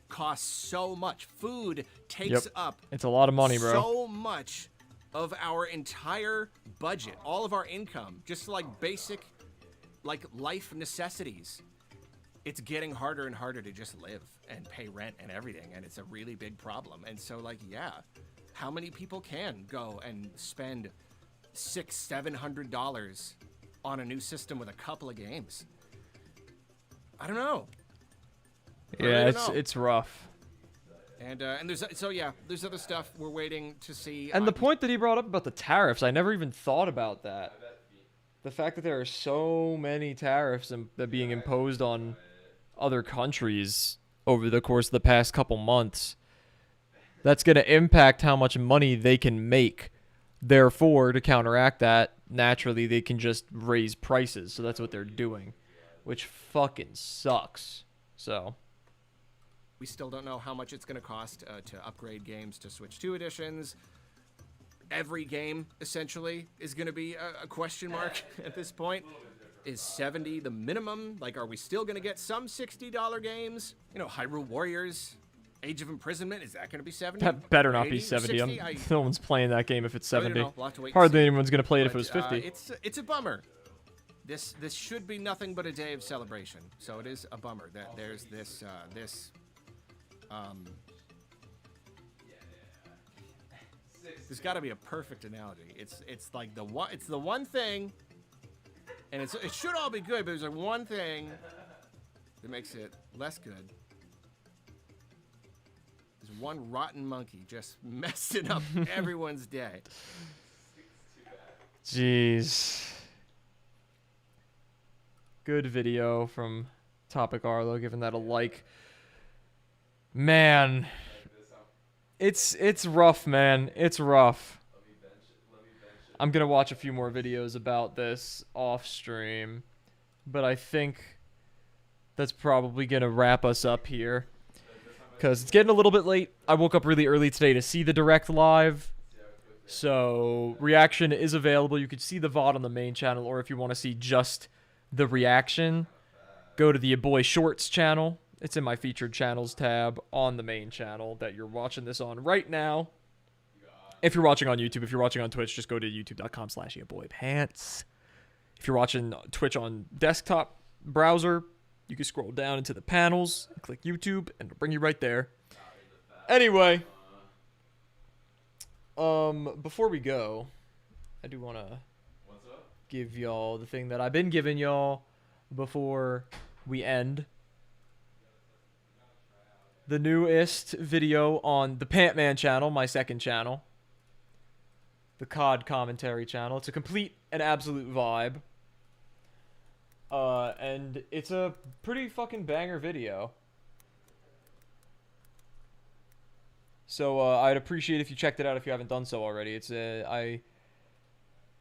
[SPEAKER 11] costs so much. Food takes up
[SPEAKER 1] it's a lot of money, bro.
[SPEAKER 11] so much of our entire budget, all of our income, just like basic like life necessities. It's getting harder and harder to just live and pay rent and everything, and it's a really big problem. And so, like, yeah, how many people can go and spend $600-700 on a new system with a couple of games? I don't know.
[SPEAKER 1] Yeah, it's rough.
[SPEAKER 11] And there's there's other stuff we're waiting to see.
[SPEAKER 1] And the point that he brought up about the tariffs, I never even thought about that. The fact that there are so many tariffs that being imposed on other countries over the course of the past couple months, that's going to impact how much money they can make. Therefore, to counteract that, naturally they can just raise prices. So that's what they're doing, which fucking sucks. So
[SPEAKER 11] we still don't know how much it's going to cost to upgrade games to Switch 2 editions. Every game, essentially, is going to be a question mark at this point. Is $70 the minimum? Like, are we still going to get some $60 games? You know, Hyrule Warriors, Age of Imprisonment, is that going to be $70?
[SPEAKER 1] That better not be
[SPEAKER 11] 70.
[SPEAKER 1] No one's playing that game if it's 70.
[SPEAKER 11] We'll have to wait and
[SPEAKER 1] Hardly
[SPEAKER 11] see.
[SPEAKER 1] anyone's going to play it if it was 50.
[SPEAKER 11] It's a bummer. This should be nothing but a day of celebration. So it is a bummer that there's this there's got to be a perfect analogy. It's like the one thing, and it should all be good, but there's like one thing that makes it less good. There's one rotten monkey just messing up everyone's day.
[SPEAKER 1] Jeez. Good video from Topic Arlo, giving that a like. Man, it's rough, man. It's rough. I'm gonna watch a few more videos about this off stream, but I think that's probably gonna wrap us up here because it's getting a little bit late. I woke up really early today to see the Direct live, so reaction is available. You could see the VOD on the main channel, or if you want to see just the reaction, go to the Your Boy Shorts channel. It's in my featured channels tab on the main channel that you're watching this on right now. If you're watching on YouTube, if you're watching on Twitch, just go to youtube.com/yourboypants. If you're watching Twitch on desktop browser, you can scroll down into the panels, and click YouTube, and it'll bring you right there. Anyway, before we go, I do want to give y'all the thing that I've been giving y'all before we end. The newest video on the Pantman channel, my second channel. The COD commentary channel. It's a complete and absolute vibe. And it's a pretty fucking banger video. So I'd appreciate if you checked it out if you haven't done so already. I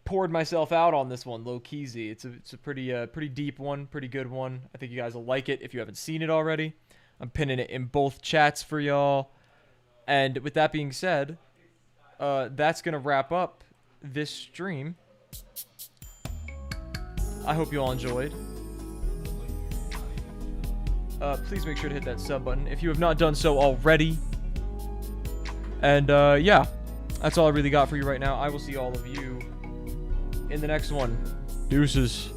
[SPEAKER 1] poured myself out on this one, low-keyzy. It's a pretty deep one, pretty good one. I think you guys will like it if you haven't seen it already. I'm pinning it in both chats for y'all. And with that being said, that's going to wrap up this stream. I hope you all enjoyed. Please make sure to hit that sub button if you have not done so already. And yeah, that's all I really got for you right now. I will see all of you in the next one. Deuces.